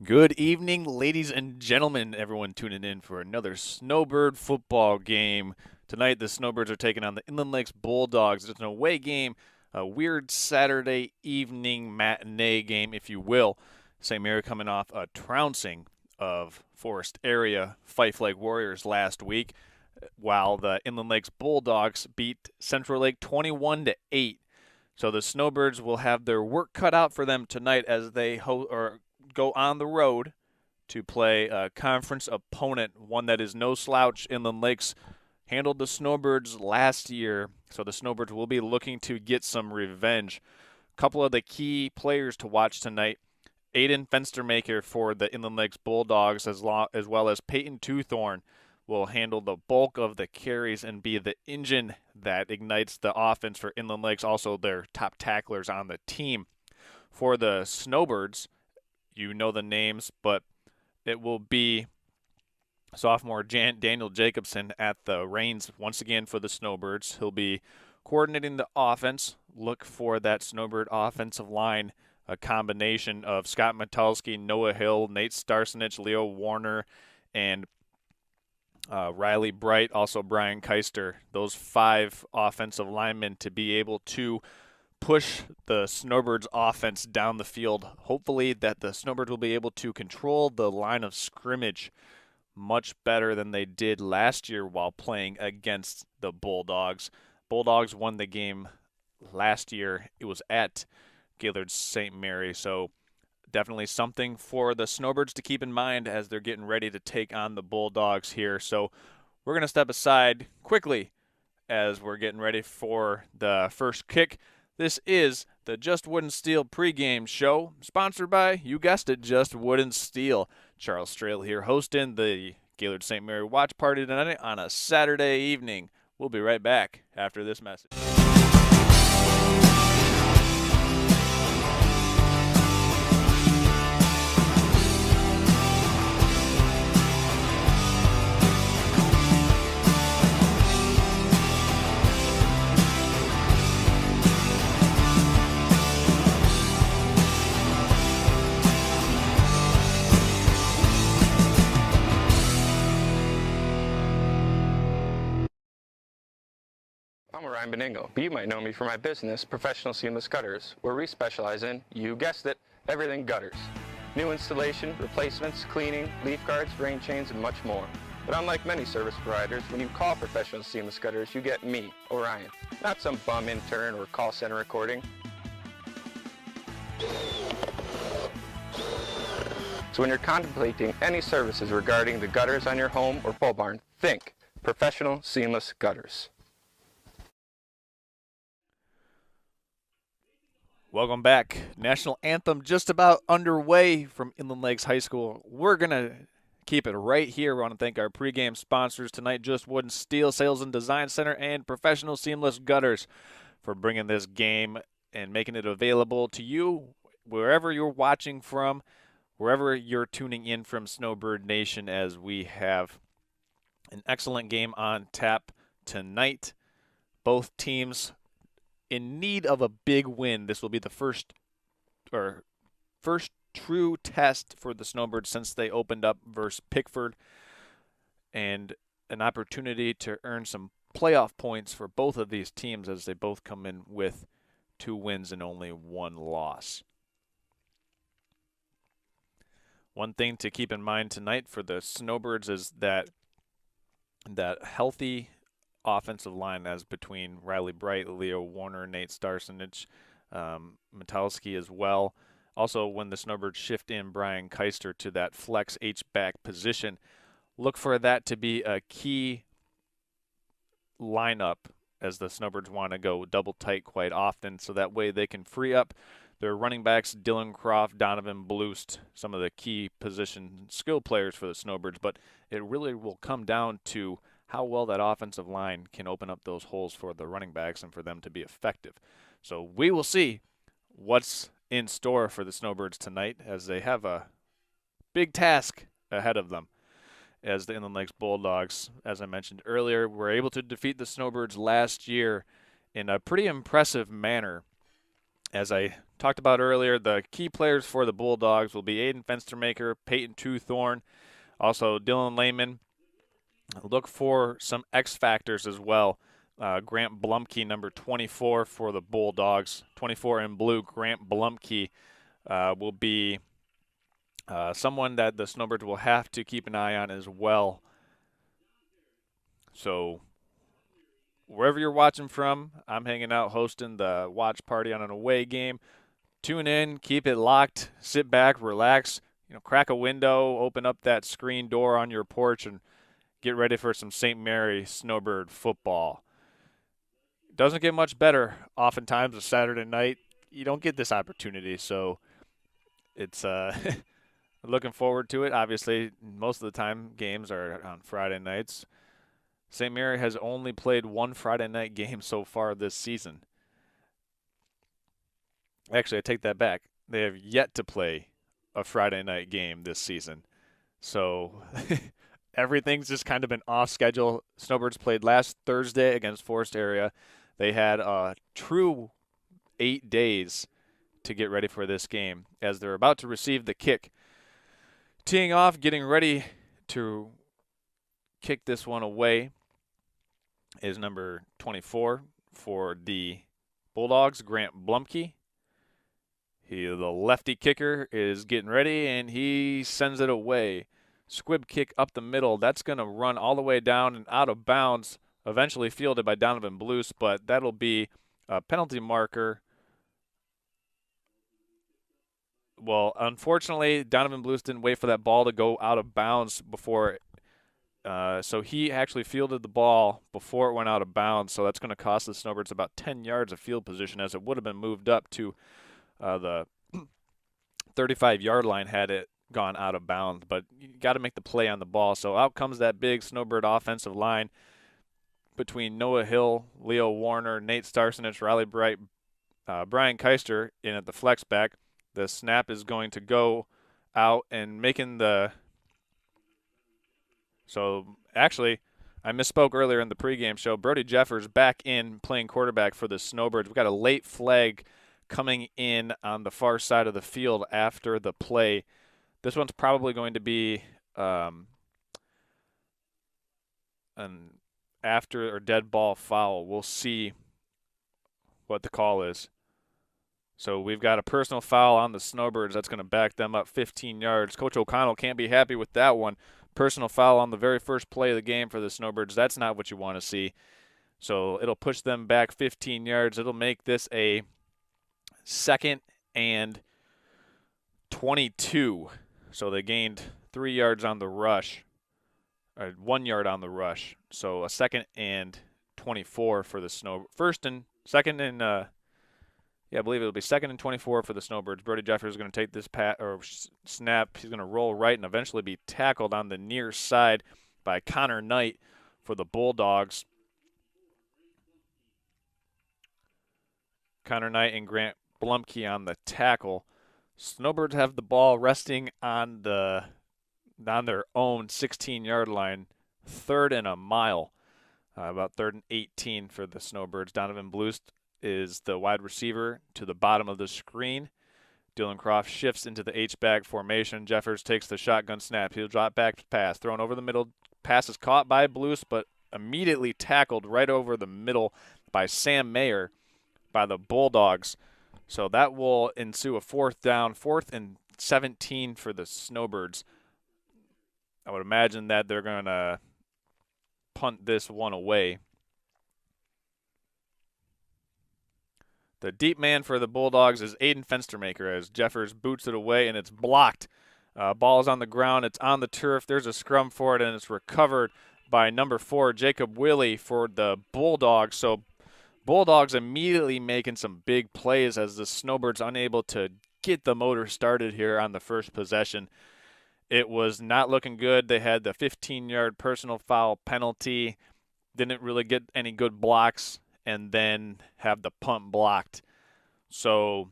Good evening, ladies and gentlemen, everyone tuning in for another Snowbird football game. Tonight, the Snowbirds are taking on the Inland Lakes Bulldogs. It's an away game, a weird Saturday evening matinee game, if you will. St. Mary coming off a trouncing of Forest Area Fife Lake Warriors last week, while the Inland Lakes Bulldogs beat Central Lake 21-8. So the Snowbirds will have their work cut out for them tonight as they go on the road to play a conference opponent, one that is no slouch. Inland Lakes handled the Snowbirds last year, so the Snowbirds will be looking to get some revenge. A couple of the key players to watch tonight: Aiden Fenstermaker for the Inland Lakes Bulldogs, as well as Peyton Toothorn will handle the bulk of the carries and be the engine that ignites the offense for Inland Lakes, also their top tacklers on the team. For the Snowbirds, you know the names, but it will be sophomore Daniel Jacobson at the reins once again for the Snowbirds. He'll be coordinating the offense. Look for that Snowbird offensive line, a combination of Scott Metulski, Noah Hill, Nate Starsenich, Leo Warner, and Riley Bright, also Brian Keister. Those five offensive linemen to be able to push the Snowbirds offense down the field. Hopefully that the Snowbirds will be able to control the line of scrimmage much better than they did last year while playing against the Bulldogs. Bulldogs won the game last year. It was at Gaylord St. Mary, so definitely something for the Snowbirds to keep in mind as they're getting ready to take on the Bulldogs here. So we're going to step aside quickly as we're getting ready for the first kick. This is the Just Wood and Steel pregame show, sponsored by, you guessed it, Just Wood and Steel. Charles Strail here, hosting the Gaylord St. Mary watch party tonight on a Saturday evening. We'll be right back after this message. I'm Ryan Beningo, but you might know me for my business, Professional Seamless Gutters, where we specialize in, you guessed it, everything gutters. New installation, replacements, cleaning, leaf guards, rain chains, and much more. But unlike many service providers, when you call Professional Seamless Gutters, you get me, Orion, not some bum intern or call center recording. So when you're contemplating any services regarding the gutters on your home or pole barn, think Professional Seamless Gutters. Welcome back. National anthem just about underway from Inland Lakes High School. We're going to keep it right here. We want to thank our pregame sponsors tonight, Just Wood and Steel Sales and Design Center and Professional Seamless Gutters, for bringing this game and making it available to you wherever you're watching from, wherever you're tuning in from Snowbird Nation, as we have an excellent game on tap tonight. Both teams in need of a big win. This will be the first true test for the Snowbirds since they opened up versus Pickford, and an opportunity to earn some playoff points for both of these teams as they both come in with 2 wins and only 1 loss. One thing to keep in mind tonight for the Snowbirds is that healthy offensive line, as between Riley Bright, Leo Warner, Nate Starsenich, Metulski as well. Also, when the Snowbirds shift in Brian Keister to that flex H-back position, look for that to be a key lineup, as the Snowbirds want to go double tight quite often, so that way they can free up their running backs, Dylan Croft, Donovan Bloost, some of the key position skill players for the Snowbirds. But it really will come down to how well that offensive line can open up those holes for the running backs and for them to be effective. So we will see what's in store for the Snowbirds tonight, as they have a big task ahead of them, as the Inland Lakes Bulldogs, as I mentioned earlier, were able to defeat the Snowbirds last year in a pretty impressive manner. As I talked about earlier, the key players for the Bulldogs will be Aiden Fenstermaker, Peyton Twothorn, also Dylan Lehman. Look for some X factors as well. Grant Blumke, number 24 for the Bulldogs, 24 in blue. Grant Blumke will be someone that the Snowbirds will have to keep an eye on as well. So wherever you're watching from, I'm hanging out hosting the watch party on an away game. Tune in, keep it locked, sit back, relax, crack a window, open up that screen door on your porch, and get ready for some St. Mary Snowbird football. Doesn't get much better oftentimes a Saturday night. You don't get this opportunity, so it's looking forward to it. Obviously, most of the time games are on Friday nights. St. Mary has only played one Friday night game so far this season. Actually, I take that back. They have yet to play a Friday night game this season. So everything's just kind of been off schedule. Snowbirds played last Thursday against Forest Area. They had a true 8 days to get ready for this game as they're about to receive the kick. Teeing off, getting ready to kick this one away is number 24 for the Bulldogs, Grant Blumke. The lefty kicker is getting ready, and he sends it away. Squib kick up the middle. That's going to run all the way down and out of bounds, eventually fielded by Donovan Blues, but that'll be a penalty marker. Well, unfortunately, Donovan Blues didn't wait for that ball to go out of bounds before so he actually fielded the ball before it went out of bounds, so that's going to cost the Snowbirds about 10 yards of field position, as it would have been moved up to the 35-yard line had it gone out of bounds. But you got to make the play on the ball. So out comes that big Snowbird offensive line between Noah Hill, Leo Warner, Nate Starsenich, Riley Bright, Brian Keister in at the flex back. The snap is going to go out and making the – so actually I misspoke earlier in the pregame show. Brody Jeffers back in playing quarterback for the Snowbirds. We've got a late flag coming in on the far side of the field after the play. This one's probably going to be an after or dead ball foul. We'll see what the call is. So we've got a personal foul on the Snowbirds. That's going to back them up 15 yards. Coach O'Connell can't be happy with that one. Personal foul on the very first play of the game for the Snowbirds. That's not what you want to see. So it'll push them back 15 yards. It'll make this a 2nd and 22. So they gained 3 yards on the rush, or 1 yard on the rush. So a 2nd and 24 for the I believe it'll be 2nd and 24 for the Snowbirds. Brody Jeffers is going to take this snap. He's going to roll right and eventually be tackled on the near side by Connor Knight for the Bulldogs. Connor Knight and Grant Blumke on the tackle. Snowbirds have the ball resting on their own 16-yard line, 3rd and a mile, about 3rd and 18 for the Snowbirds. Donovan Blues is the wide receiver to the bottom of the screen. Dylan Croft shifts into the H-back formation. Jeffers takes the shotgun snap. He'll drop back pass, thrown over the middle. Pass is caught by Blues, but immediately tackled right over the middle by Sam Mayer by the Bulldogs. So that will ensue a 4th down, 4th and 17 for the Snowbirds. I would imagine that they're going to punt this one away. The deep man for the Bulldogs is Aiden Fenstermaker as Jeffers boots it away, and it's blocked. Ball is on the ground. It's on the turf. There's a scrum for it, and it's recovered by number 4, Jacob Willie, for the Bulldogs. So Bulldogs immediately making some big plays as the Snowbirds unable to get the motor started here on the first possession. It was not looking good. They had the 15-yard personal foul penalty, didn't really get any good blocks, and then have the punt blocked. So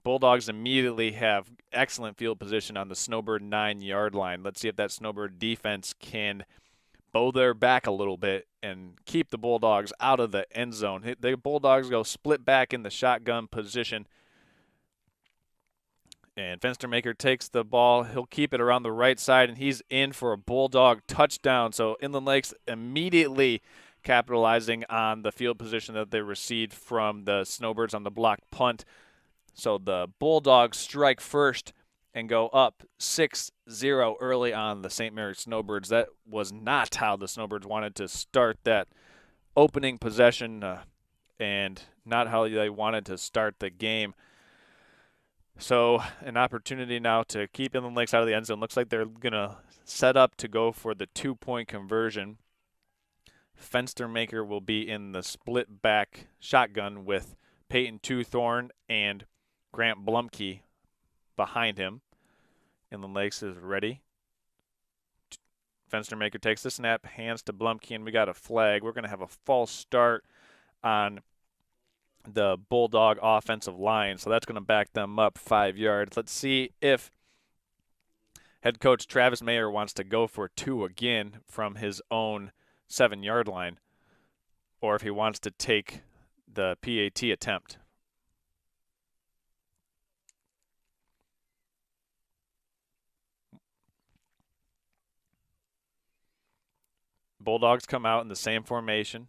Bulldogs immediately have excellent field position on the Snowbird 9-yard line. Let's see if that Snowbird defense can bow their back a little bit and keep the Bulldogs out of the end zone. The Bulldogs go split back in the shotgun position. And Fenstermaker takes the ball. He'll keep it around the right side, and he's in for a Bulldog touchdown. So Inland Lakes immediately capitalizing on the field position that they received from the Snowbirds on the blocked punt. So the Bulldogs strike first and go up 6-0 early on the St. Mary's Snowbirds. That was not how the Snowbirds wanted to start that opening possession and not how they wanted to start the game. So an opportunity now to keep Inland Lakes out of the end zone. Looks like they're going to set up to go for the 2-point conversion. Fenstermaker will be in the split back shotgun with Peyton Toothorn and Grant Blumke behind him. Inland Lakes is ready. Fenstermaker takes the snap, hands to Blumke, and we got a flag. We're going to have a false start on the Bulldog offensive line, so that's going to back them up 5 yards. Let's see if head coach Travis Mayer wants to go for 2 again from his own 7-yard line, or if he wants to take the PAT attempt. Bulldogs come out in the same formation.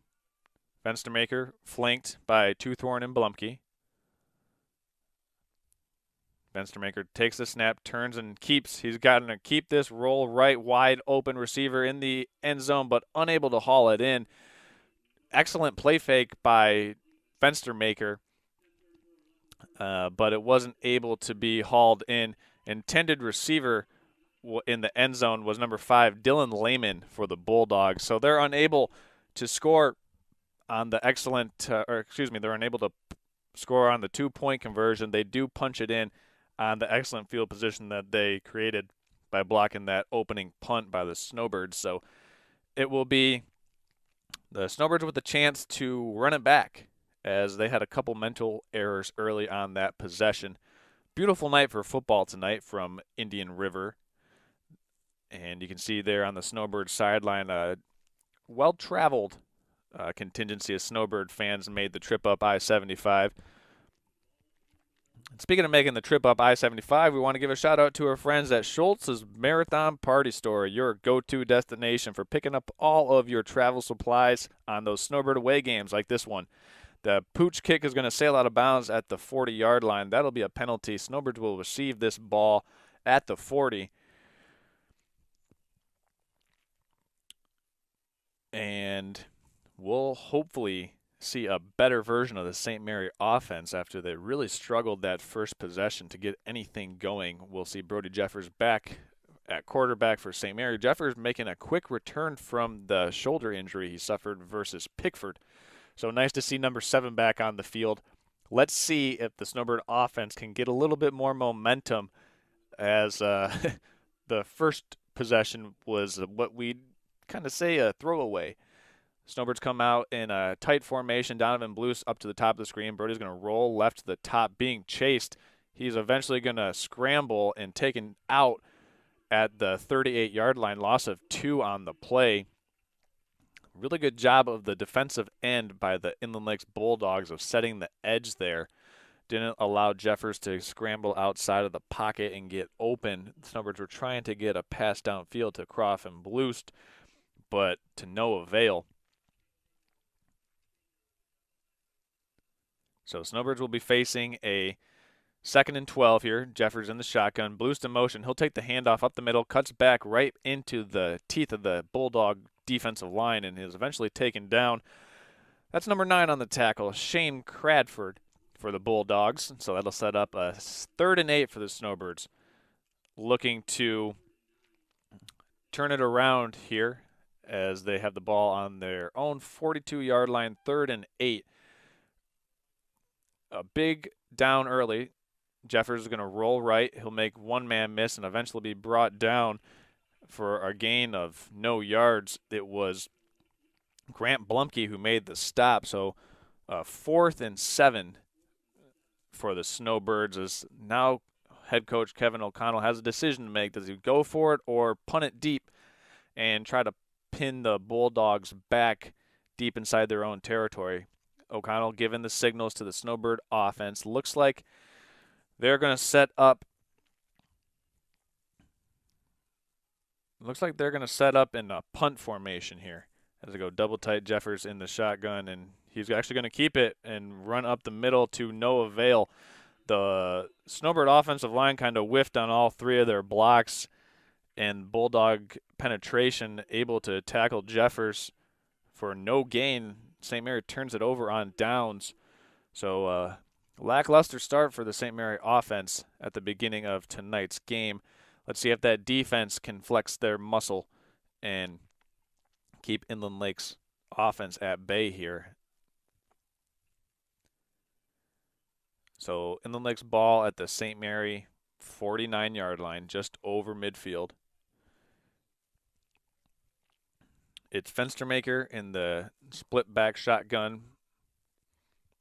Fenstermaker flanked by Toothorn and Blumke. Fenstermaker takes the snap, turns and keeps. He's got to keep this roll right, wide open receiver in the end zone, but unable to haul it in. Excellent play fake by Fenstermaker, but it wasn't able to be hauled in. Intended receiver in the end zone was number 5, Dylan Lehman for the Bulldogs. So they're unable to score on the they're unable to score on the 2-point conversion. They do punch it in on the excellent field position that they created by blocking that opening punt by the Snowbirds. So it will be the Snowbirds with a chance to run it back, as they had a couple mental errors early on that possession. Beautiful night for football tonight from Indian River. And you can see there on the Snowbird sideline, a well-traveled contingency of Snowbird fans made the trip up I-75. And speaking of making the trip up I-75, we want to give a shout-out to our friends at Schultz's Marathon Party Store, your go-to destination for picking up all of your travel supplies on those Snowbird away games like this one. The pooch kick is going to sail out of bounds at the 40-yard line. That'll be a penalty. Snowbirds will receive this ball at the 40. And we'll hopefully see a better version of the St. Mary offense after they really struggled that first possession to get anything going. We'll see Brody Jeffers back at quarterback for St. Mary. Jeffers making a quick return from the shoulder injury he suffered versus Pickford. So nice to see number 7 back on the field. Let's see if the Snowbird offense can get a little bit more momentum, as the first possession was what we'd kind of say a throwaway. Snowbirds come out in a tight formation. Donovan Blues up to the top of the screen. Brody's going to roll left to the top, being chased. He's eventually going to scramble and taken out at the 38-yard line. Loss of 2 on the play. Really good job of the defensive end by the Inland Lakes Bulldogs of setting the edge there. Didn't allow Jeffers to scramble outside of the pocket and get open. The Snowbirds were trying to get a pass downfield to Croft and Bloost, but to no avail. So Snowbirds will be facing a 2nd and 12 here. Jeffers in the shotgun. Bloost in motion. He'll take the handoff up the middle, cuts back right into the teeth of the Bulldog defensive line, and is eventually taken down. That's number 9 on the tackle, Shane Cradford for the Bulldogs. So that'll set up a 3rd and 8 for the Snowbirds, looking to turn it around here as they have the ball on their own 42-yard line, 3rd and 8. A big down early. Jeffers is going to roll right. He'll make one man miss and eventually be brought down for a gain of no yards. It was Grant Blumke who made the stop. So 4th and 7 for the Snowbirds, as now head coach Kevin O'Connell has a decision to make. Does he go for it or punt it deep and try to pin the Bulldogs back deep inside their own territory? O'Connell giving the signals to the Snowbird offense. Looks like they're going to set up looks like they're going to set up in a punt formation here as they go double tight. Jeffers in the shotgun, and he's actually going to keep it and run up the middle to no avail. The Snowbird offensive line kind of whiffed on all three of their blocks, and Bulldog penetration able to tackle Jeffers for no gain. St. Mary turns it over on downs. So lackluster start for the St. Mary offense at the beginning of tonight's game. Let's see if that defense can flex their muscle and keep Inland Lake's offense at bay here. So Inland Lake's ball at the St. Mary 49-yard line, just over midfield. It's Fenstermaker in the split back shotgun.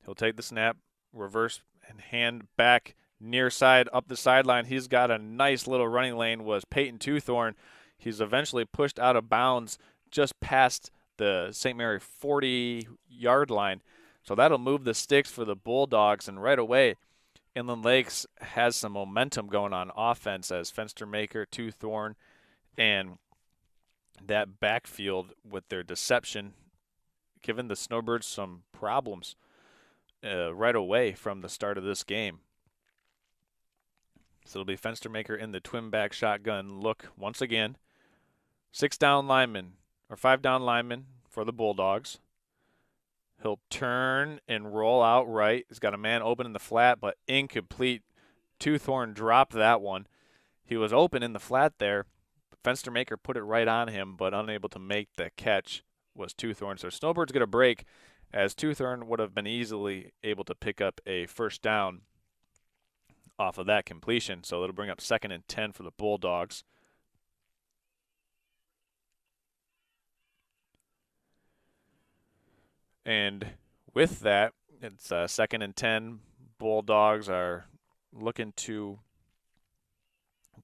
He'll take the snap, reverse and hand back near side up the sideline. He's got a nice little running lane, was Peyton Twothorn. He's eventually pushed out of bounds just past the St. Mary 40-yard line. So that'll move the sticks for the Bulldogs, and right away Inland Lakes has some momentum going on offense as Fenstermaker, Twothorn, and that backfield with their deception giving the Snowbirds some problems right away from the start of this game. So it'll be Fenstermaker in the twin back shotgun look once again. 5 down linemen for the Bulldogs. He'll turn and roll out right. He's got a man open in the flat, but incomplete. Twothorn dropped that one. He was open in the flat there. Fenstermaker put it right on him, but unable to make the catch was Twothorn. So Snowbirds get a break, as Twothorn would have been easily able to pick up a first down off of that completion. So it'll bring up 2nd and 10 for the Bulldogs. And with that, it's 2nd and 10. Bulldogs are looking to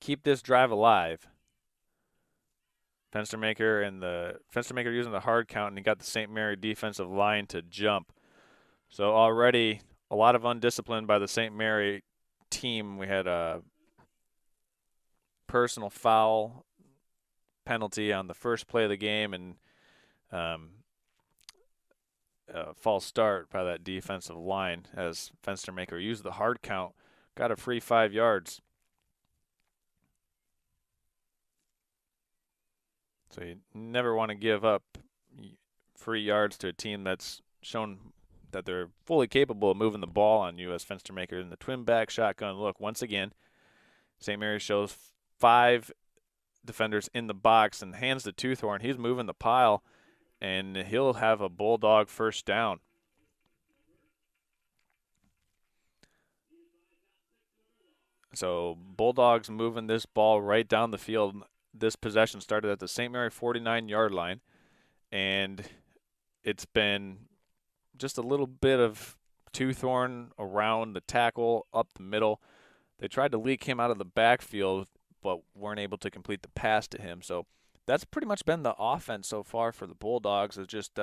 keep this drive alive. Fenstermaker using the hard count, and he got the St. Mary defensive line to jump. So already a lot of undiscipline by the St. Mary team. We had a personal foul penalty on the first play of the game, and false start by that defensive line as Fenstermaker used the hard count, got a free 5 yards. So you never want to give up free yards to a team that's shown that they're fully capable of moving the ball on you, as Fenstermaker in the twin back shotgun look once again. St. Mary shows 5 defenders in the box and hands to Twothorn. He's moving the pile, and he'll have a Bulldog first down. So Bulldogs moving this ball right down the field. This possession started at the St. Mary 49-yard line, and it's been just a little bit of Twothorn around the tackle up the middle. They tried to leak him out of the backfield, but weren't able to complete the pass to him. So that's pretty much been the offense so far for the Bulldogs, is just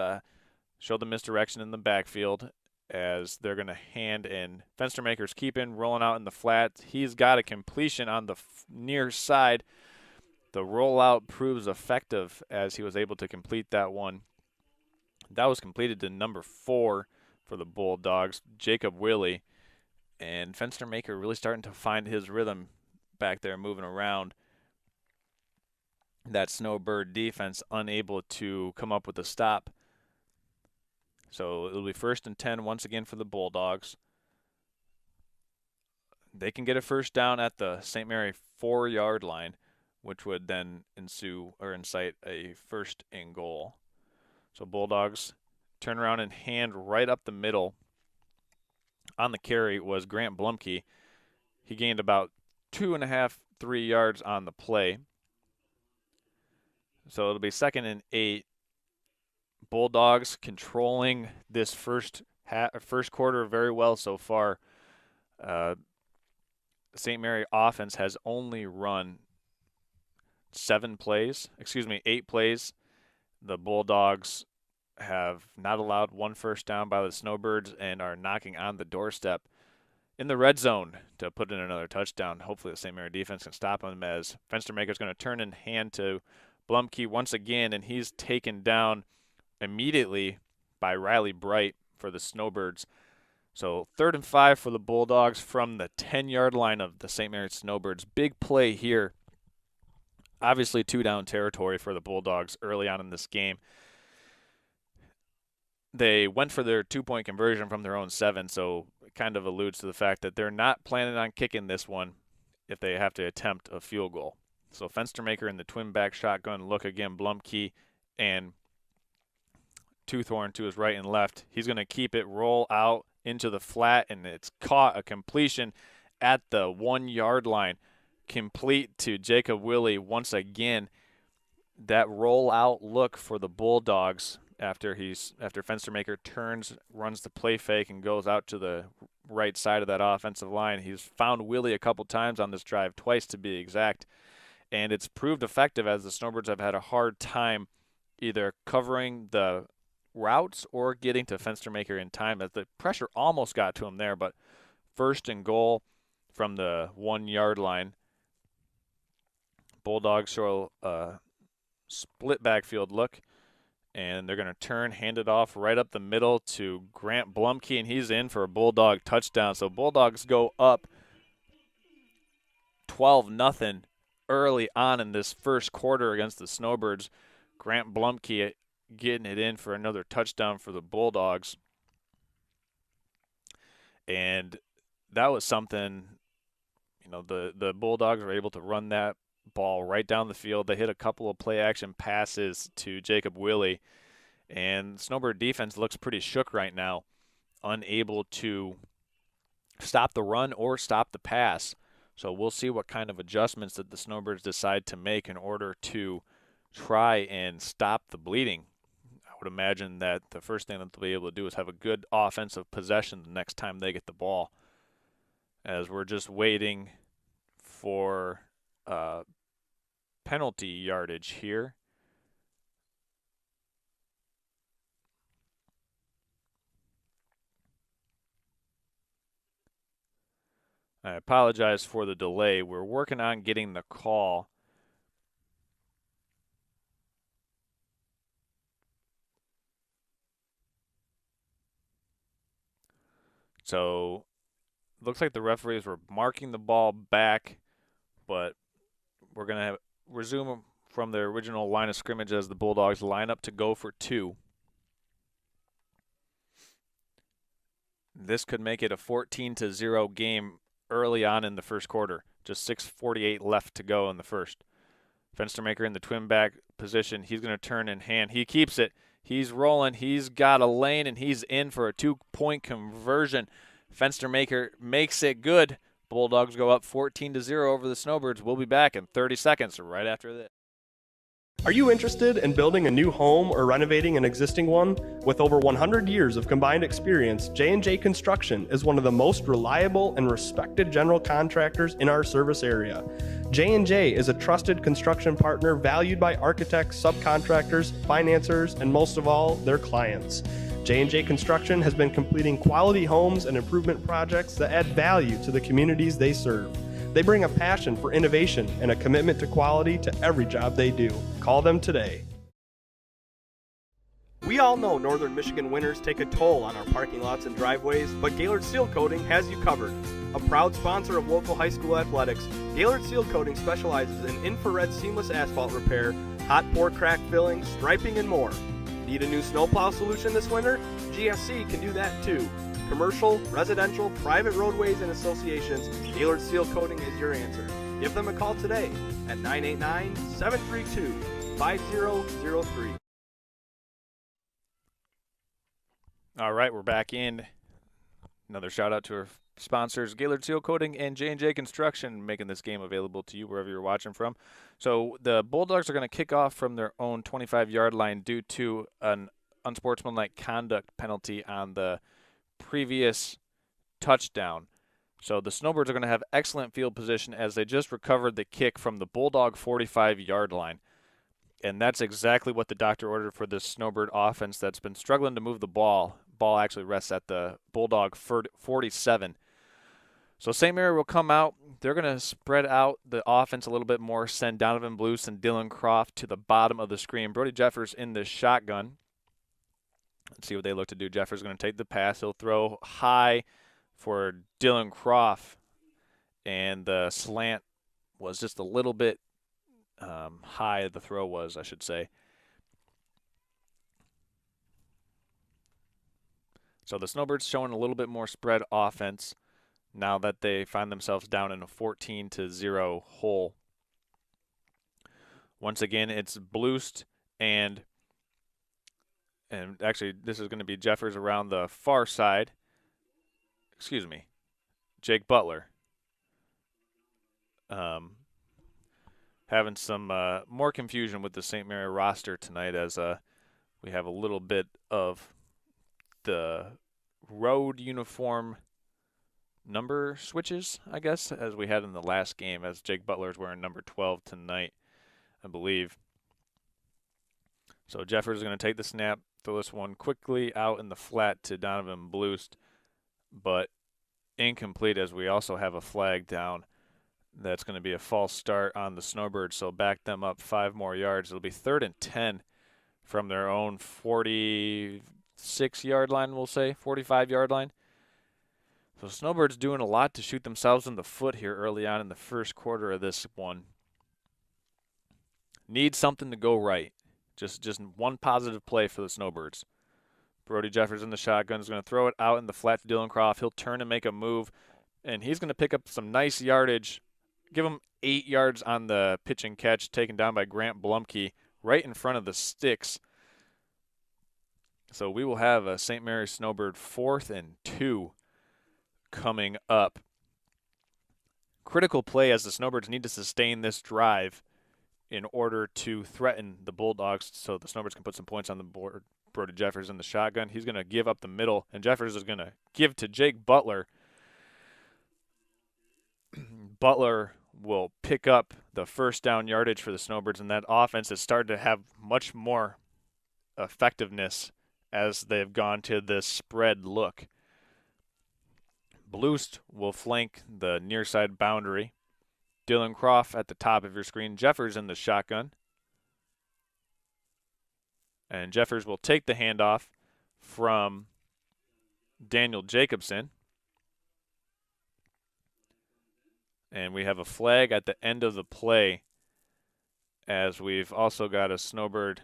show the misdirection in the backfield as they're going to hand in. Fenstermaker's keeping, rolling out in the flat. He's got a completion on the near side. The rollout proves effective as he was able to complete that one. That was completed to number 4 for the Bulldogs, Jacob Willie. And Fenstermaker really starting to find his rhythm back there, moving around. That Snowbird defense unable to come up with a stop. So it'll be 1st and 10 once again for the Bulldogs. They can get a first down at the St. Mary 4-yard line, which would then incite a 1st and goal. So Bulldogs turn around and hand right up the middle. On the carry was Grant Blumke. He gained about 2.5, 3 yards on the play. So it'll be 2nd and 8. Bulldogs controlling this first quarter very well so far. St. Mary offense has only run 8 plays. The Bulldogs have not allowed 1 first down by the Snowbirds and are knocking on the doorstep. in the red zone to put in another touchdown. Hopefully the St. Mary defense can stop him, as Fenstermaker's going to turn and hand to Blumke once again, and he's taken down immediately by Riley Bright for the Snowbirds. So 3rd and 5 for the Bulldogs from the 10-yard line of the St. Mary's Snowbirds. Big play here. Obviously 2-down territory for the Bulldogs early on in this game. They went for their 2-point conversion from their own 7, so it kind of alludes to the fact that they're not planning on kicking this one if they have to attempt a field goal. So Fenstermaker in the twin back shotgun look again, Blumke and Toothorn to his right and left. He's going to keep it, roll out into the flat, and it's caught, a completion at the 1-yard line, complete to Jacob Willie once again. That roll out look for the Bulldogs after Fenstermaker turns, runs the play fake, and goes out to the right side of that offensive line. He's found Willie a couple times on this drive, twice to be exact, and it's proved effective as the Snowbirds have had a hard time either covering the routes or getting to Fenstermaker in time, as the pressure almost got to him there. But 1st and goal from the 1-yard line. Bulldogs show a split backfield look, and they're going to turn, hand it off right up the middle to Grant Blumke, and he's in for a Bulldog touchdown. So Bulldogs go up 12-0 early on in this first quarter against the Snowbirds. Grant Blumke getting it in for another touchdown for the Bulldogs. And that was something, the Bulldogs were able to run that ball right down the field. They hit a couple of play-action passes to Jacob Willie, and Snowbird defense looks pretty shook right now, unable to stop the run or stop the pass. So we'll see what kind of adjustments that the Snowbirds decide to make in order to try and stop the bleeding. I would imagine that the first thing that they'll be able to do is have a good offensive possession the next time they get the ball, as we're just waiting for penalty yardage here. I apologize for the delay. We're working on getting the call. So looks like the referees were marking the ball back, but we're going to resume from their original line of scrimmage as the Bulldogs line up to go for 2. This could make it a 14-0 game early on in the first quarter. Just 6:48 left to go in the first. Fenstermaker in the twin back position. He's going to turn and hand. He keeps it. He's rolling. He's got a lane, and he's in for a 2-point conversion. Fenstermaker makes it good. Bulldogs go up 14-0 over the Snowbirds. We'll be back in 30 seconds right after this. Are you interested in building a new home or renovating an existing one? With over 100 years of combined experience, J&J Construction is one of the most reliable and respected general contractors in our service area. J&J is a trusted construction partner valued by architects, subcontractors, financiers, and most of all, their clients. J&J Construction has been completing quality homes and improvement projects that add value to the communities they serve. They bring a passion for innovation and a commitment to quality to every job they do. Call them today. We all know northern Michigan winters take a toll on our parking lots and driveways, but Gaylord Seal Coating has you covered. A proud sponsor of local high school athletics, Gaylord Seal Coating specializes in infrared seamless asphalt repair, hot pour crack filling, striping, and more. Need a new snowplow solution this winter? GSC can do that too. Commercial, residential, private roadways, and associations, Gaylord Seal Coating is your answer. Give them a call today at 989-732-5003. All right, we're back in. Another shout out to our sponsors, Gaylord Seal Coating and J&J Construction, making this game available to you wherever you're watching from. So the Bulldogs are going to kick off from their own 25-yard line due to an unsportsmanlike conduct penalty on the previous touchdown. So the Snowbirds are going to have excellent field position as they just recovered the kick from the Bulldog 45-yard line. And that's exactly what the doctor ordered for this Snowbird offense that's been struggling to move the ball. Ball actually rests at the Bulldog 47. So St. Mary will come out. They're going to spread out the offense a little bit more, send Donovan Blues and Dylan Croft to the bottom of the screen. Brody Jeffers in the shotgun. Let's see what they look to do. Jeffers is going to take the pass. He'll throw high for Dylan Croft, and the slant was just a little bit high. The throw was, I should say. So the Snowbirds showing a little bit more spread offense now that they find themselves down in a 14-0 hole. Once again, it's Bloost and actually this is going to be Jeffers around the far side. Excuse me, Jake Butler. Having some more confusion with the St. Mary roster tonight as we have a little bit of the road uniform number switches, I guess, as we had in the last game, as Jake Butler is wearing number 12 tonight, I believe. So Jeffers is going to take the snap, throw this one quickly out in the flat to Donovan Bloost, but incomplete as we also have a flag down. That's going to be a false start on the Snowbirds, so back them up 5 more yards. It'll be 3rd and 10 from their own 46-yard line, we'll say, 45-yard line. So Snowbirds doing a lot to shoot themselves in the foot here early on in the first quarter of this one. Need something to go right. Just one positive play for the Snowbirds. Brody Jeffers in the shotgun is going to throw it out in the flat to Dylan Croft. He'll turn and make a move, and he's going to pick up some nice yardage. Give him 8 yards on the pitch and catch, taken down by Grant Blumke right in front of the sticks. So we will have a St. Mary's Snowbird 4th and 2 coming up. Critical play as the Snowbirds need to sustain this drive in order to threaten the Bulldogs so the Snowbirds can put some points on the board. Brody Jeffers in the shotgun. He's going to give up the middle, and Jeffers is going to give to Jake Butler. Butler will pick up the first down yardage for the Snowbirds, and that offense has started to have much more effectiveness as they've gone to this spread look. Bloost will flank the near side boundary. Dylan Croft at the top of your screen. Jeffers in the shotgun. And Jeffers will take the handoff from Daniel Jacobson. And we have a flag at the end of the play, as we've also got a Snowbird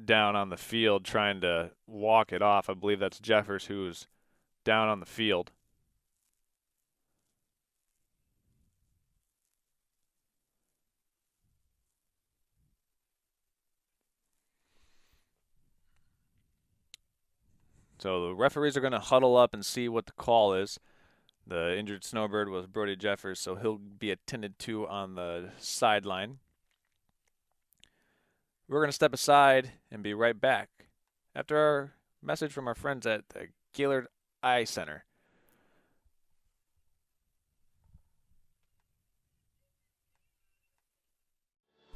down on the field trying to walk it off. I believe that's Jeffers who's down on the field. So the referees are going to huddle up and see what the call is. The injured Snowbird was Brody Jeffers, so he'll be attended to on the sideline. We're going to step aside and be right back after our message from our friends at the Gaylord Eye Center.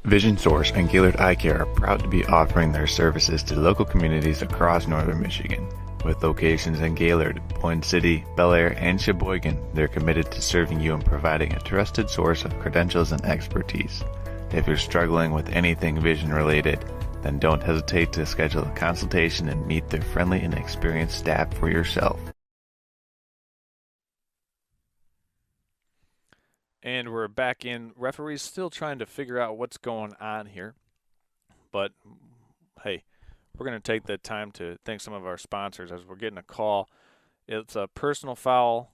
Vision Source and Gaylord Eye Care are proud to be offering their services to local communities across northern Michigan. With locations in Gaylord, Boyne City, Bel Air, and Sheboygan, they're committed to serving you and providing a trusted source of credentials and expertise. If you're struggling with anything vision-related, then don't hesitate to schedule a consultation and meet their friendly and experienced staff for yourself. And we're back in. Referees still trying to figure out what's going on here. But, hey, we're going to take the time to thank some of our sponsors as we're getting a call. It's a personal foul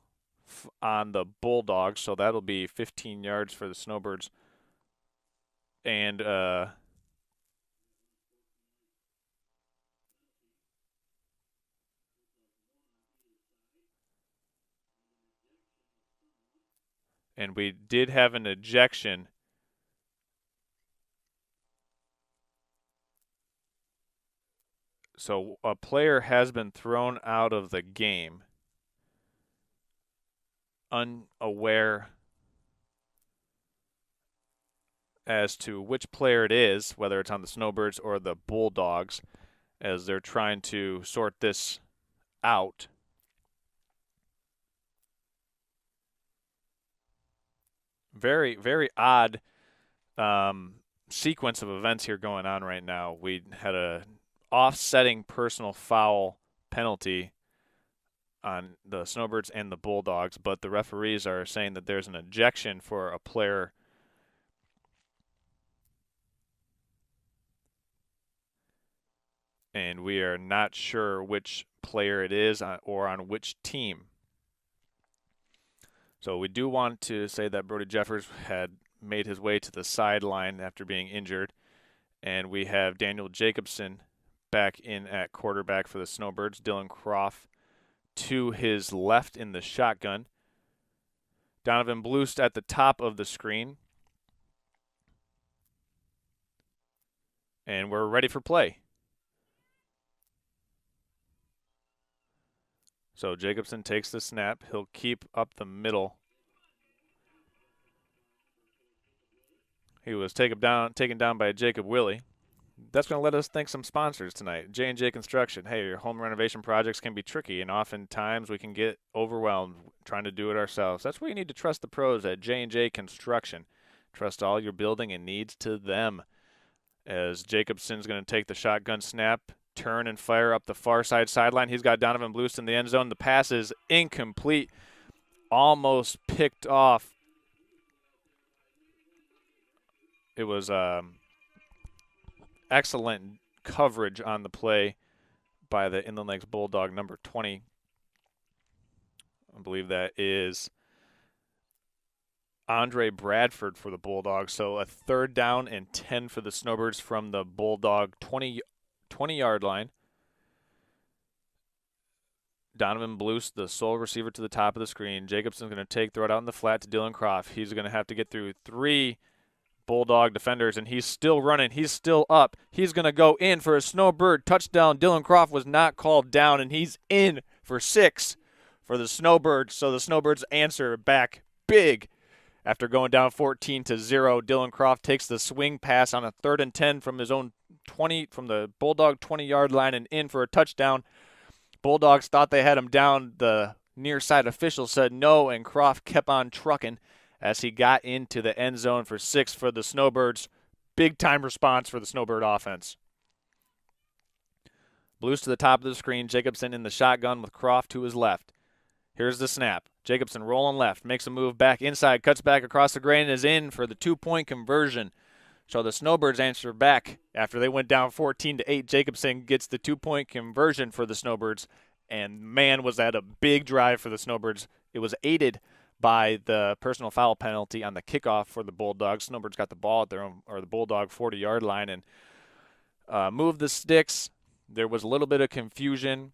on the Bulldogs, so that'll be 15 yards for the Snowbirds. And we did have an ejection. So a player has been thrown out of the game, unaware as to which player it is, whether it's on the Snowbirds or the Bulldogs, as they're trying to sort this out. very, very odd sequence of events here going on right now. We had a offsetting personal foul penalty on the Snowbirds and the Bulldogs, but the referees are saying that there's an ejection for a player. And we are not sure which player it is or on which team. So we do want to say that Brody Jeffers had made his way to the sideline after being injured. And we have Daniel Jacobson back in at quarterback for the Snowbirds. Dylan Croft to his left in the shotgun. Donovan Bloost at the top of the screen. And we're ready for play. So Jacobson takes the snap. He'll keep up the middle. He was taken down by Jacob Willie. That's going to let us thank some sponsors tonight. J&J Construction. Hey, your home renovation projects can be tricky, and oftentimes we can get overwhelmed trying to do it ourselves. That's where you need to trust the pros at J&J Construction. Trust all your building and needs to them. As Jacobson's going to take the shotgun snap, turn and fire up the far sideline. He's got Donovan Bloost in the end zone. The pass is incomplete, almost picked off. It was excellent coverage on the play by the Inland Lakes Bulldog, number 20. I believe that is Andre Bradford for the Bulldogs. So a 3rd down and 10 for the Snowbirds from the Bulldog 20-yard line. Donovan Bloost, the sole receiver, to the top of the screen. Jacobson's going to throw it out in the flat to Dylan Croft. He's going to have to get through 3 Bulldog defenders, and he's still running. He's still up. He's going to go in for a Snowbird touchdown. Dylan Croft was not called down, and he's in for 6 for the Snowbirds. So the Snowbirds answer back big. After going down 14-0, Dylan Croft takes the swing pass on a 3rd and 10 from his own 20, from the Bulldog 20-yard line and in for a touchdown. Bulldogs thought they had him down. The near side official said no, and Croft kept on trucking as he got into the end zone for 6 for the Snowbirds. Big-time response for the Snowbird offense. Blues to the top of the screen. Jacobson in the shotgun with Croft to his left. Here's the snap. Jacobson rolling left, makes a move back inside, cuts back across the grain, and is in for the 2-point conversion. So the Snowbirds answer back after they went down 14-8. Jacobson gets the 2-point conversion for the Snowbirds, and man, was that a big drive for the Snowbirds. It was aided by the personal foul penalty on the kickoff for the Bulldogs. Snowbirds got the ball at their own, or the Bulldog 40-yard line, and moved the sticks. There was a little bit of confusion,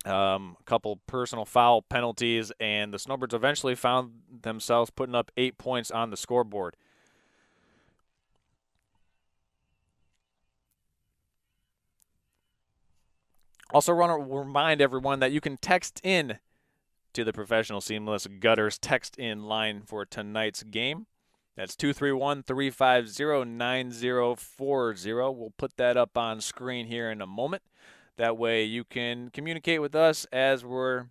a couple personal foul penalties, and the Snowbirds eventually found themselves putting up 8 points on the scoreboard. Also want to remind everyone that you can text in to the Professional Seamless Gutters text in line for tonight's game. That's 231-350-9040. We'll put that up on screen here in a moment. That way you can communicate with us as we're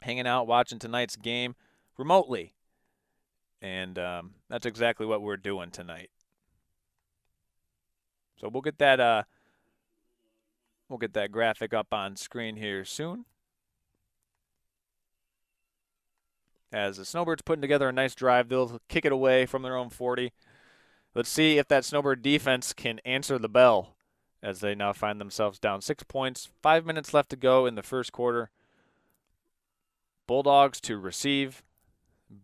hanging out watching tonight's game remotely. And that's exactly what we're doing tonight. So we'll get that graphic up on screen here soon. As the Snowbirds putting together a nice drive, they'll kick it away from their own 40. Let's see if that Snowbird defense can answer the bell as they now find themselves down 6 points. 5 minutes left to go in the first quarter. Bulldogs to receive.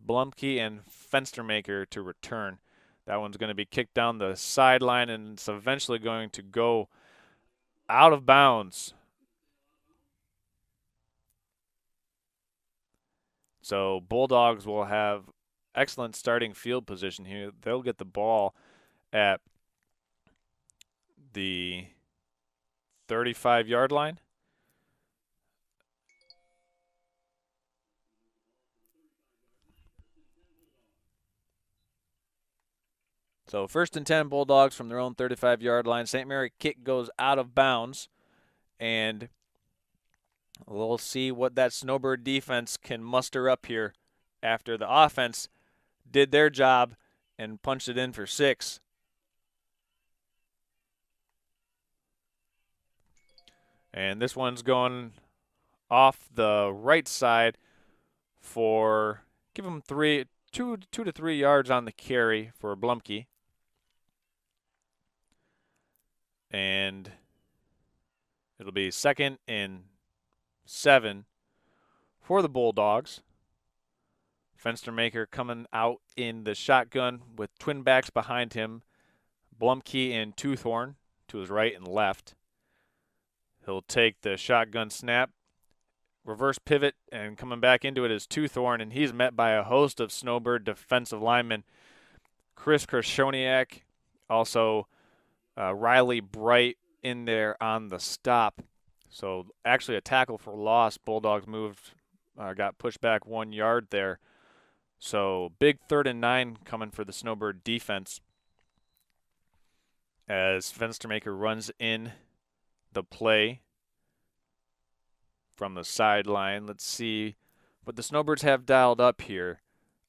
Blumke and Fenstermaker to return. That one's going to be kicked down the sideline, and it's eventually going to go out of bounds. So Bulldogs will have excellent starting field position here. They'll get the ball at the 35-yard line. So 1st and 10 Bulldogs from their own 35-yard line. St. Mary kick goes out of bounds, and we'll see what that Snowbird defense can muster up here after the offense did their job and punched it in for 6. And this one's going off the right side for, give him 2 to 3 yards on the carry for Blumke. And it'll be 2nd and 7 for the Bulldogs. Fenstermaker coming out in the shotgun with twin backs behind him, Blumke and Toothorn to his right and left. He'll take the shotgun snap, reverse pivot, and coming back into it is Toothorn, and he's met by a host of Snowbird defensive linemen. Chris Krashoniak, also Riley Bright in there on the stop. So actually a tackle for loss. Bulldogs got pushed back 1 yard there. So big 3rd and 9 coming for the Snowbird defense as Fenstermaker runs in the play from the sideline. Let's see what the Snowbirds have dialed up here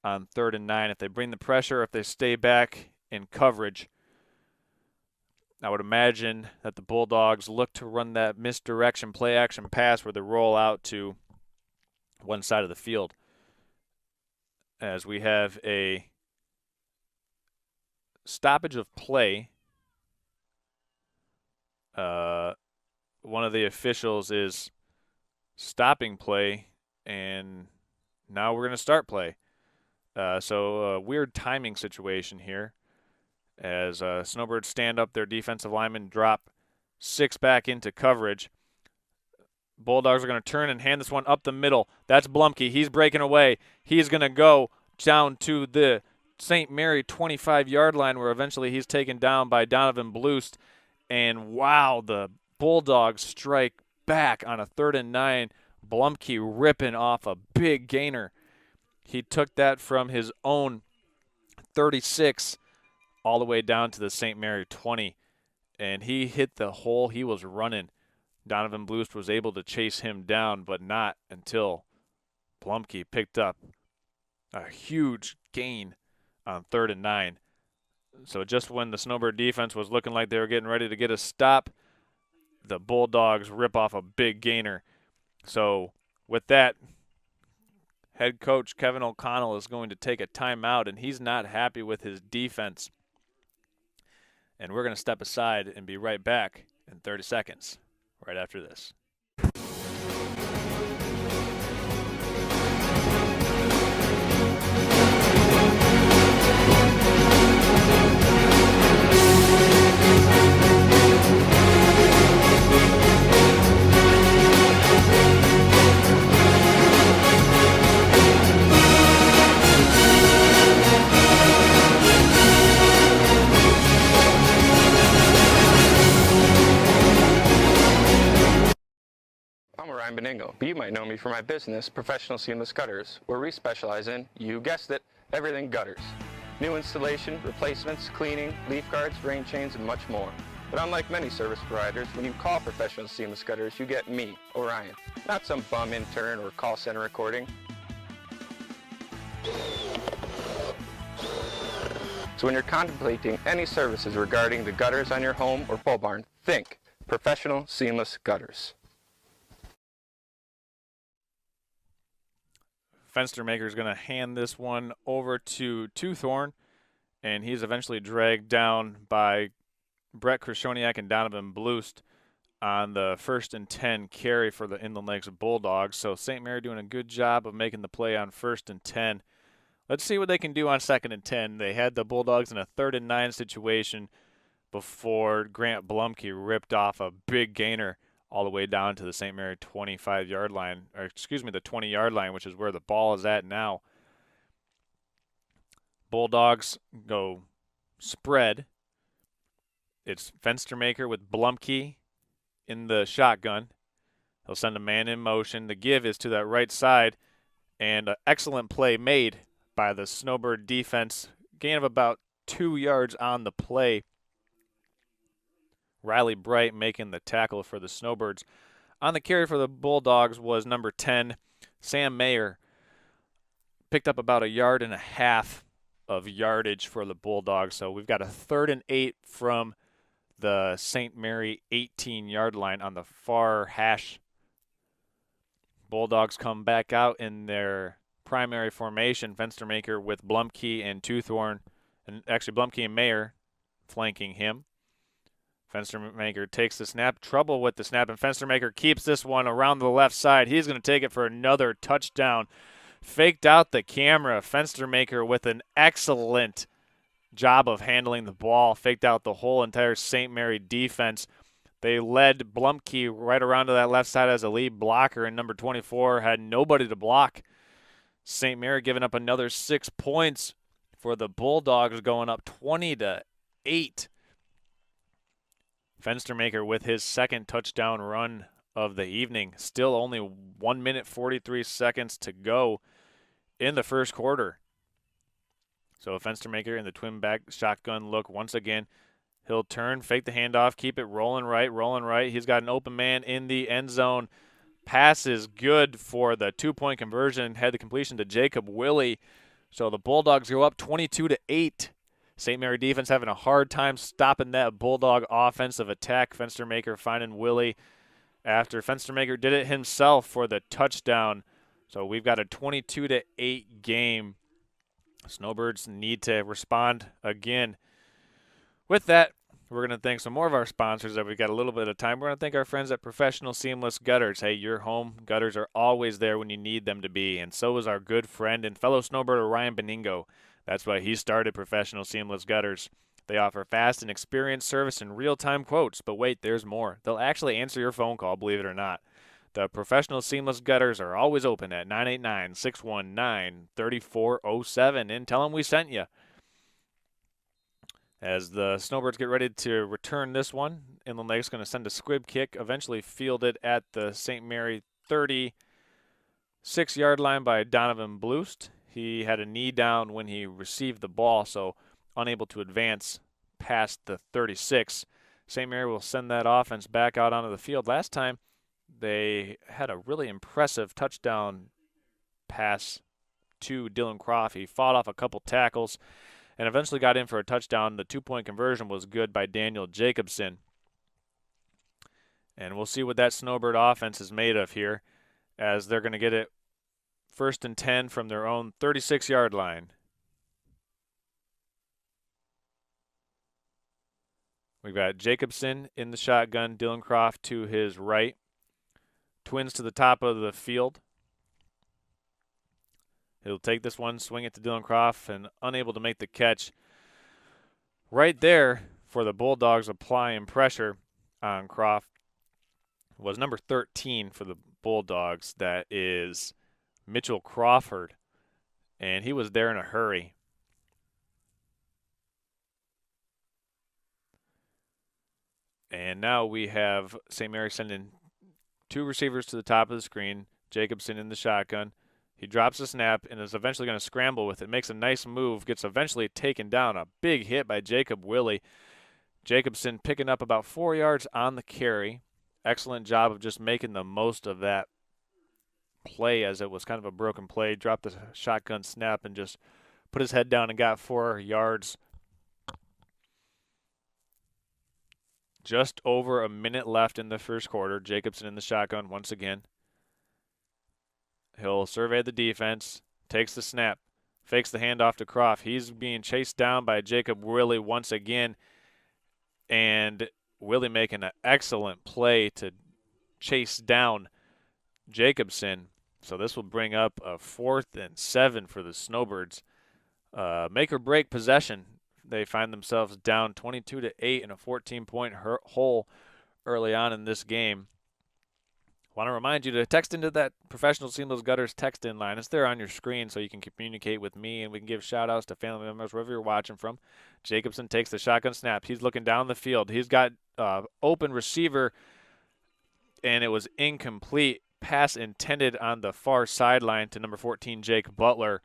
on 3rd and 9. If they bring the pressure, if they stay back in coverage, I would imagine that the Bulldogs look to run that misdirection play action pass where they roll out to one side of the field. As we have a stoppage of play. One of the officials is stopping play, and now we're going to start play. So a weird timing situation here as Snowbirds stand up their defensive linemen, drop 6 back into coverage. Bulldogs are going to turn and hand this one up the middle. That's Blumke. He's breaking away. He's going to go down to the St. Mary 25-yard line where eventually he's taken down by Donovan Bloost. And wow, the Bulldogs strike back on a 3rd and 9. Blumke ripping off a big gainer. He took that from his own 36 all the way down to the St. Mary 20. And he hit the hole he was running. Donovan Bloost was able to chase him down, but not until Blumke picked up a huge gain on 3rd and 9. So just when the Snowbird defense was looking like they were getting ready to get a stop, the Bulldogs rip off a big gainer. So with that, head coach Kevin O'Connell is going to take a timeout, and he's not happy with his defense. And we're going to step aside and be right back in 30 seconds, right after this. I'm Ryan Beningo, but you might know me for my business, Professional Seamless Gutters, where we specialize in, you guessed it, everything gutters. New installation, replacements, cleaning, leaf guards, rain chains, and much more. But unlike many service providers, when you call Professional Seamless Gutters, you get me, Orion, not some bum intern or call center recording. So when you're contemplating any services regarding the gutters on your home or pole barn, think Professional Seamless Gutters. Fenstermaker is going to hand this one over to Toothorn, and he's eventually dragged down by Brett Krashoniak and Donovan Bloost on the 1st and 10 carry for the Inland Lakes Bulldogs. So St. Mary doing a good job of making the play on 1st and 10. Let's see what they can do on 2nd and 10. They had the Bulldogs in a 3rd and 9 situation before Grant Blumke ripped off a big gainer all the way down to the St. Mary 25-yard line, or excuse me, the 20-yard line, which is where the ball is at now. Bulldogs go spread. It's Fenstermaker with Blumke in the shotgun. He'll send a man in motion. The give is to that right side, and an excellent play made by the Snowbird defense. Gain of about 2 yards on the play. Riley Bright making the tackle for the Snowbirds. On the carry for the Bulldogs was number 10, Sam Mayer. Picked up about 1.5 yards of yardage for the Bulldogs. So we've got a 3rd and 8 from the St. Mary 18-yard line on the far hash. Bulldogs come back out in their primary formation. Fenstermaker with Blumke and Toothorn, and actually Blumke and Mayer flanking him. Fenstermaker takes the snap. Trouble with the snap, and Fenstermaker keeps this one around the left side. He's going to take it for another touchdown. Faked out the camera. Fenstermaker with an excellent job of handling the ball. Faked out the whole entire St. Mary defense. They led Blumke right around to that left side as a lead blocker, and number 24 had nobody to block. St. Mary giving up another 6 points for the Bulldogs, going up 20-8. Fenstermaker with his 2nd touchdown run of the evening. Still only 1 minute 43 seconds to go in the first quarter. So Fenstermaker in the twin back shotgun look once again. He'll turn, fake the handoff, keep it rolling right. He's got an open man in the end zone. Pass is good for the 2-point conversion. Had the completion to Jacob Willie. So the Bulldogs go up 22-8. St. Mary defense having a hard time stopping that Bulldog offensive attack. Fenstermaker finding Willie after Fenstermaker did it himself for the touchdown. So we've got a 22-8 game. Snowbirds need to respond again. With that, we're going to thank some more of our sponsors that we've got a little bit of time. We're going to thank our friends at Professional Seamless Gutters. Hey, your home gutters are always there when you need them to be, and so is our good friend and fellow snowbirder Ryan Beningo. That's why he started Professional Seamless Gutters. They offer fast and experienced service and real-time quotes, but wait, there's more. They'll actually answer your phone call, believe it or not. The Professional Seamless Gutters are always open at 989-619-3407, and tell them we sent you. As the Snowbirds get ready to return this one, Inland Lake's going to send a squib kick, eventually fielded at the St. Mary 36-yard line by Donovan Bloost. He had a knee down when he received the ball, so unable to advance past the 36. St. Mary will send that offense back out onto the field. Last time, they had a really impressive touchdown pass to Dylan Croft. He fought off a couple tackles and eventually got in for a touchdown. The 2-point conversion was good by Daniel Jacobson. And we'll see what that Snowbird offense is made of here, as they're going to get it 1st and 10 from their own 36-yard line. We've got Jacobson in the shotgun, Dylan Croft to his right. Twins to the top of the field. He'll take this one, swing it to Dylan Croft, and unable to make the catch. Right there for the Bulldogs applying pressure on Croft was number 13 for the Bulldogs. That is Mitchell Crawford, and he was there in a hurry. And now we have St. Mary sending 2 receivers to the top of the screen. Jacobson in the shotgun. He drops the snap and is eventually going to scramble with it. Makes a nice move. Gets eventually taken down. A big hit by Jacob Willie. Jacobson picking up about 4 yards on the carry. Excellent job of just making the most of that play, as it was kind of a broken play. Dropped the shotgun snap and just put his head down and got 4 yards. Just over a minute left in the first quarter. Jacobson in the shotgun once again. He'll survey the defense, takes the snap, fakes the handoff to Croft. He's being chased down by Jacob Willie once again, and Willie making an excellent play to chase down Jacobson. So this will bring up a 4th and 7 for the Snowbirds. Make or break possession. They find themselves down 22-8 in a 14-point hole early on in this game. Want to remind you to text into that Professional Seamless Gutters text-in line. It's there on your screen so you can communicate with me, and we can give shout-outs to family members wherever you're watching from. Jacobson takes the shotgun snap. He's looking down the field. He's got open receiver, and it was incomplete. Pass intended on the far sideline to number 14, Jake Butler,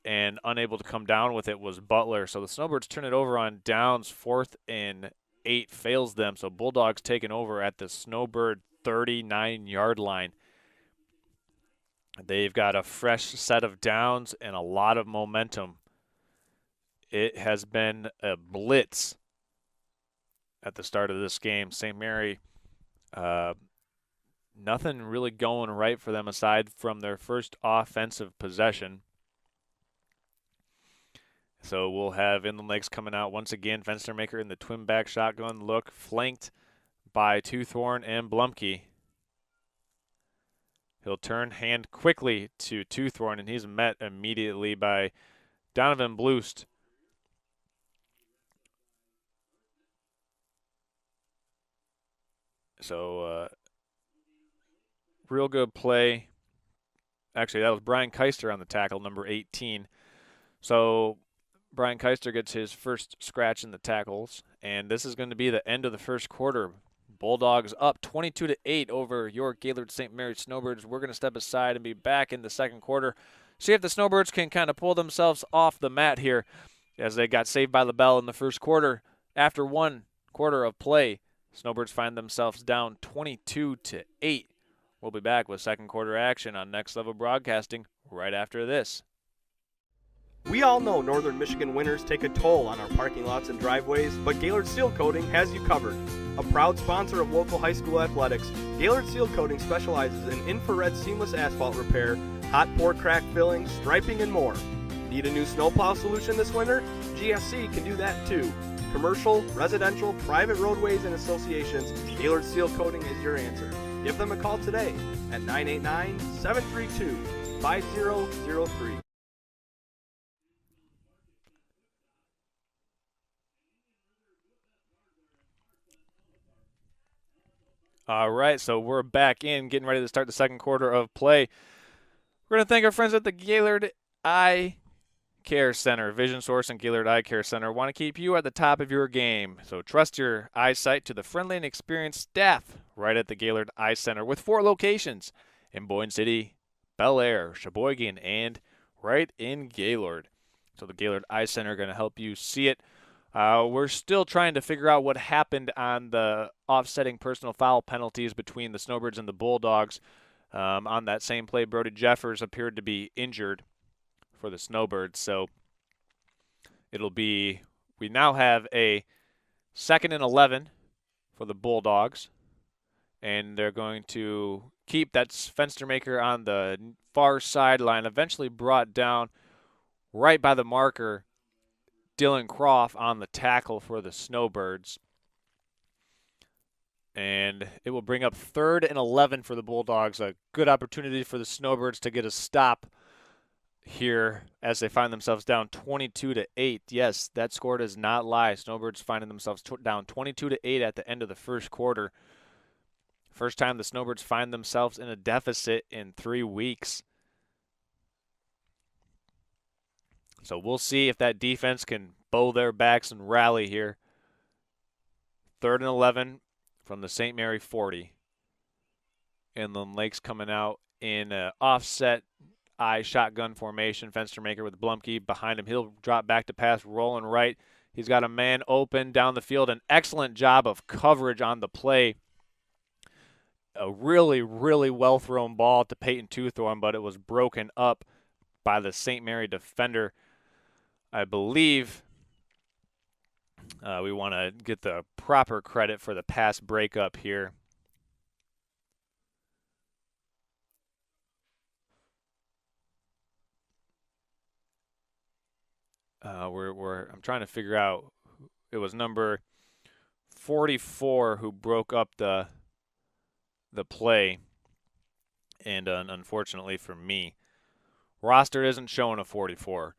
and unable to come down with it was Butler. So the Snowbirds turn it over on downs. 4th and 8 fails them. So Bulldogs taking over at the Snowbird 39-yard line. They've got a fresh set of downs and a lot of momentum. it has been a blitz at the start of this game. St. Mary, nothing really going right for them aside from their first offensive possession. So we'll have Inland Lakes coming out once again. Fenstermaker in the twin back shotgun look, flanked by Toothorn and Blumke. He'll turn hand quickly to Toothorn, and he's met immediately by Donovan Bloost. So real good play. Actually, that was Brian Keister on the tackle, number 18. So Brian Keister gets his first scratch in the tackles, and this is going to be the end of the first quarter. Bulldogs up 22-8 over your Gaylord St. Mary Snowbirds. We're going to step aside and be back in the second quarter. See if the Snowbirds can kind of pull themselves off the mat here as they got saved by the bell in the first quarter. After 1 quarter of play, Snowbirds find themselves down 22-8. We'll be back with second quarter action on Next Level Broadcasting right after this. We all know northern Michigan winters take a toll on our parking lots and driveways, but Gaylord Seal Coating has you covered. A proud sponsor of local high school athletics, Gaylord Seal Coating specializes in infrared seamless asphalt repair, hot pour crack filling, striping, and more. Need a new snowplow solution this winter? GSC can do that too. Commercial, residential, private roadways, and associations, Gaylord Seal Coating is your answer. Give them a call today at 989-732-5003. All right, so we're back in, getting ready to start the second quarter of play. We're going to thank our friends at the Gaylord Eye Care Center. Vision Source and Gaylord Eye Care Center want to keep you at the top of your game. So trust your eyesight to the friendly and experienced staff right at the Gaylord Eye Center with 4 locations in Boyne City, Bel Air, Sheboygan, and right in Gaylord. So the Gaylord Eye Center are going to help you see it. We're still trying to figure out what happened on the offsetting personal foul penalties between the Snowbirds and the Bulldogs. On that same play, Brody Jeffers appeared to be injured for the Snowbirds. So it'll be, we now have a 2nd and 11 for the Bulldogs. And they're going to keep that Fenstermaker on the far sideline, eventually brought down right by the marker. Dylan Croft on the tackle for the Snowbirds. And it will bring up 3rd and 11 for the Bulldogs. A good opportunity for the Snowbirds to get a stop here as they find themselves down 22-8. Yes, that score does not lie. Snowbirds finding themselves down 22-8 at the end of the first quarter. First time the Snowbirds find themselves in a deficit in 3 weeks. So we'll see if that defense can bow their backs and rally here. 3rd and 11 from the St. Mary 40. Inland Lakes coming out in an offset eye shotgun formation. Fenstermaker with Blumke behind him. He'll drop back to pass, rolling right. He's got a man open down the field. An excellent job of coverage on the play. A really, really well-thrown ball to Peyton Toothorn, but it was broken up by the St. Mary defender. I believe we want to get the proper credit for the pass breakup here. I'm trying to figure out. It was number 44 who broke up the play, and unfortunately for me, roster isn't showing a 44.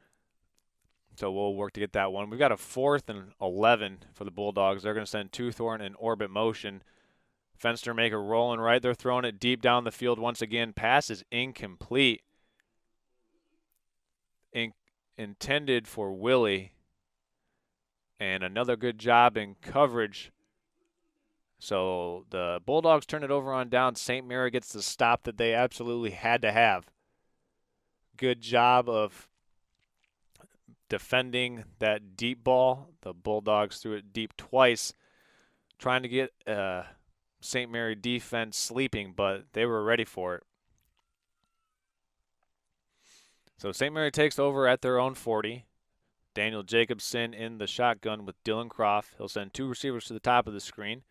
So we'll work to get that one. We've got a 4th and 11 for the Bulldogs. They're going to send Toothorn in orbit motion. Fenstermaker rolling right. They're throwing it deep down the field once again. Pass is incomplete. Intended for Willie. And another good job in coverage. So the Bulldogs turn it over on down. St. Mary gets the stop that they absolutely had to have. Good job of defending that deep ball. The Bulldogs threw it deep twice, trying to get St. Mary defense sleeping, but they were ready for it. So St. Mary takes over at their own 40. Daniel Jacobson in the shotgun with Dylan Croft. He'll send 2 receivers to the top of the screen.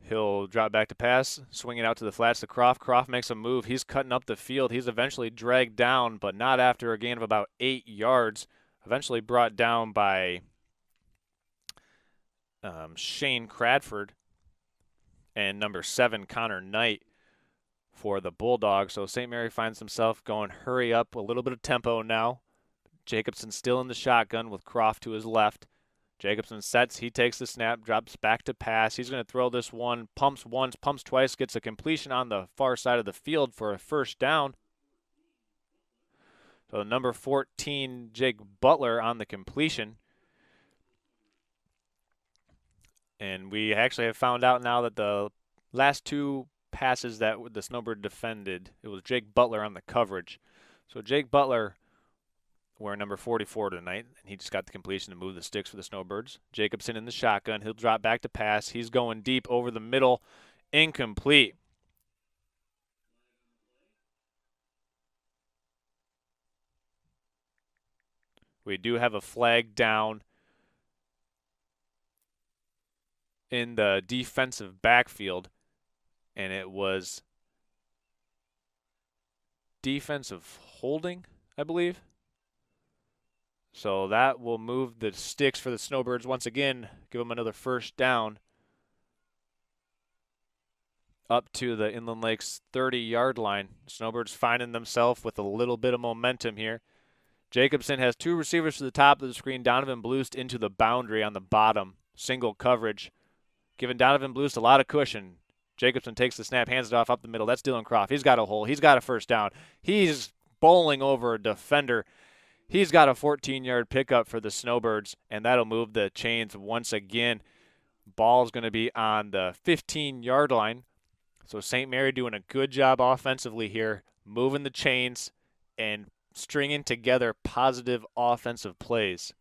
He'll drop back to pass, swing it out to the flats to Croft. Croft makes a move. He's cutting up the field. He's eventually dragged down, but not after a gain of about 8 yards. Eventually brought down by Shane Cradford and number 7, Connor Knight, for the Bulldogs. So St. Mary finds himself going hurry up, a little bit of tempo now. Jacobson still in the shotgun with Croft to his left. Jacobson sets, he takes the snap, drops back to pass. He's going to throw this one, pumps once, pumps twice, gets a completion on the far side of the field for a first down. So number 14, Jake Butler on the completion. And we actually have found out now that the last 2 passes that the Snowbird defended, it was Jake Butler on the coverage. So Jake Butler wearing number 44 tonight, and he just got the completion to move the sticks for the Snowbirds. Jacobson in the shotgun. He'll drop back to pass. He's going deep over the middle. Incomplete. We do have a flag down in the defensive backfield, and it was defensive holding, I believe. So that will move the sticks for the Snowbirds once again, give them another first down up to the Inland Lakes 30-yard line. Snowbirds finding themselves with a little bit of momentum here. Jacobson has 2 receivers to the top of the screen. Donovan Blust into the boundary on the bottom. Single coverage, giving Donovan Blust a lot of cushion. Jacobson takes the snap, hands it off up the middle. That's Dylan Croft. He's got a hole. He's got a first down. He's bowling over a defender. He's got a 14-yard pickup for the Snowbirds, and that'll move the chains once again. Ball's going to be on the 15-yard line. So St. Mary doing a good job offensively here, moving the chains and stringing together positive offensive plays.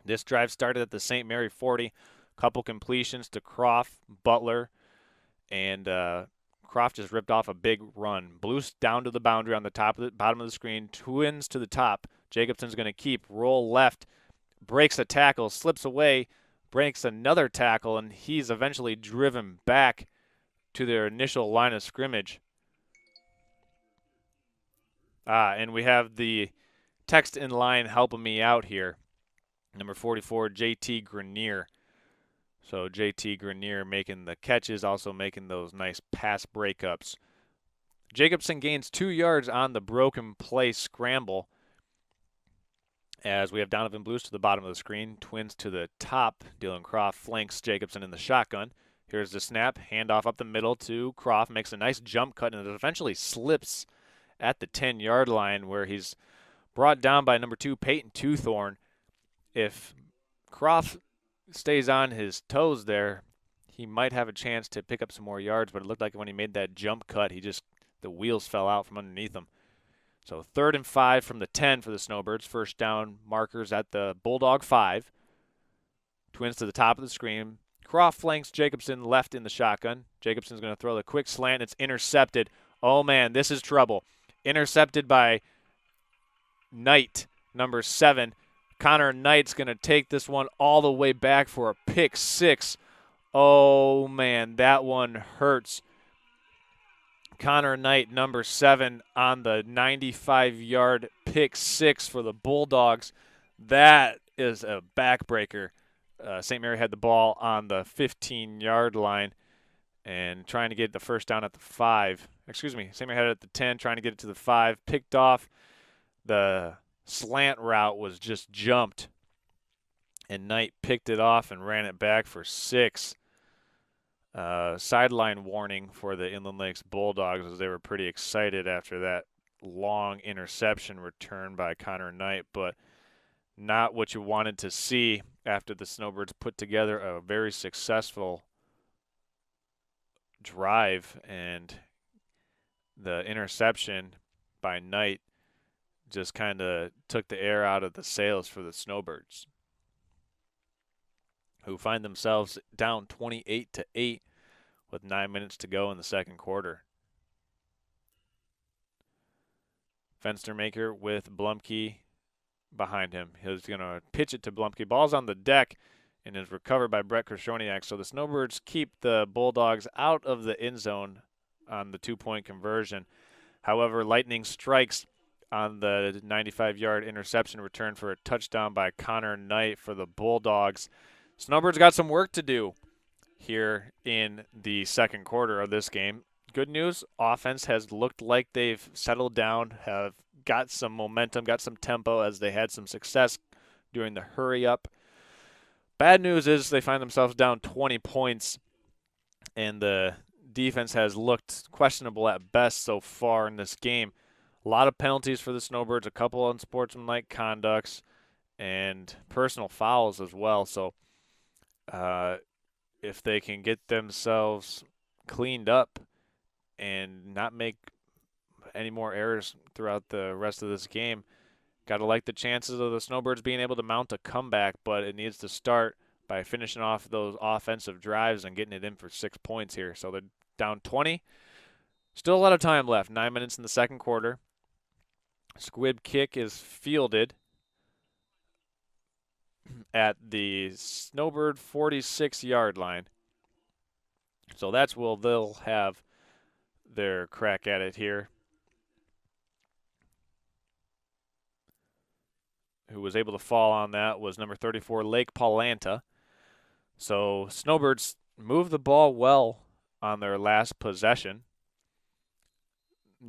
This drive started at the St. Mary 40. Couple completions to Croft, Butler, and Croft just ripped off a big run. Blust down to the boundary on the bottom of the screen. Twins to the top. Jacobson's going to keep, roll left, breaks a tackle, slips away, breaks another tackle, and he's eventually driven back to their initial line of scrimmage. And we have the text in line helping me out here. Number 44, JT Grenier. So JT Grenier making the catches, also making those nice pass breakups. Jacobson gains 2 yards on the broken play scramble, as we have Donovan Blust to the bottom of the screen, Twins to the top. Dylan Croft flanks Jacobson in the shotgun. Here's the snap, handoff up the middle to Croft, makes a nice jump cut, and it eventually slips at the 10-yard line, where he's brought down by number 2, Peyton Toothorn. If Croft stays on his toes there, he might have a chance to pick up some more yards, but it looked like when he made that jump cut, the wheels fell out from underneath him. So 3rd and 5 from the 10 for the Snowbirds. First down markers at the Bulldog 5. Twins to the top of the screen. Croft flanks Jacobson left in the shotgun. Jacobson's going to throw the quick slant. It's intercepted. Oh, man, this is trouble. Intercepted by Knight, number 7. Connor Knight's going to take this one all the way back for a pick 6. Oh, man, that one hurts. Connor Knight, number 7, on the 95-yard pick 6 for the Bulldogs. That is a backbreaker. St. Mary had the ball on the 15-yard line and trying to get the first down at the 5. St. Mary had it at the 10, trying to get it to the 5. Picked off. The slant route was just jumped, and Knight picked it off and ran it back for 6. Sideline warning for the Inland Lakes Bulldogs, as they were pretty excited after that long interception return by Connor Knight, but not what you wanted to see after the Snowbirds put together a very successful drive, and the interception by Knight just kind of took the air out of the sails for the Snowbirds, who find themselves down 28-8 with 9 minutes to go in the second quarter. Fenstermaker with Blumke behind him. He's going to pitch it to Blumke. Ball's on the deck and is recovered by Brett Krishoniak. So the Snowbirds keep the Bulldogs out of the end zone on the 2-point conversion. However, lightning strikes on the 95-yard interception return for a touchdown by Connor Knight for the Bulldogs. Snowbirds got some work to do here in the second quarter of this game. Good news, offense has looked like they've settled down, have got some momentum, got some tempo as they had some success during the hurry-up. Bad news is they find themselves down 20 points, and the defense has looked questionable at best so far in this game. A lot of penalties for the Snowbirds, a couple unsportsmanlike conducts, and personal fouls as well. So if they can get themselves cleaned up and not make any more errors throughout the rest of this game, got to like the chances of the Snowbirds being able to mount a comeback, but it needs to start by finishing off those offensive drives and getting it in for 6 points here. So they're down 20. Still a lot of time left, 9 minutes in the second quarter. Squib kick is fielded at the Snowbird 46-yard line. So that's where they'll have their crack at it here. Who was able to fall on that was number 34, Lake Paulanta. So Snowbirds moved the ball well on their last possession.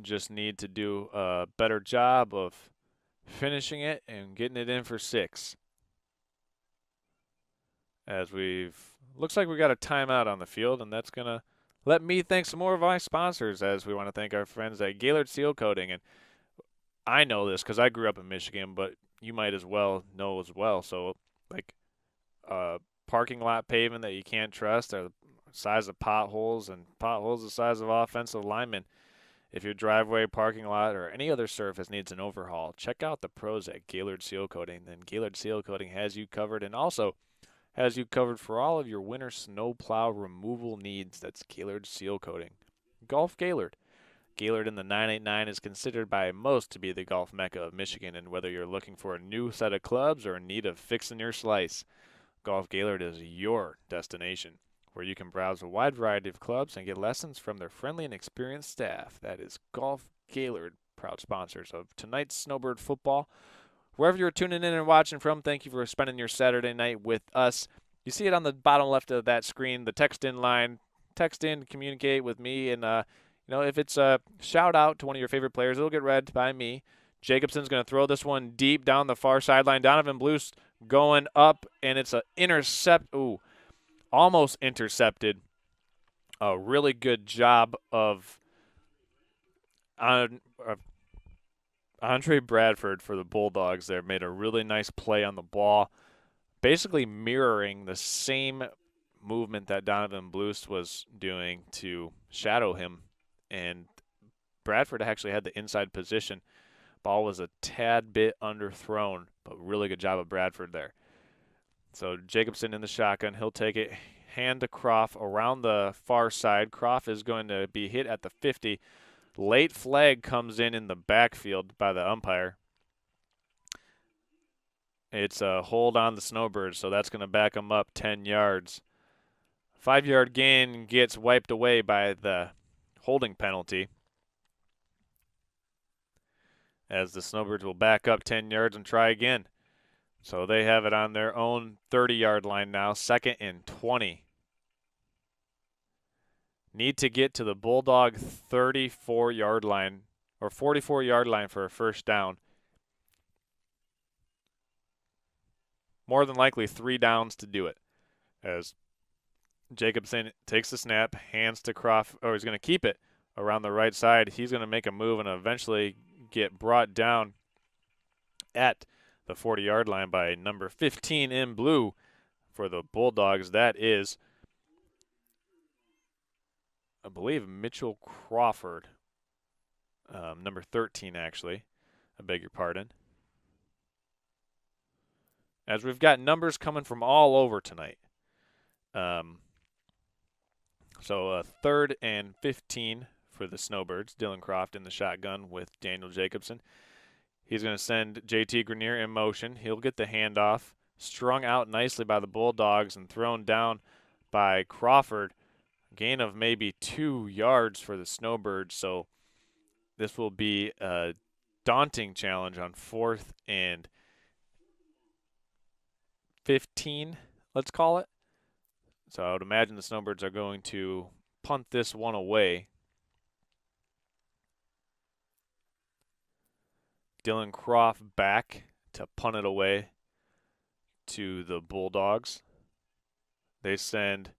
Just need to do a better job of finishing it and getting it in for 6. As looks like we got a timeout on the field, and that's going to let me thank some more of my sponsors, as we want to thank our friends at Gaylord Seal Coating. And I know this because I grew up in Michigan, but you might as well know as well. So, like, parking lot pavement that you can't trust, or the size of potholes, and potholes the size of offensive linemen. If your driveway, parking lot, or any other surface needs an overhaul, check out the pros at Gaylord Seal Coating. Then Gaylord Seal Coating has you covered, and also has you covered for all of your winter snow plow removal needs. That's Gaylord Seal Coating. Golf Gaylord. Gaylord in the 989 is considered by most to be the golf mecca of Michigan, and whether you're looking for a new set of clubs or in need of fixing your slice, Golf Gaylord is your destination, where you can browse a wide variety of clubs and get lessons from their friendly and experienced staff. That is Golf Gaylord, proud sponsors of tonight's Snowbird football. Wherever you're tuning in and watching from, thank you for spending your Saturday night with us. You see it on the bottom left of that screen, the text-in line. Text in, communicate with me, and if it's a shout-out to one of your favorite players, it'll get read by me. Jacobson's going to throw this one deep down the far sideline. Donovan Blues going up, and it's an intercept. Ooh, almost intercepted. A really good job of Andre Bradford for the Bulldogs there. Made a really nice play on the ball, basically mirroring the same movement that Donovan Blues was doing to shadow him. And Bradford actually had the inside position. Ball was a tad bit underthrown, but really good job of Bradford there. So Jacobson in the shotgun. He'll take it, hand to Croft around the far side. Croft is going to be hit at the 50. Late flag comes in the backfield by the umpire. It's a hold on the Snowbirds, so that's going to back them up 10 yards. 5-yard gain gets wiped away by the holding penalty, as the Snowbirds will back up 10 yards and try again. So they have it on their own 30-yard line now, 2nd and 20. Need to get to the Bulldog 34-yard line, or 44-yard line for a first down. More than likely 3 downs to do it, as Jacobson takes the snap, hands to Croft, or he's going to keep it around the right side. He's going to make a move and eventually get brought down at the 40-yard line by number 15 in blue for the Bulldogs. That is, I believe, Mitchell Crawford, number 13 actually. I beg your pardon. As we've got numbers coming from all over tonight. So 3rd and 15 for the Snowbirds. Dylan Croft in the shotgun with Daniel Jacobson. He's going to send JT Grenier in motion. He'll get the handoff, strung out nicely by the Bulldogs and thrown down by Crawford. Gain of maybe 2 yards for the Snowbirds, so this will be a daunting challenge on 4th and 15, let's call it. So I would imagine the Snowbirds are going to punt this one away. Dylan Croft back to punt it away to the Bulldogs. They send,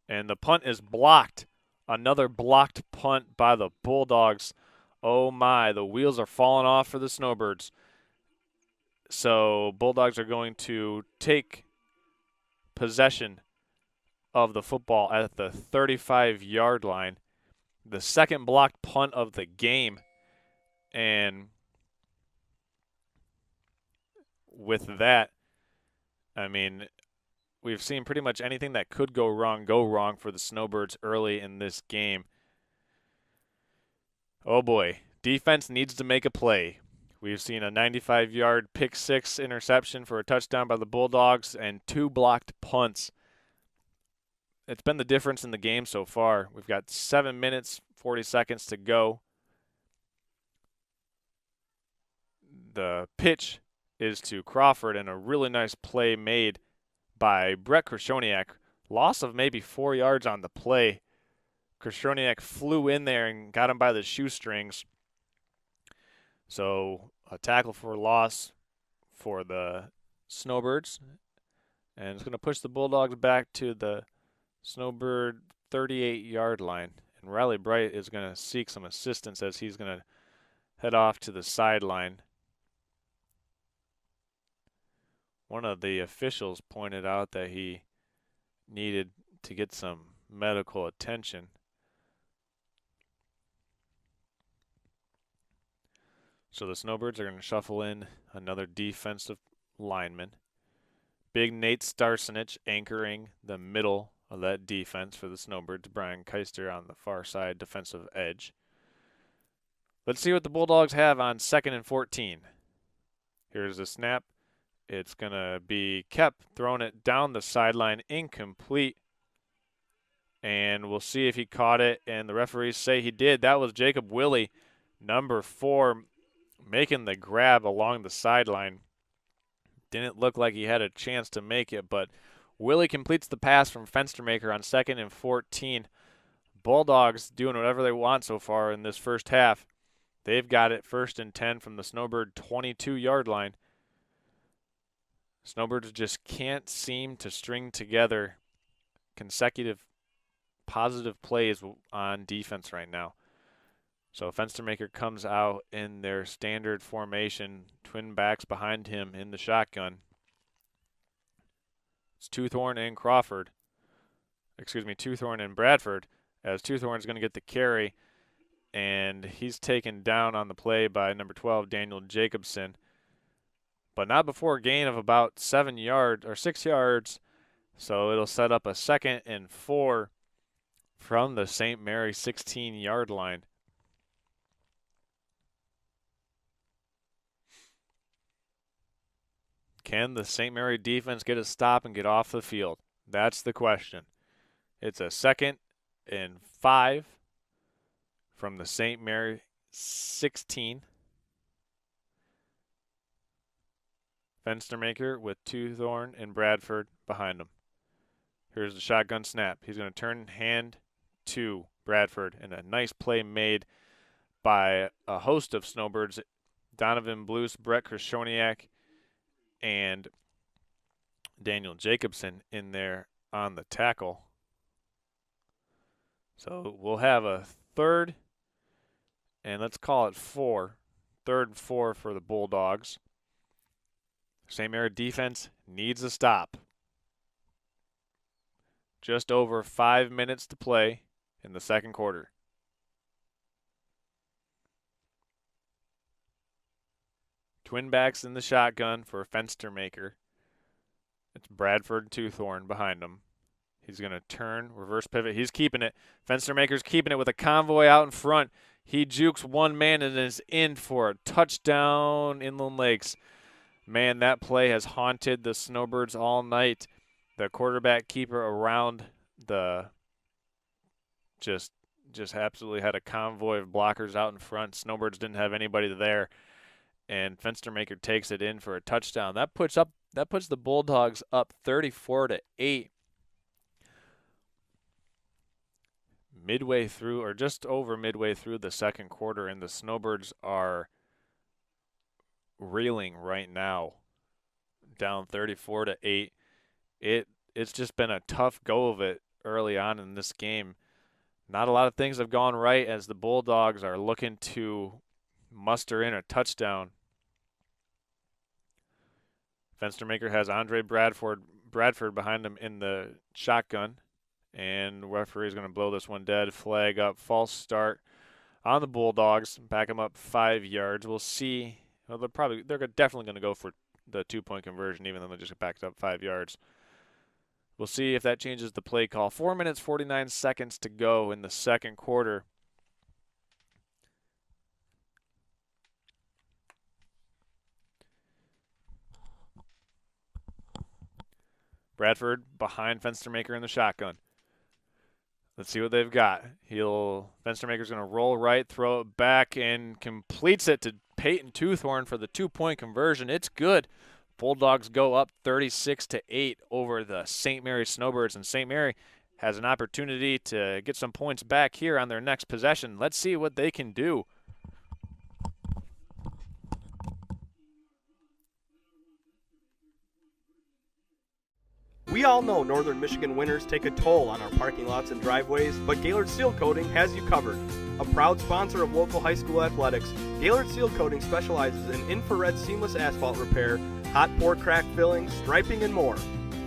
and the punt is blocked. Another blocked punt by the Bulldogs. Oh my, the wheels are falling off for the Snowbirds. So Bulldogs are going to take possession of the football at the 35-yard line. The second blocked punt of the game. And with that, I mean, we've seen pretty much anything that could go wrong for the Snowbirds early in this game. Oh boy, defense needs to make a play. We've seen a 95-yard pick-6 interception for a touchdown by the Bulldogs and 2 blocked punts. It's been the difference in the game so far. We've got 7 minutes, 40 seconds to go. The pitch is to Crawford, and a really nice play made by Brett Krishoniak. Loss of maybe 4 yards on the play. Krishoniak flew in there and got him by the shoestrings. So a tackle for loss for the Snowbirds. And it's going to push the Bulldogs back to the Snowbird 38-yard line. And Riley Bright is going to seek some assistance as he's going to head off to the sideline. One of the officials pointed out that he needed to get some medical attention. So the Snowbirds are going to shuffle in another defensive lineman. Big Nate Starsenich anchoring the middle of that defense for the Snowbirds. Brian Keister on the far side defensive edge. Let's see what the Bulldogs have on 2nd and 14. Here's the snap. It's going to be kept, throwing it down the sideline, incomplete. And we'll see if he caught it, and the referees say he did. That was Jacob Willie, number 4, making the grab along the sideline. Didn't look like he had a chance to make it, but Willie completes the pass from Fenstermaker on 2nd and 14. Bulldogs doing whatever they want so far in this first half. They've got it 1st and 10 from the Snowbird 22-yard line. Snowbirds just can't seem to string together consecutive positive plays on defense right now. So Fenstermaker comes out in their standard formation, twin backs behind him in the shotgun. It's Toothorn and Crawford. Toothorn and Bradford, as Toothorn's going to get the carry, and he's taken down on the play by number 12, Daniel Jacobson. But not before a gain of about 6 yards. So it'll set up a 2nd and 4 from the St. Mary 16-yard line. Can the St. Mary defense get a stop and get off the field? That's the question. It's a 2nd and 5 from the St. Mary 16. Fenstermaker with Toothorn and Bradford behind him. Here's the shotgun snap. He's going to turn hand to Bradford, and a nice play made by a host of Snowbirds, Donovan Blues, Brett Krishoniak, and Daniel Jacobson in there on the tackle. So we'll have a 3rd, and let's call it 4. 3rd and 4 for the Bulldogs. St. Mary defense needs a stop. Just over 5 minutes to play in the second quarter. Twin backs in the shotgun for Fenstermaker. It's Bradford Toothorn behind him. He's going to turn, reverse pivot. He's keeping it. Fenstermaker's keeping it with a convoy out in front. He jukes one man and is in for a touchdown, Inland Lakes. Man, that play has haunted the Snowbirds all night. The quarterback keeper around the just absolutely had a convoy of blockers out in front. Snowbirds didn't have anybody there, and Fenstermaker takes it in for a touchdown. That puts the Bulldogs up 34-8. Midway through, or just over midway through the second quarter, and the Snowbirds are reeling right now, down 34-8. It's just been a tough go of it early on in this game. Not a lot of things have gone right as the Bulldogs are looking to muster in a touchdown. Fenstermaker has Andre Bradford behind him in the shotgun, and the referee is going to blow this one dead. Flag up, false start on the Bulldogs. Back them up 5 yards. We'll see. Well, they're definitely going to go for the 2-point conversion, even though they just backed up 5 yards. We'll see if that changes the play call. 4 minutes, 49 seconds to go in the second quarter. Bradford behind Fenstermaker in the shotgun. Let's see what they've got. Fenstermaker's going to roll right, throw it back, and completes it to Peyton Toothhorn for the 2-point conversion. It's good. Bulldogs go up 36-8 over the St. Mary Snowbirds, and St. Mary has an opportunity to get some points back here on their next possession. Let's see what they can do. We all know northern Michigan winters take a toll on our parking lots and driveways, but Gaylord Seal Coating has you covered. A proud sponsor of local high school athletics, Gaylord Seal Coating specializes in infrared seamless asphalt repair, hot pour crack filling, striping, and more.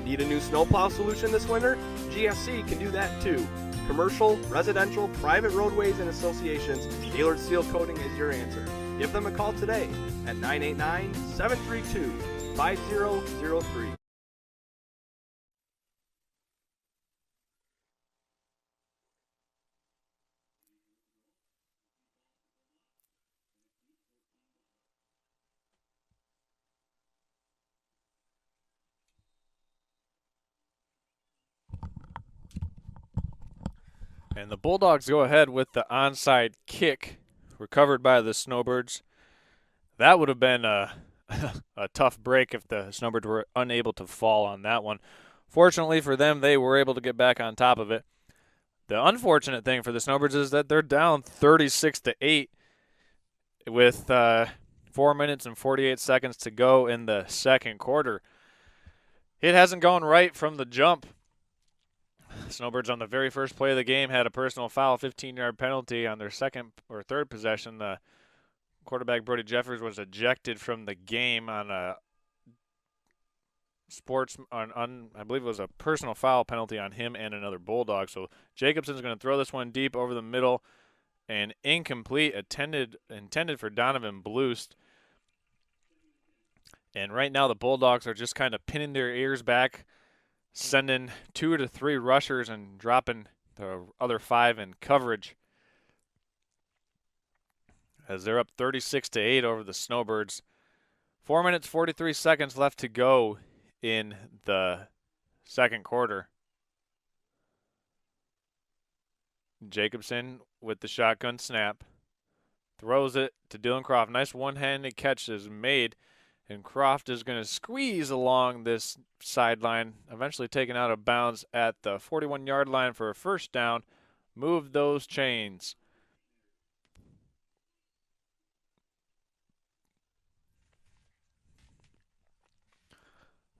Need a new snowplow solution this winter? GSC can do that too. Commercial, residential, private roadways, and associations, Gaylord Seal Coating is your answer. Give them a call today at 989-732-5003. And the Bulldogs go ahead with the onside kick, recovered by the Snowbirds. That would have been a tough break if the Snowbirds were unable to fall on that one. Fortunately for them, they were able to get back on top of it. The unfortunate thing for the Snowbirds is that they're down 36-8 with 4 minutes and 48 seconds to go in the second quarter. It hasn't gone right from the jump. Snowbirds on the very first play of the game had a personal foul, 15-yard penalty on their second or third possession. The quarterback, Brody Jeffers, was ejected from the game on a I believe it was a personal foul penalty on him and another Bulldog. So Jacobson's going to throw this one deep over the middle and incomplete, intended for Donovan Bloost. And right now the Bulldogs are just kind of pinning their ears back, sending 2 to 3 rushers and dropping the other 5 in coverage, as they're up 36-8 over the Snowbirds. 4 minutes, 43 seconds left to go in the second quarter. Jacobson with the shotgun snap. Throws it to Dylan Croft. Nice one-handed catch is made, and Croft is going to squeeze along this sideline, eventually taken out of bounds at the 41-yard line for a first down. Move those chains.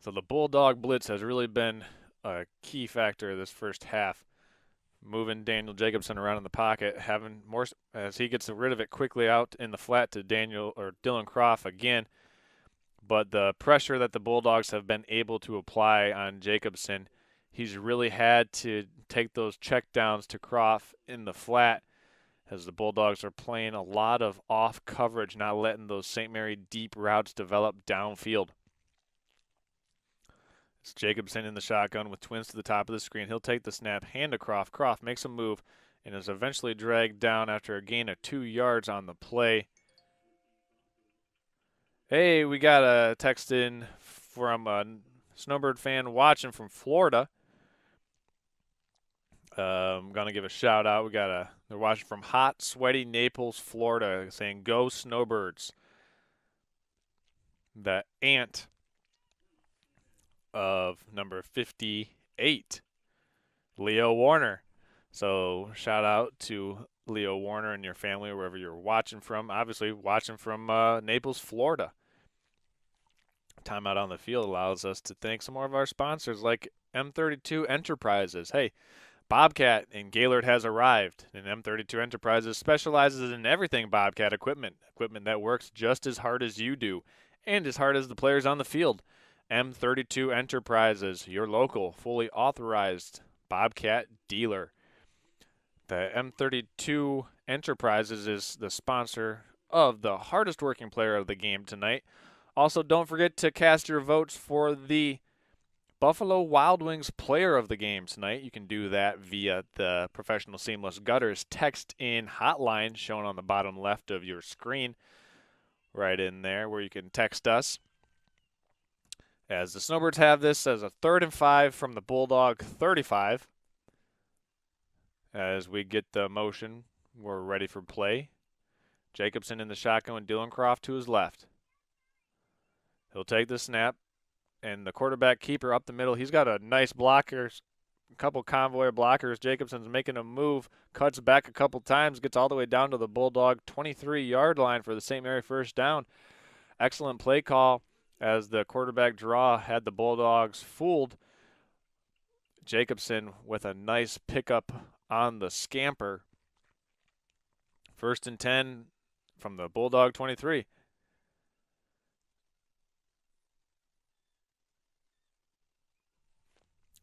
So the Bulldog blitz has really been a key factor this first half, moving Daniel Jacobson around in the pocket, having more as he gets rid of it quickly out in the flat to Dylan Croft again. But the pressure that the Bulldogs have been able to apply on Jacobson, he's really had to take those checkdowns to Croft in the flat, as the Bulldogs are playing a lot of off coverage, not letting those St. Mary deep routes develop downfield. It's Jacobson in the shotgun with twins to the top of the screen. He'll take the snap, hand to Croft. Croft makes a move and is eventually dragged down after a gain of 2 yards on the play. Hey, we got a text in from a Snowbird fan watching from Florida. I'm going to give a shout out. They're watching from hot, sweaty Naples, Florida, saying, "Go Snowbirds." The aunt of number 58, Leo Warner. So shout out to Leo Warner and your family, wherever you're watching from. Obviously, watching from Naples, Florida. Time out on the field allows us to thank some more of our sponsors like M32 Enterprises. Hey, Bobcat in Gaylord has arrived, and M32 Enterprises specializes in everything Bobcat equipment that works just as hard as you do and as hard as the players on the field. M32 Enterprises, your local, fully authorized Bobcat dealer. The M32 Enterprises is the sponsor of the hardest working player of the game tonight. Also, don't forget to cast your votes for the Buffalo Wild Wings player of the game tonight. You can do that via the Professional Seamless Gutters text-in hotline shown on the bottom left of your screen. Right in there where you can text us. As the Snowbirds have this as a 3rd and 5 from the Bulldog 35. As we get the motion, we're ready for play. Jacobson in the shotgun with Dylan Croft to his left. He'll take the snap, and the quarterback keeper up the middle. He's got a nice blocker, a couple convoy blockers. Jacobson's making a move, cuts back a couple times, gets all the way down to the Bulldog 23-yard line for the St. Mary first down. Excellent play call as the quarterback draw had the Bulldogs fooled. Jacobson with a nice pickup on the scamper. 1st and 10 from the Bulldog 23.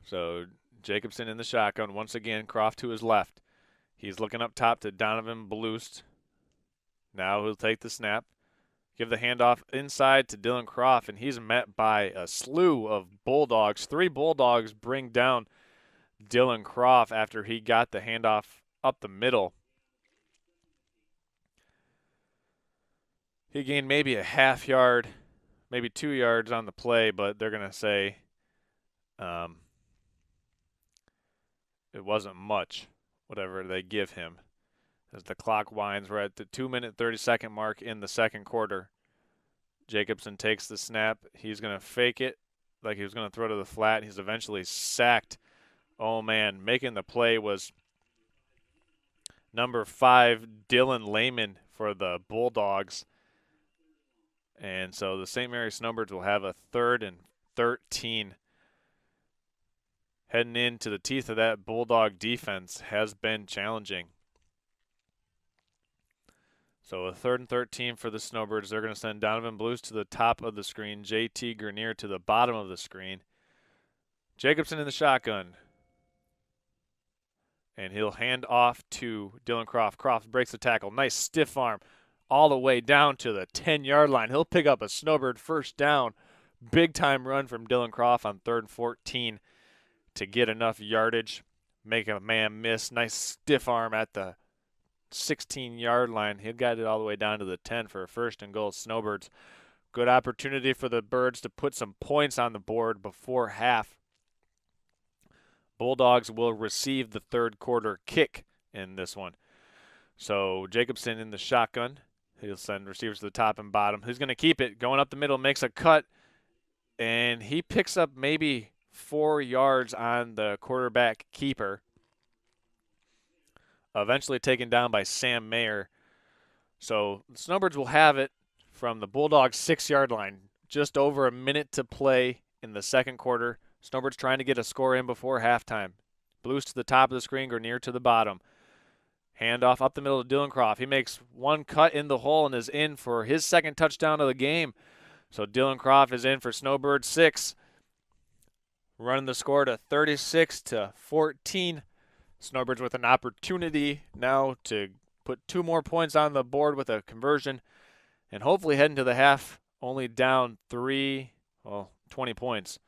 So Jacobson in the shotgun. Once again, Croft to his left. He's looking up top to Donovan Blust. Now he'll take the snap. Give the handoff inside to Dylan Croft, and he's met by a slew of Bulldogs. 3 Bulldogs bring down Dylan Croft after he got the handoff up the middle. He gained maybe a half yard, maybe 2 yards on the play, but they're going to say it wasn't much, whatever they give him. As the clock winds, we're at the 2-minute, 30-second mark in the second quarter. Jacobson takes the snap. He's going to fake it like he was going to throw to the flat. He's eventually sacked. Oh, man, making the play was number 5, Dylan Lehman for the Bulldogs. And so the St. Mary Snowbirds will have a 3rd and 13. Heading into the teeth of that Bulldog defense has been challenging. So a 3rd and 13 for the Snowbirds. They're going to send Donovan Blust to the top of the screen, JT Grenier to the bottom of the screen. Jacobson in the shotgun. And he'll hand off to Dylan Croft. Croft breaks the tackle. Nice stiff arm all the way down to the 10-yard line. He'll pick up a Snowbird first down. Big-time run from Dylan Croft on 3rd and 14 to get enough yardage, make a man miss. Nice stiff arm at the 16-yard line. He got it all the way down to the 10 for a 1st and goal. Snowbirds. Good opportunity for the Birds to put some points on the board before half. Bulldogs will receive the 3rd quarter kick in this one. So Jacobson in the shotgun. He'll send receivers to the top and bottom. He's going to keep it. Going up the middle, makes a cut, and he picks up maybe 4 yards on the quarterback keeper. Eventually taken down by Sam Mayer. So the Snowbirds will have it from the Bulldogs' 6-yard line. Just over a minute to play in the second quarter. Snowbirds trying to get a score in before halftime. Blues to the top of the screen, Grenier to the bottom. Handoff up the middle to Dylan Croft. He makes one cut in the hole and is in for his 2nd touchdown of the game. So Dylan Croft is in for Snowbird 6. Running the score to 36-14. Snowbirds with an opportunity now to put 2 more points on the board with a conversion and hopefully heading to the half only down 20 points.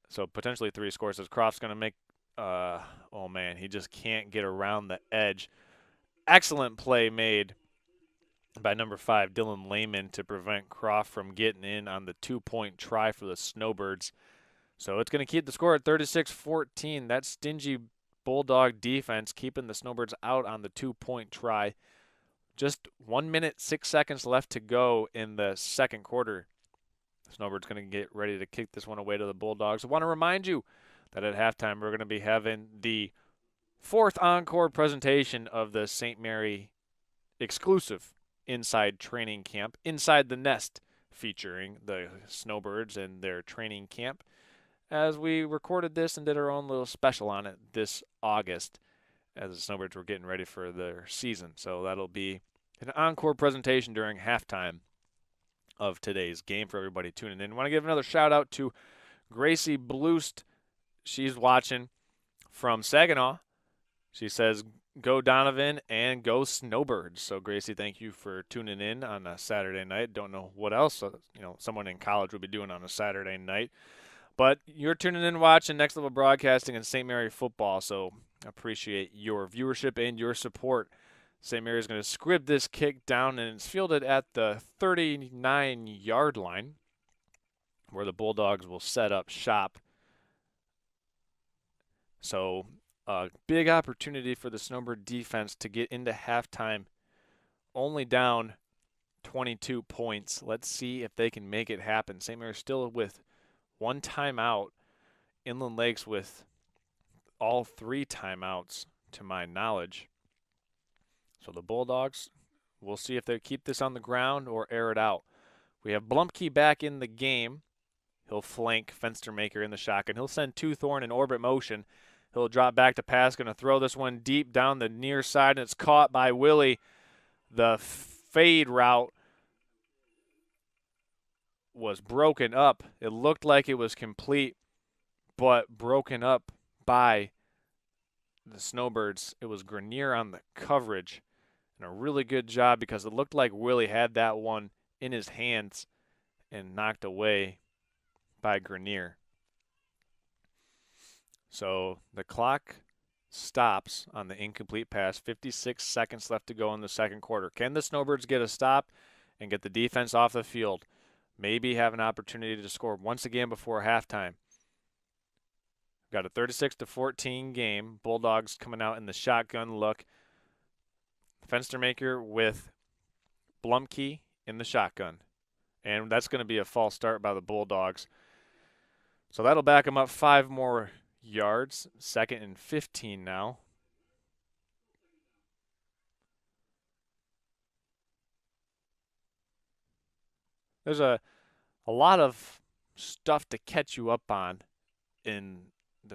So potentially 3 scores as Croft's going to make oh man, he just can't get around the edge. Excellent play made by number 5, Dylan Lehman, to prevent Croft from getting in on the 2-point try for the Snowbirds. So it's going to keep the score at 36-14. That stingy Bulldog defense keeping the Snowbirds out on the 2-point try. Just 1 minute, 6 seconds left to go in the second quarter. The Snowbirds going to get ready to kick this one away to the Bulldogs. I want to remind you that at halftime we're going to be having the 4th encore presentation of the St. Mary exclusive inside training camp, Inside the Nest, featuring the Snowbirds and their training camp, as we recorded this and did our own little special on it this August as the Snowbirds were getting ready for their season. So that'll be an encore presentation during halftime of today's game for everybody tuning in. I want to give another shout out to Gracie Bloost. She's watching from Saginaw. She says, go Donovan and go Snowbirds. So Gracie, thank you for tuning in on a Saturday night. Don't know what else someone in college would be doing on a Saturday night. But you're tuning in watching Next Level Broadcasting and St. Mary football, so I appreciate your viewership and your support. St. Mary is going to scrib this kick down, and it's fielded at the 39-yard line, where the Bulldogs will set up shop. So a big opportunity for the Snowbird defense to get into halftime only down 22 points. Let's see if they can make it happen. St. Mary's still with 1 timeout. Inland Lakes with all 3 timeouts, to my knowledge. So the Bulldogs, we'll see if they keep this on the ground or air it out. We have Blumke back in the game. He'll flank Fenstermaker in the shotgun. He'll send Twothorn in orbit motion. He'll drop back to pass, going to throw this one deep down the near side, and it's caught by Willie. The fade route was broken up. It looked like it was complete, but broken up by the Snowbirds. It was Grenier on the coverage, and a really good job because it looked like Willie had that one in his hands and knocked away by Grenier. So the clock stops on the incomplete pass. 56 seconds left to go in the second quarter. Can the Snowbirds get a stop and get the defense off the field? Maybe have an opportunity to score once again before halftime. Got a 36-14 game. Bulldogs coming out in the shotgun look. Fenstermaker with Blumke in the shotgun. And that's going to be a false start by the Bulldogs. So that'll back them up 5 more yards. 2nd and 15 now. There's a lot of stuff to catch you up on in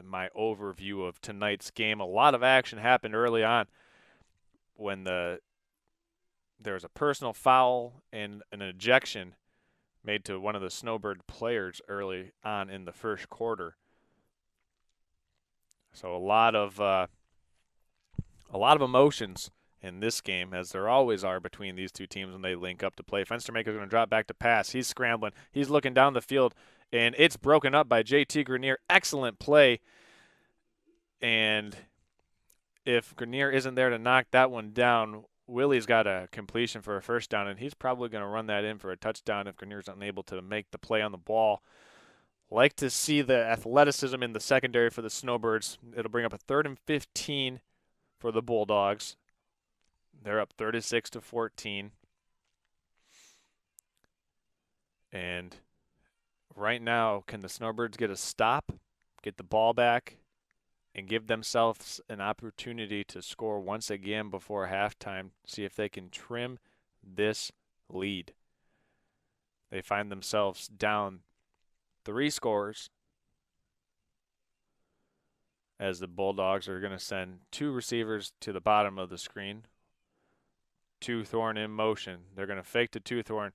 my overview of tonight's game. A lot of action happened early on when there was a personal foul and an ejection made to one of the Snowbird players early on in the first quarter. So a lot of emotions in this game, as there always are between these two teams when they link up to play. Fenstermaker's going to drop back to pass. He's scrambling. He's looking down the field, and it's broken up by J.T. Grenier. Excellent play. And if Grenier isn't there to knock that one down, Willie's got a completion for a first down, and he's probably going to run that in for a touchdown if Grenier's unable to make the play on the ball. Like to see the athleticism in the secondary for the Snowbirds. It'll bring up a 3rd and 15 for the Bulldogs. They're up 36-14. And right now, can the Snowbirds get a stop, get the ball back, and give themselves an opportunity to score once again before halftime, see if they can trim this lead? They find themselves down 3 scores as the Bulldogs are going to send 2 receivers to the bottom of the screen. Twothorn in motion. They're going to fake to Twothorn,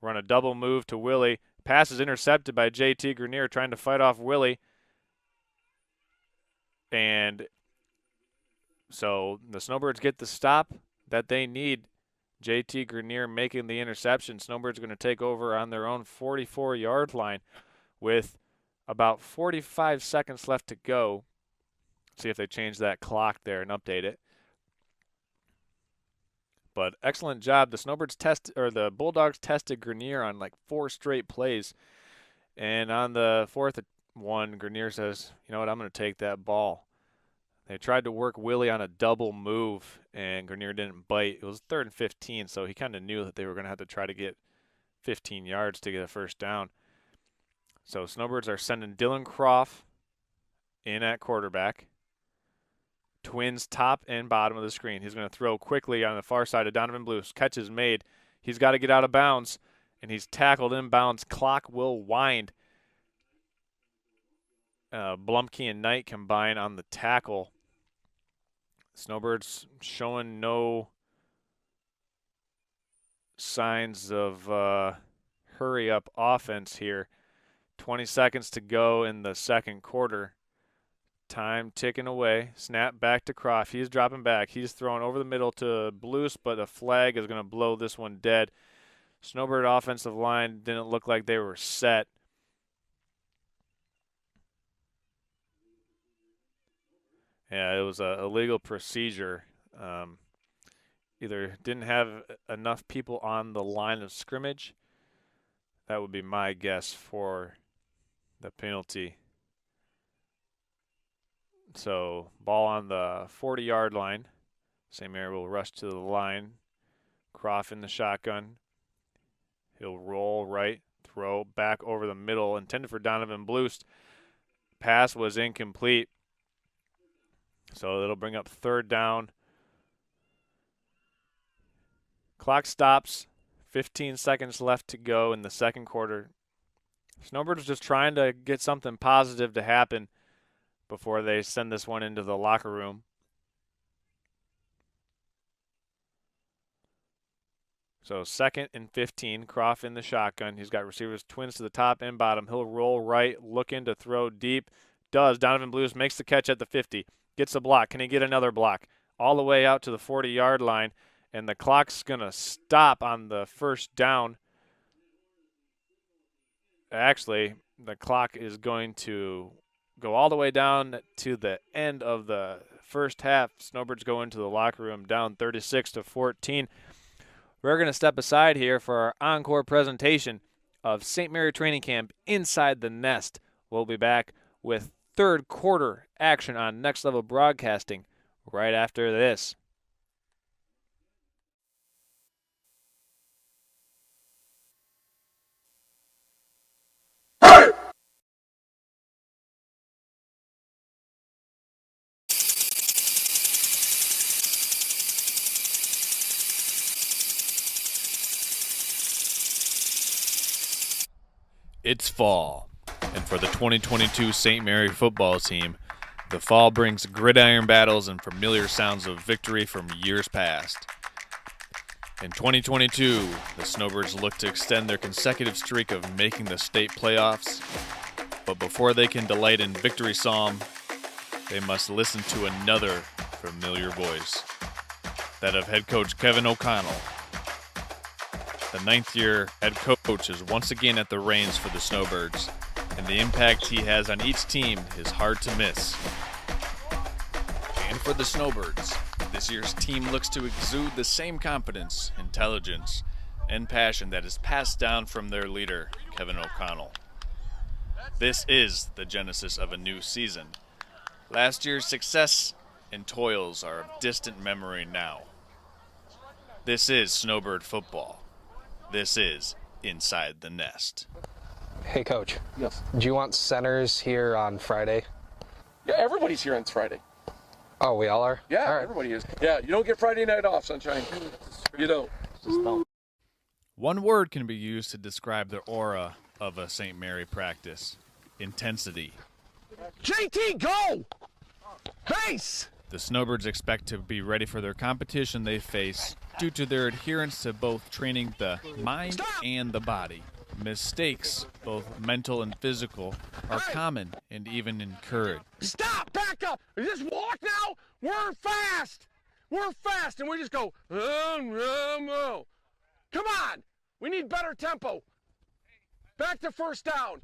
run a double move to Willie. Pass is intercepted by J.T. Grenier trying to fight off Willie. And so the Snowbirds get the stop that they need. J.T. Grenier making the interception. Snowbirds going to take over on their own 44-yard line with about 45 seconds left to go. see if they change that clock there and update it. But excellent job. The Bulldogs tested Grenier on like 4 straight plays. And on the 4th one, Grenier says, you know what, I'm going to take that ball. They tried to work Willie on a double move, and Grenier didn't bite. It was 3rd and 15, so he kind of knew that they were going to have to try to get 15 yards to get a first down. So Snowbirds are sending Dylan Croft in at quarterback. Twins top and bottom of the screen. He's going to throw quickly on the far side of Donovan Blues. Catch is made. He's got to get out of bounds, and he's tackled inbounds. Clock will wind. Blumke and Knight combine on the tackle. Snowbirds showing no signs of hurry-up offense here. 20 seconds to go in the second quarter. Time ticking away. Snap back to Croft. He's dropping back. He's throwing over the middle to Blues, but a flag is going to blow this one dead. Snowbird offensive line didn't look like they were set. Yeah, it was a illegal procedure. Either didn't have enough people on the line of scrimmage. That would be my guess for the penalty. So ball on the 40-yard line. St. Mary will rush to the line. Croft in the shotgun. He'll roll right, throw back over the middle, intended for Donovan Blust. Pass was incomplete. So it'll bring up 3rd down. Clock stops. 15 seconds left to go in the second quarter. Snowbirds just trying to get something positive to happen before they send this one into the locker room. So 2nd and 15, Croft in the shotgun. He's got receivers, twins to the top and bottom. He'll roll right, looking to throw deep. Does. Donovan Blues makes the catch at the 50. Gets a block. Can he get another block? All the way out to the 40-yard line, and the clock's going to stop on the first down. Actually, the clock is going to go all the way down to the end of the first half. Snowbirds go into the locker room down 36-14. We're going to step aside here for our encore presentation of St. Mary Training Camp Inside the Nest. We'll be back with third quarter action on Next Level Broadcasting right after this. It's fall, and for the 2022 St. Mary football team, the fall brings gridiron battles and familiar sounds of victory from years past. In 2022, the Snowbirds look to extend their consecutive streak of making the state playoffs, but before they can delight in victory psalm, they must listen to another familiar voice, that of head coach Kevin O'Connell. The ninth-year head coach is once again at the reins for the Snowbirds, and the impact he has on each team is hard to miss. And for the Snowbirds, this year's team looks to exude the same confidence, intelligence, and passion that is passed down from their leader, Kevin O'Connell. This is the genesis of a new season. Last year's success and toils are of distant memory now. This is Snowbird football. This is Inside the Nest. Hey, Coach. Yes. Do you want centers here on Friday? Yeah, everybody's here on Friday. Oh, we all are? Yeah, all right. everybody is. Yeah, you don't get Friday night off, Sunshine. You don't. Just don't. One word can be used to describe the aura of a St. Mary practice: intensity. JT, go! Base! The Snowbirds expect to be ready for their competition they face due to their adherence to both training the mind and the body. Mistakes, both mental and physical, are common and even encouraged. Stop! Back up! Just walk now! We're fast! We're fast, and we just go, oh. Come on! We need better tempo. Back to first down.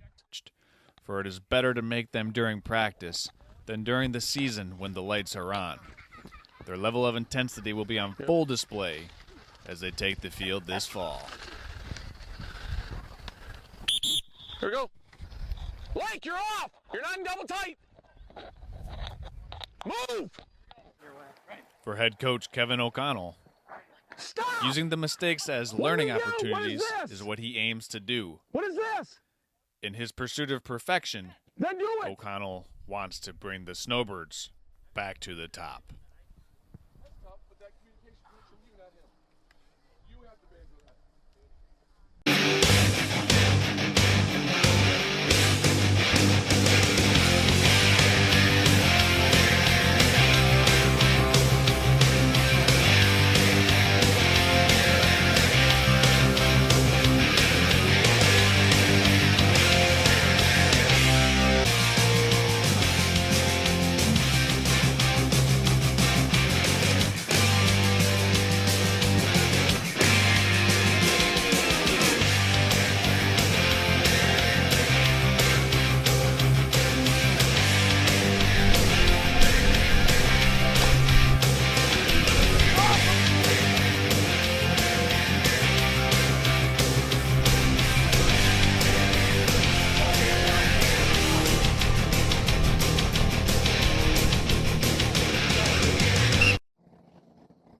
For it is better to make them during practice than during the season when the lights are on. Their level of intensity will be on full display as they take the field this fall. Here we go. Blake, you're off. You're not in double tight. Move. For head coach Kevin O'Connell, Stop. using the mistakes as What do learning we do? opportunities What is this? is what he aims to do. What is this? In his pursuit of perfection, Then do it. O'Connell wants to bring the Snowbirds back to the top.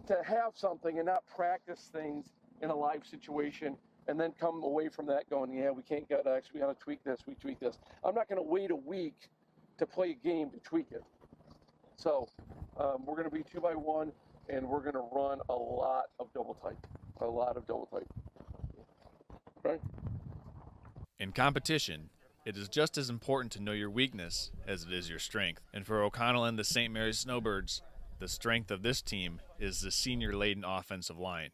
To have something and not practice things in a live situation and then come away from that going, yeah, we can't get X, we got to tweak this, we tweak this. I'm not going to wait a week to play a game to tweak it. So we're going to be 2x1 and we're going to run a lot of double tight. Right? In competition, it is just as important to know your weakness as it is your strength. And for O'Connell and the St. Mary's Snowbirds, the strength of this team is the senior-laden offensive line.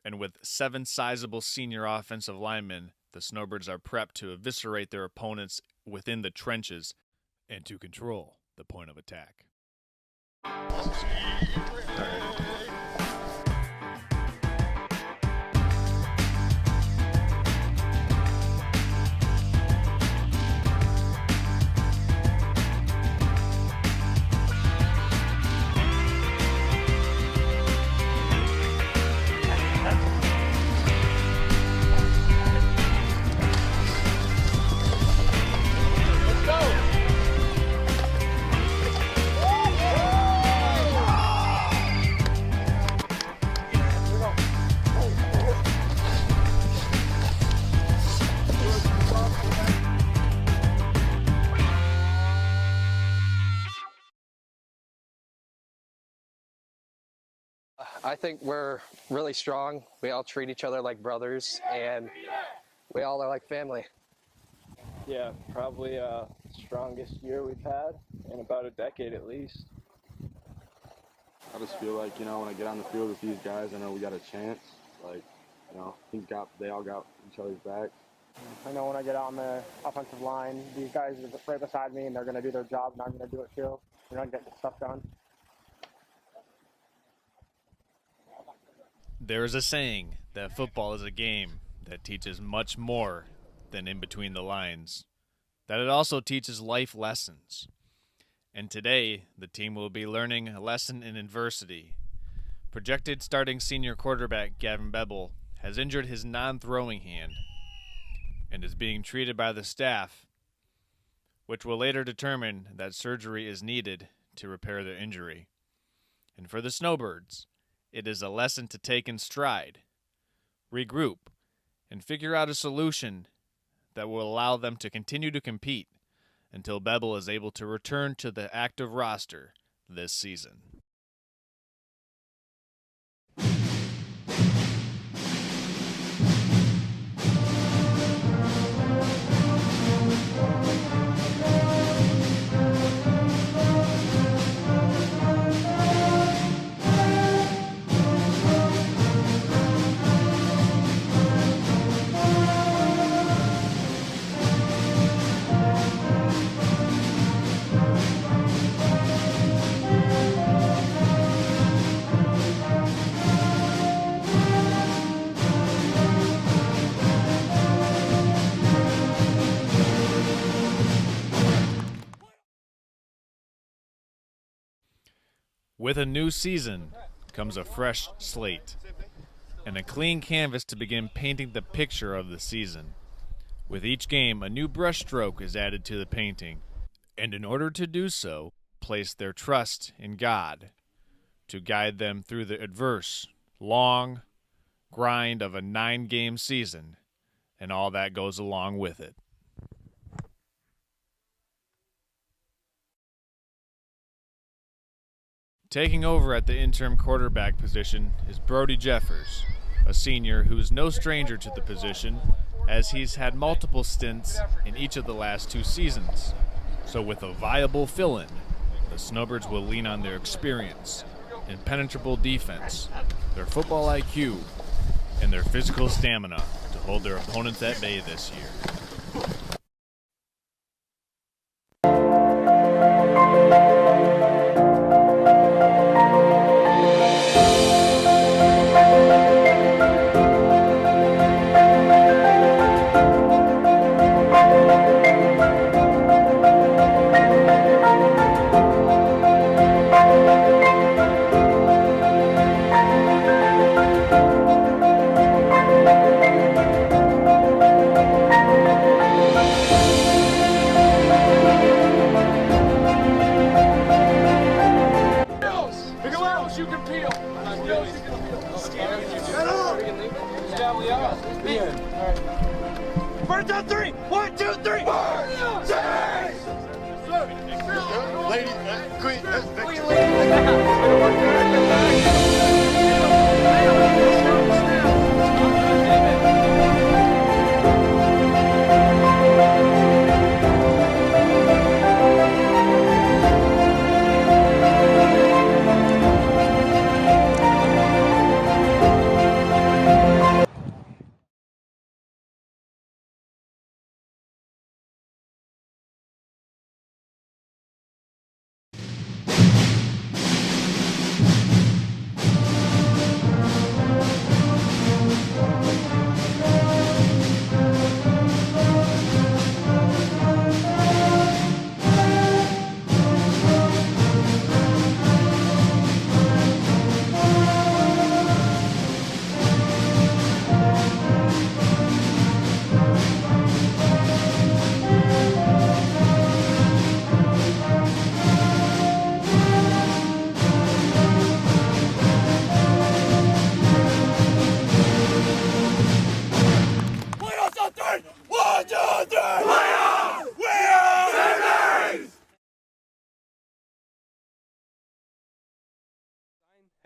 And with 7 sizable senior offensive linemen, the Snowbirds are prepped to eviscerate their opponents within the trenches and to control the point of attack. I think we're really strong. We all treat each other like brothers, and we all are like family. Yeah, probably strongest year we've had in about a decade at least. I just feel like, when I get on the field with these guys, I know we got a chance. Like, they all got each other's back. I know when I get on the offensive line, these guys are right beside me and they're going to do their job and I'm going to do it too. We're going to get stuff done. There is a saying that football is a game that teaches much more than in between the lines, that it also teaches life lessons. And today, the team will be learning a lesson in adversity. Projected starting senior quarterback Gavin Bebel has injured his non-throwing hand and is being treated by the staff, which will later determine that surgery is needed to repair the injury. And for the Snowbirds, it is a lesson to take in stride, regroup, and figure out a solution that will allow them to continue to compete until Bebel is able to return to the active roster this season. With a new season comes a fresh slate and a clean canvas to begin painting the picture of the season. With each game, a new brushstroke is added to the painting, and in order to do so, place their trust in God to guide them through the adverse, long grind of a 9-game season and all that goes along with it. Taking over at the interim quarterback position is Brody Jeffers, a senior who is no stranger to the position as he's had multiple stints in each of the last 2 seasons. So with a viable fill-in, the Snowbirds will lean on their experience, impenetrable defense, their football IQ, and their physical stamina to hold their opponents at bay this year. First down 3. 1, 2, 3. Ladies, queen,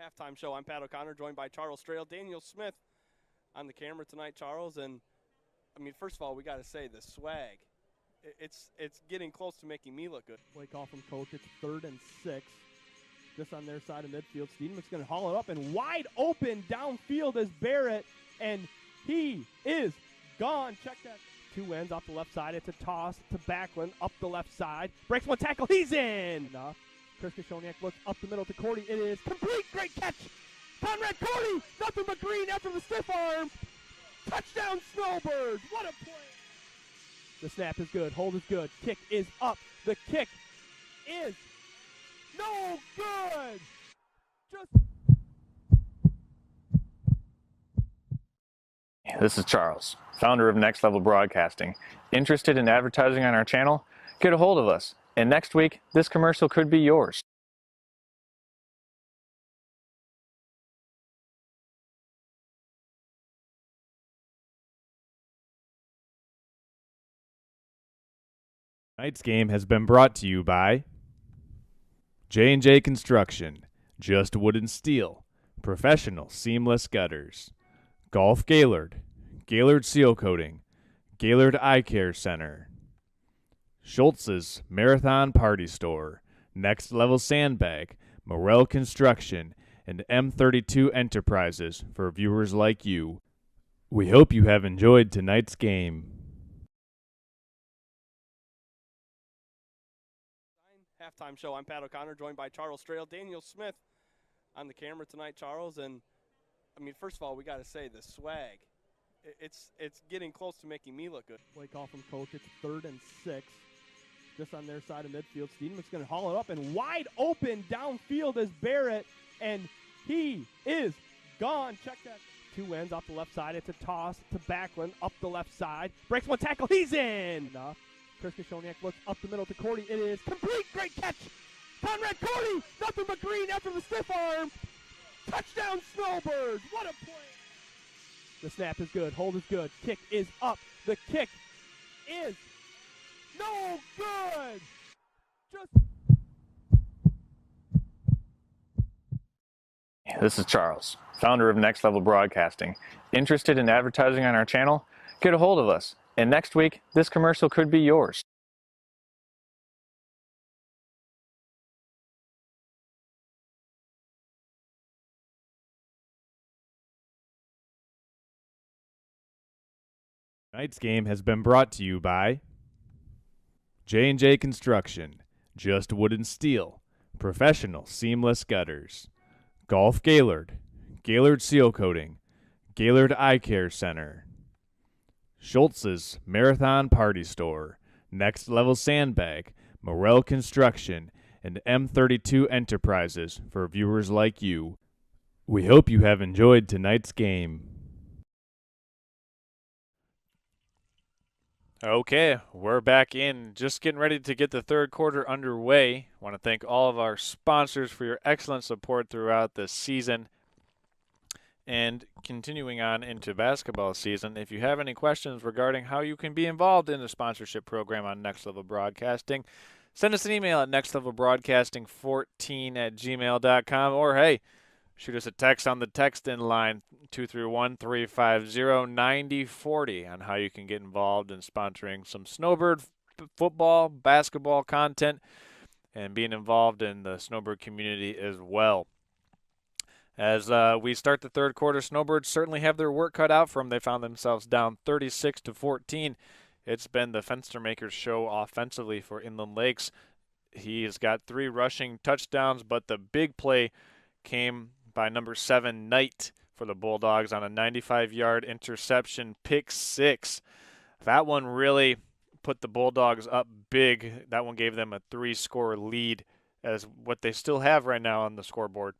Halftime show. I'm Pat O'Connor, joined by Charles Strail, Daniel Smith on the camera tonight, Charles. And I mean, first of all, we got to say the swag. It's getting close to making me look good. Play call from coach. It's 3rd and 6. Just on their side of midfield. Steenman's going to haul it up and wide open downfield is Barrett, and he is gone. Check that. 2 ends off the left side. It's a toss to Backlund up the left side. Breaks one tackle. He's in. Enough. Chris Kashoniak looks up the middle to Cordy. It is complete. Great catch. Conrad Cordy. Nothing but green after the stiff arm. Touchdown Snowbirds. What a play. The snap is good. Hold is good. Kick is up. The kick is no good. This is Charles, founder of Next Level Broadcasting. Interested in advertising on our channel? Get a hold of us. And next week, this commercial could be yours. Tonight's game has been brought to you by J&J Construction, Just Wood and Steel, Professional Seamless Gutters, Golf Gaylord, Gaylord Seal Coating, Gaylord Eye Care Center, Schultz's Marathon Party Store, Next Level Sandbag, Morel Construction, and M32 Enterprises for viewers like you. We hope you have enjoyed tonight's game. Halftime show. I'm Pat O'Connor, joined by Charles Strail, Daniel Smith on the camera tonight, Charles. And I mean, first of all, we got to say the swag. It's getting close to making me look good. Play call from coach. It's 3rd and 6. just on their side of midfield. Steenman's going to haul it up and wide open downfield is Barrett, and he is gone. Check that. Two wins off the left side. It's a toss to Backlund up the left side. Breaks one tackle. He's in. Enough. Chris Kashoniak looks up the middle to Cordy. It is complete. Great catch. Conrad Cordy. Nothing but green after the stiff arm. Touchdown Snowbirds. What a play. The snap is good. Hold is good. Kick is up. The kick is no good. This is Charles, founder of Next Level Broadcasting. Interested in advertising on our channel? Get a hold of us. And next week, this commercial could be yours. Tonight's game has been brought to you by J&J Construction, Just Wood and Steel, Professional Seamless Gutters, Golf Gaylord, Gaylord Seal Coating, Gaylord Eye Care Center, Schultz's Marathon Party Store, Next Level Sandbag, Morel Construction, and M32 Enterprises for viewers like you. We hope you have enjoyed tonight's game. Okay, we're back in, just getting ready to get the third quarter underway. I want to thank all of our sponsors for your excellent support throughout the season. And continuing on into basketball season, if you have any questions regarding how you can be involved in the sponsorship program on Next Level Broadcasting, send us an email at nextlevelbroadcasting14@gmail.com, or hey, shoot us a text on the text-in line, 231-350-9040, on how you can get involved in sponsoring some Snowbird football, basketball content, and being involved in the Snowbird community as well. As we start the third quarter, Snowbirds certainly have their work cut out for them. They found themselves down 36-14. It's been the Fenstermaker's show offensively for Inland Lakes. He has got 3 rushing touchdowns, but the big play came by number 7, Knight, for the Bulldogs on a 95-yard interception, pick 6. That one really put the Bulldogs up big. That one gave them a 3-score lead, as what they still have right now on the scoreboard.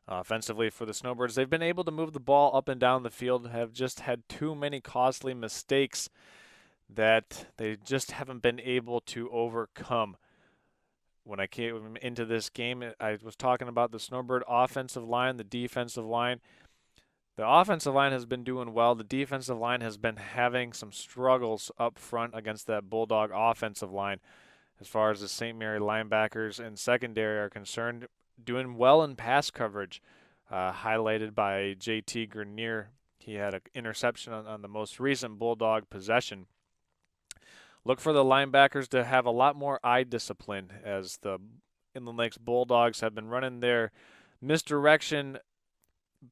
Offensively for the Snowbirds, they've been able to move the ball up and down the field, have just had too many costly mistakes that they just haven't been able to overcome. When I came into this game, I was talking about the Snowbird offensive line, the defensive line. The offensive line has been doing well. The defensive line has been having some struggles up front against that Bulldog offensive line. As far as the St. Mary linebackers and secondary are concerned, doing well in pass coverage, highlighted by J.T. Grenier. He had an interception on the most recent Bulldog possession. Look for the linebackers to have a lot more eye discipline, as the Inland Lakes Bulldogs have been running their misdirection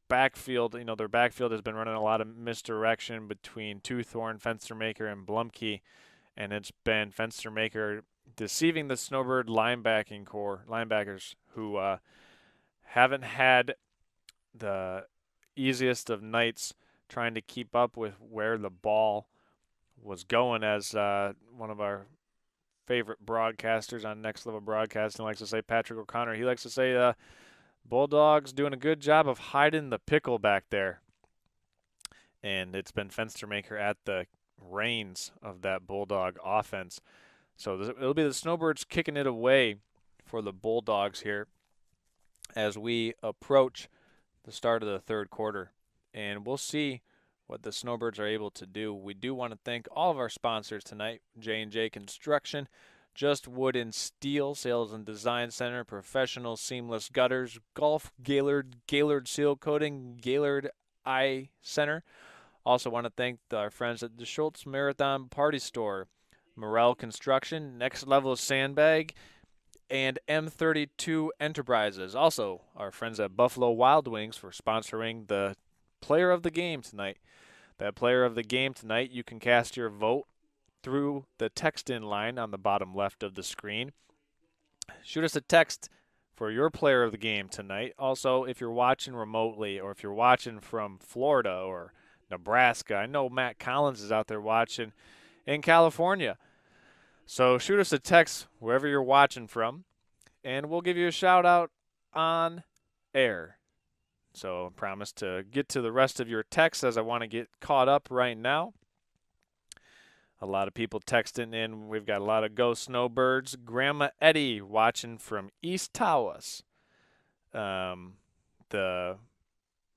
backfield. You know, their backfield has been running a lot of misdirection between Toothorn, Fenstermaker, and Blumkey, and it's been Fenstermaker deceiving the Snowbird linebackers who haven't had the easiest of nights trying to keep up with where the ball was going, as one of our favorite broadcasters on Next Level Broadcasting likes to say, Patrick O'Connor. He likes to say Bulldogs doing a good job of hiding the pickle back there. And it's been Fenstermaker at the reins of that Bulldog offense. So it'll be the Snowbirds kicking it away for the Bulldogs here as we approach the start of the third quarter. And we'll see what the Snowbirds are able to do. We do want to thank all of our sponsors tonight: J&J Construction, Just Wood and Steel, Sales and Design Center, Professional Seamless Gutters, Golf Gaylord, Gaylord Seal Coating, Gaylord Eye Center. Also want to thank our friends at the Schultz Marathon Party Store, Morel Construction, Next Level Sandbag, and M32 Enterprises. Also, our friends at Buffalo Wild Wings for sponsoring the player of the game tonight. That player of the game tonight, you can cast your vote through the text-in line on the bottom left of the screen. Shoot us a text for your player of the game tonight. Also, if you're watching remotely, or if you're watching from Florida or Nebraska, I know Matt Collins is out there watching in California. So shoot us a text wherever you're watching from, and we'll give you a shout out on air. So I promise to get to the rest of your texts as I want to get caught up right now. A lot of people texting in. We've got a lot of Go Snowbirds. Grandma Eddie watching from East Tawas. The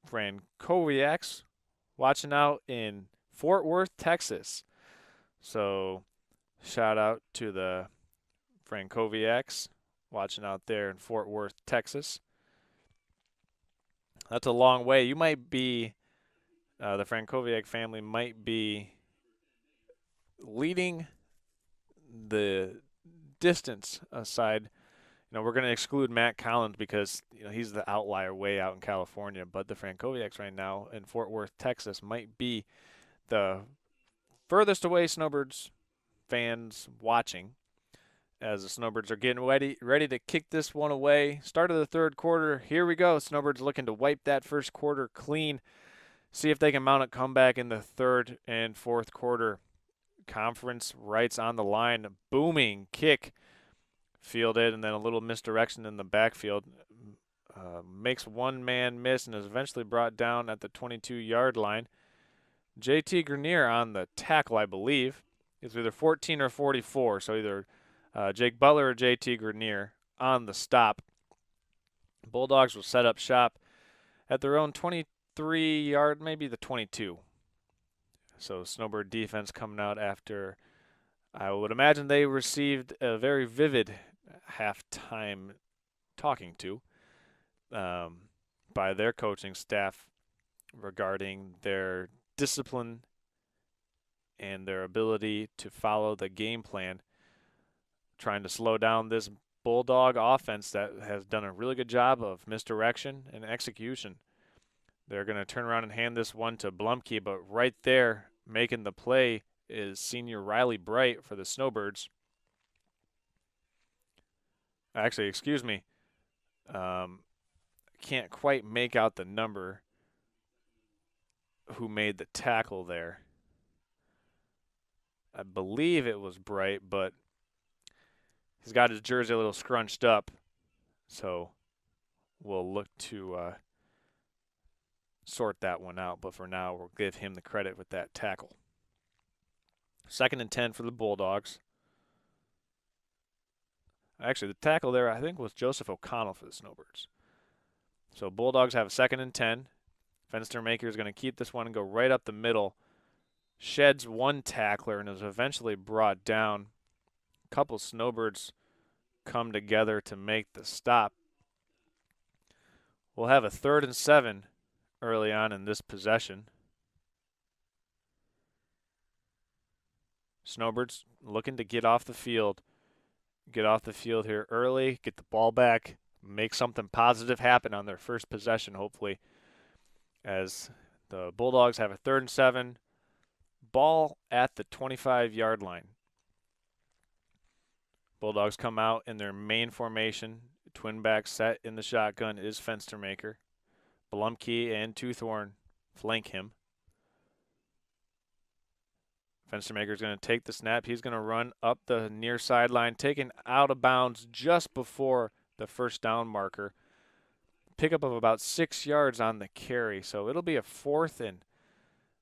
Frankowiaks watching out in Fort Worth, Texas. So shout out to the Frankowiaks watching out there in Fort Worth, Texas. That's a long way. You might be, the Frankowiak family might be leading the distance aside. We're going to exclude Matt Collins because he's the outlier way out in California. But the Frankowiaks right now in Fort Worth, Texas, might be the furthest away Snowbirds fans watching, as the Snowbirds are getting ready to kick this one away. Start of the third quarter. Here we go. Snowbirds looking to wipe that first quarter clean. See if they can mount a comeback in the third and fourth quarter. Conference rights on the line. Booming kick. Fielded, and then a little misdirection in the backfield. Makes one man miss and is eventually brought down at the 22-yard line. JT Grenier on the tackle, I believe. It's either 14 or 44, so either Jake Butler or JT Grenier on the stop. Bulldogs will set up shop at their own 23-yard, maybe the 22. So Snowbird defense coming out after, I would imagine they received a very vivid halftime talking to by their coaching staff regarding their discipline and their ability to follow the game plan, trying to slow down this Bulldog offense that has done a really good job of misdirection and execution. They're going to turn around and hand this one to Blumke, but right there making the play is senior Riley Bright for the Snowbirds. Actually, excuse me. Can't quite make out the number who made the tackle there. I believe it was Bright, but he's got his jersey a little scrunched up, so we'll look to sort that one out. But for now, we'll give him the credit with that tackle. 2nd and 10 for the Bulldogs. Actually, the tackle there, I think, was Joseph O'Connell for the Snowbirds. So Bulldogs have a 2nd and 10. Fenstermaker is going to keep this one and go right up the middle. Sheds one tackler and is eventually brought down. A couple Snowbirds come together to make the stop. We'll have a 3rd and 7 early on in this possession. Snowbirds looking to get off the field. Get off the field here early, get the ball back, make something positive happen on their first possession, hopefully, as the Bulldogs have a 3rd and 7. Ball at the 25-yard line. Bulldogs come out in their main formation. Twin back set in the shotgun is Fenstermaker. Blumke and Toothorn flank him. Fenstermaker is going to take the snap. He's going to run up the near sideline, taken out of bounds just before the first down marker. Pickup of about 6 yards on the carry, so it'll be a 4th and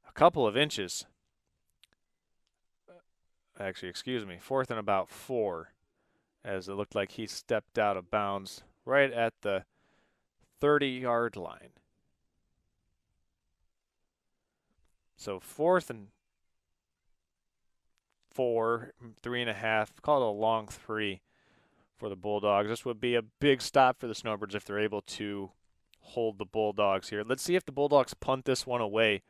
a couple of inches. Actually, excuse me, 4th and about 4, as it looked like he stepped out of bounds right at the 30-yard line. So 4th and 4, 3.5, call it a long 3 for the Bulldogs. This would be a big stop for the Snowbirds if they're able to hold the Bulldogs here. Let's see if the Bulldogs punt this one away.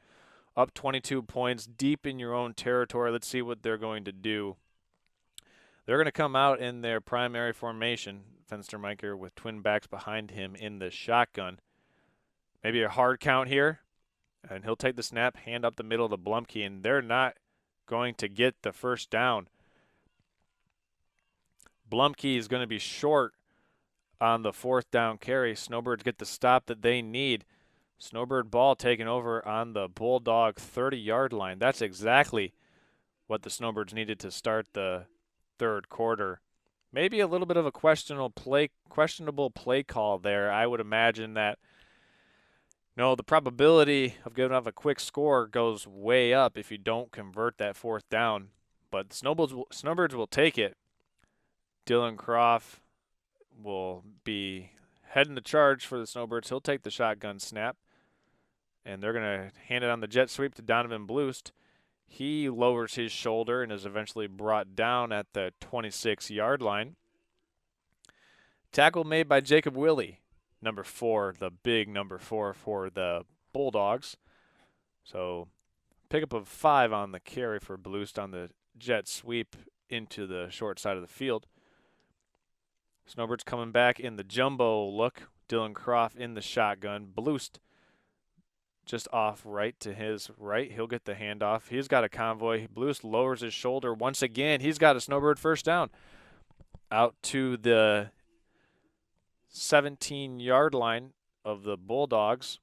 Up 22 points, deep in your own territory. Let's see what they're going to do. They're going to come out in their primary formation. Fenstermaker with twin backs behind him in the shotgun. Maybe a hard count here. And he'll take the snap, hand up the middle to Blumke, and they're not going to get the first down. Blumke is going to be short on the 4th down carry. Snowbirds get the stop that they need. Snowbird ball taken over on the Bulldog 30-yard line. That's exactly what the Snowbirds needed to start the third quarter. Maybe a little bit of a questionable play call there. I would imagine that the probability of giving up a quick score goes way up if you don't convert that fourth down. But the Snowbirds will take it. Dylan Croft will be heading the charge for the Snowbirds. He'll take the shotgun snap, and they're going to hand it on the jet sweep to Donovan Blust. He lowers his shoulder and is eventually brought down at the 26-yard line. Tackle made by Jacob Willie, number 4, the big number 4 for the Bulldogs. So pickup of 5 on the carry for Blust on the jet sweep into the short side of the field. Snowbirds coming back in the jumbo look. Dylan Croft in the shotgun. Blust just off right to his right. He'll get the handoff. He's got a convoy. Blust lowers his shoulder once again. He's got a Snowbird first down. Out to the 17-yard line of the Bulldogs.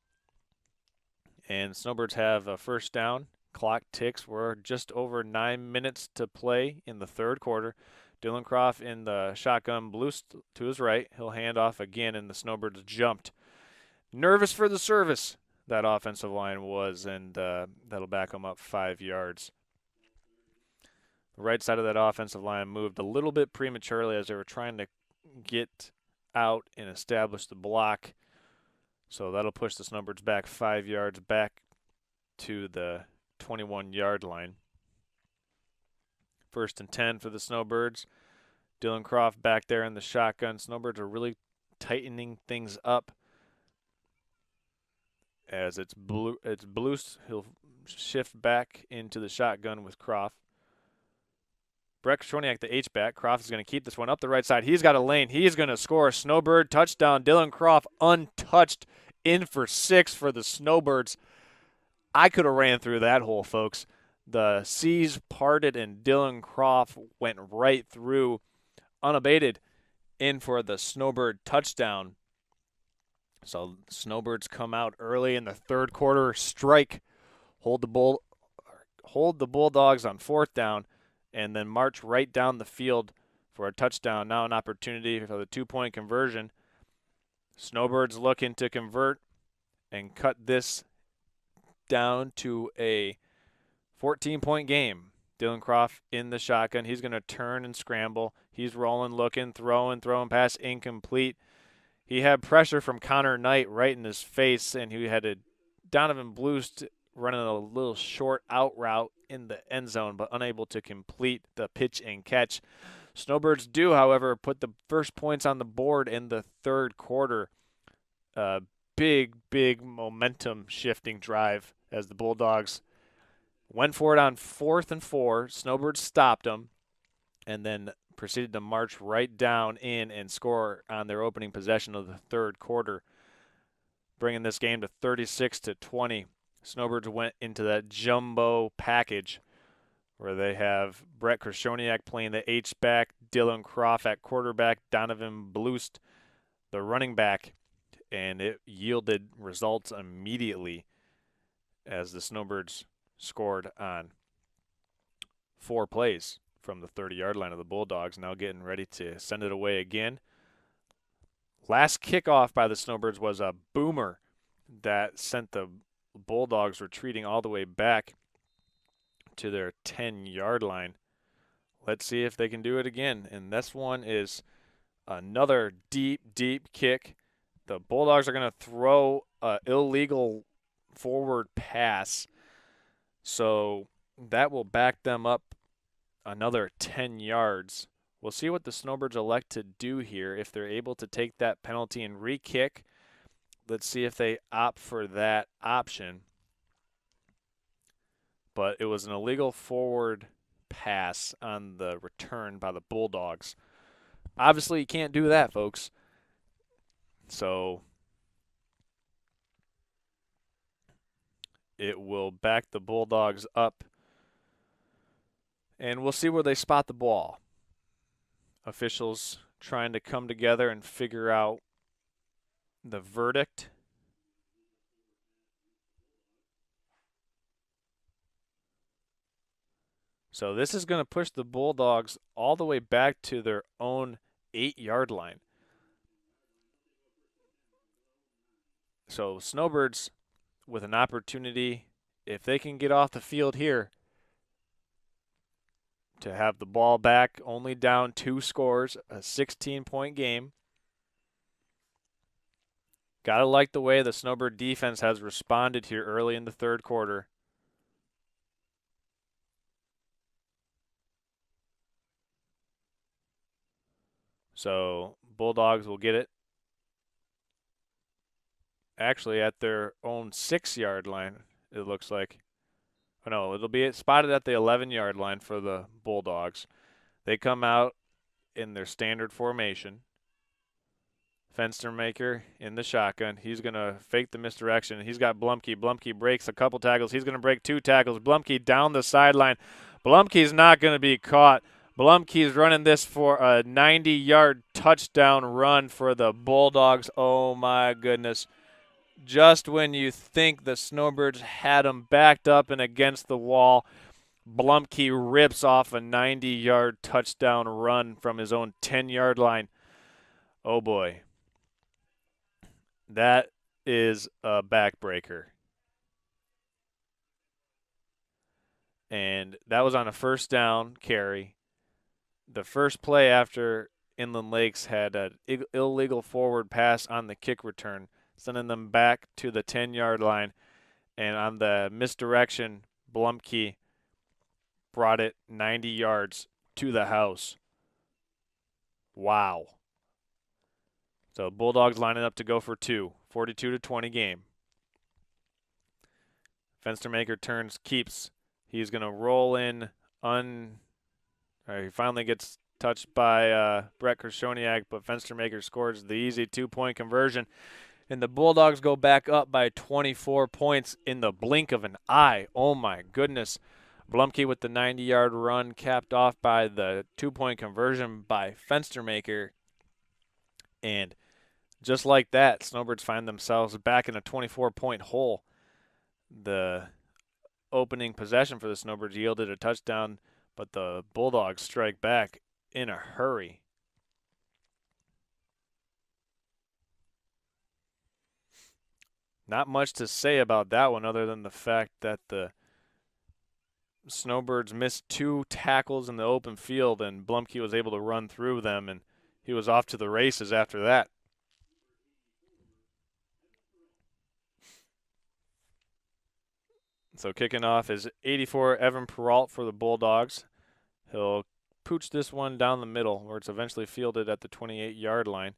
And Snowbirds have a first down. Clock ticks. We're just over 9 minutes to play in the third quarter. Dylan Croft in the shotgun. Blust to his right. He'll hand off again, and the Snowbirds jumped. Nervous for the service, that offensive line was, and that'll back them up 5 yards. The right side of that offensive line moved a little bit prematurely as they were trying to get out and establish the block. So that'll push the Snowbirds back 5 yards back to the 21-yard line. 1st and 10 for the Snowbirds. Dylan Croft back there in the shotgun. Snowbirds are really tightening things up as it's Blust. He'll shift back into the shotgun with Croft. Brett Krishoniak, the H-back. Croft is going to keep this one up the right side. He's got a lane. He's going to score a Snowbird touchdown. Dylan Croft untouched, in for 6 for the Snowbirds. I could have ran through that hole, folks. The seas parted and Dylan Croft went right through unabated in for the Snowbird touchdown. So Snowbirds come out early in the third quarter, strike, hold the Bulldogs on 4th down, and then march right down the field for a touchdown. Now an opportunity for the 2-point conversion. Snowbirds looking to convert and cut this down to a 14-point game. Dylan Croft in the shotgun. He's going to turn and scramble. He's rolling, looking, throwing pass incomplete. He had pressure from Connor Knight right in his face, and he had Donovan Blust running a little short out route in the end zone, but unable to complete the pitch and catch. Snowbirds do, however, put the first points on the board in the third quarter. Big momentum shifting drive as the Bulldogs went for it on 4th and 4. Snowbirds stopped them and then proceeded to march right down in and score on their opening possession of the third quarter, bringing this game to 36-20. Snowbirds went into that jumbo package where they have Brett Krishoniak playing the H-back, Dylan Croft at quarterback, Donovan Blust, the running back, and it yielded results immediately as the Snowbirds scored on 4 plays from the 30-yard line of the Bulldogs, now getting ready to send it away again. Last kickoff by the Snowbirds was a boomer that sent the Bulldogs retreating all the way back to their 10-yard line. Let's see if they can do it again. And this one is another deep kick. The Bulldogs are going to throw an illegal forward pass. So that will back them up another 10 yards. We'll see what the Snowbirds elect to do here if they're able to take that penalty and re-kick. Let's see if they opt for that option. But it was an illegal forward pass on the return by the Bulldogs. Obviously, you can't do that, folks. So it will back the Bulldogs up. And we'll see where they spot the ball. Officials trying to come together and figure out the verdict. So this is going to push the Bulldogs all the way back to their own 8-yard line. So Snowbirds with an opportunity, if they can get off the field here, to have the ball back, only down 2 scores, a 16-point game. Gotta like the way the Snowbird defense has responded here early in the third quarter. So Bulldogs will get it actually at their own 6-yard line, it looks like. Oh, no, it'll be spotted at the 11-yard line for the Bulldogs. They come out in their standard formation. Fenstermaker in the shotgun. He's going to fake the misdirection. He's got Blumke. Blumke breaks a couple tackles. He's going to break 2 tackles. Blumke down the sideline. Blumke's not going to be caught. Blumke's running this for a 90-yard touchdown run for the Bulldogs. Oh, my goodness. Just when you think the Snowbirds had him backed up and against the wall, Blumke rips off a 90-yard touchdown run from his own 10-yard line. Oh, boy. That is a backbreaker. And that was on a first down carry. The first play after Inland Lakes had an illegal forward pass on the kick return, sending them back to the 10-yard line. And on the misdirection, Blumke brought it 90 yards to the house. Wow. So Bulldogs lining up to go for 2, 42-20 game. Fenstermaker turns, keeps. He's going to roll in. He finally gets touched by Brett Krishoniak, but Fenstermaker scores the easy 2-point conversion. And the Bulldogs go back up by 24 points in the blink of an eye. Oh, my goodness. Blumke with the 90-yard run, capped off by the 2-point conversion by Fenstermaker. And just like that, Snowbirds find themselves back in a 24-point hole. The opening possession for the Snowbirds yielded a touchdown, but the Bulldogs strike back in a hurry. Not much to say about that one other than the fact that the Snowbirds missed 2 tackles in the open field, and Blumke was able to run through them, and he was off to the races after that. So kicking off is 84 Evan Peralt for the Bulldogs. He'll pooch this one down the middle where it's eventually fielded at the 28-yard line.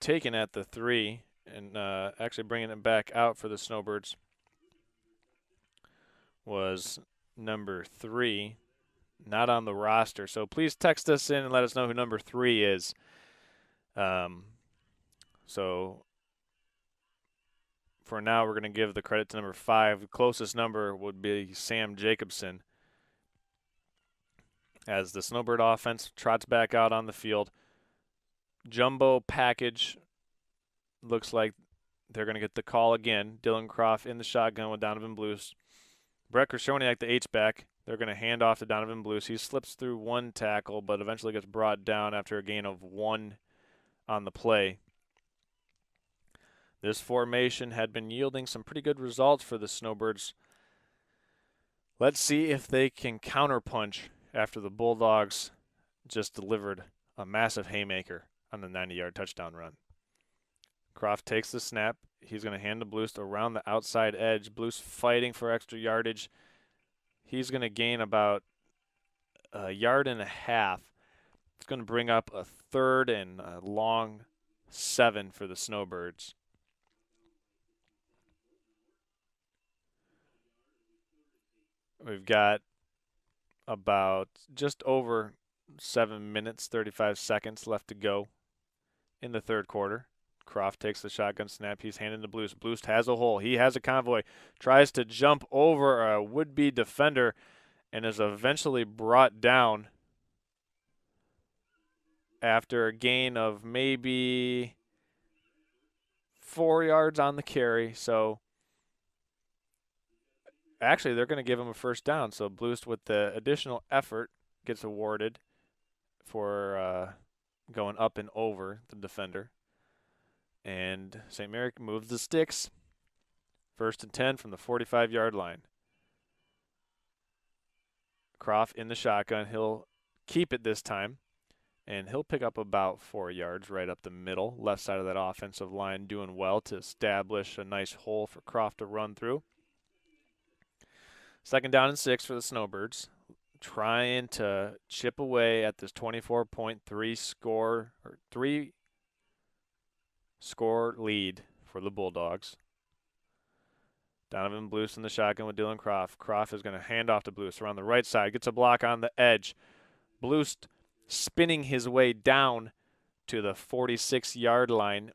Taken at the 3 and actually bringing it back out for the Snowbirds was number 3, not on the roster. So please text us in and let us know who number 3 is. So for now, we're going to give the credit to number 5. The closest number would be Sam Jacobson. As the Snowbird offense trots back out on the field. Jumbo package. Looks like they're going to get the call again. Dylan Croft in the shotgun with Donovan Blues. Brett Krishoniak, the H-back. They're going to hand off to Donovan Blues. He slips through 1 tackle, but eventually gets brought down after a gain of 1 on the play. This formation had been yielding some pretty good results for the Snowbirds. Let's see if they can counterpunch after the Bulldogs just delivered a massive haymaker on the 90-yard touchdown run. Croft takes the snap. He's going to hand to Blues around the outside edge. Blues fighting for extra yardage. He's going to gain about 1.5 yards. It's going to bring up a 3rd and a long 7 for the Snowbirds. We've got about just over 7 minutes, 35 seconds left to go in the third quarter. Croft takes the shotgun snap. He's handing to Blues. Blues has a hole. He has a convoy. Tries to jump over a would-be defender and is eventually brought down after a gain of maybe 4 yards on the carry. So actually, they're going to give him a first down. So Blust with the additional effort gets awarded for going up and over the defender. And St. Mary moves the sticks. 1st and 10 from the 45-yard line. Croft in the shotgun. He'll keep it this time. And he'll pick up about 4 yards right up the middle, left side of that offensive line, doing well to establish a nice hole for Croft to run through. 2nd down and 6 for the Snowbirds, trying to chip away at this 24.3 score or 3-score lead for the Bulldogs. Donovan Blust in the shotgun with Dylan Croft. Croft is going to hand off to Blust around the right side, gets a block on the edge. Blust spinning his way down to the 46-yard line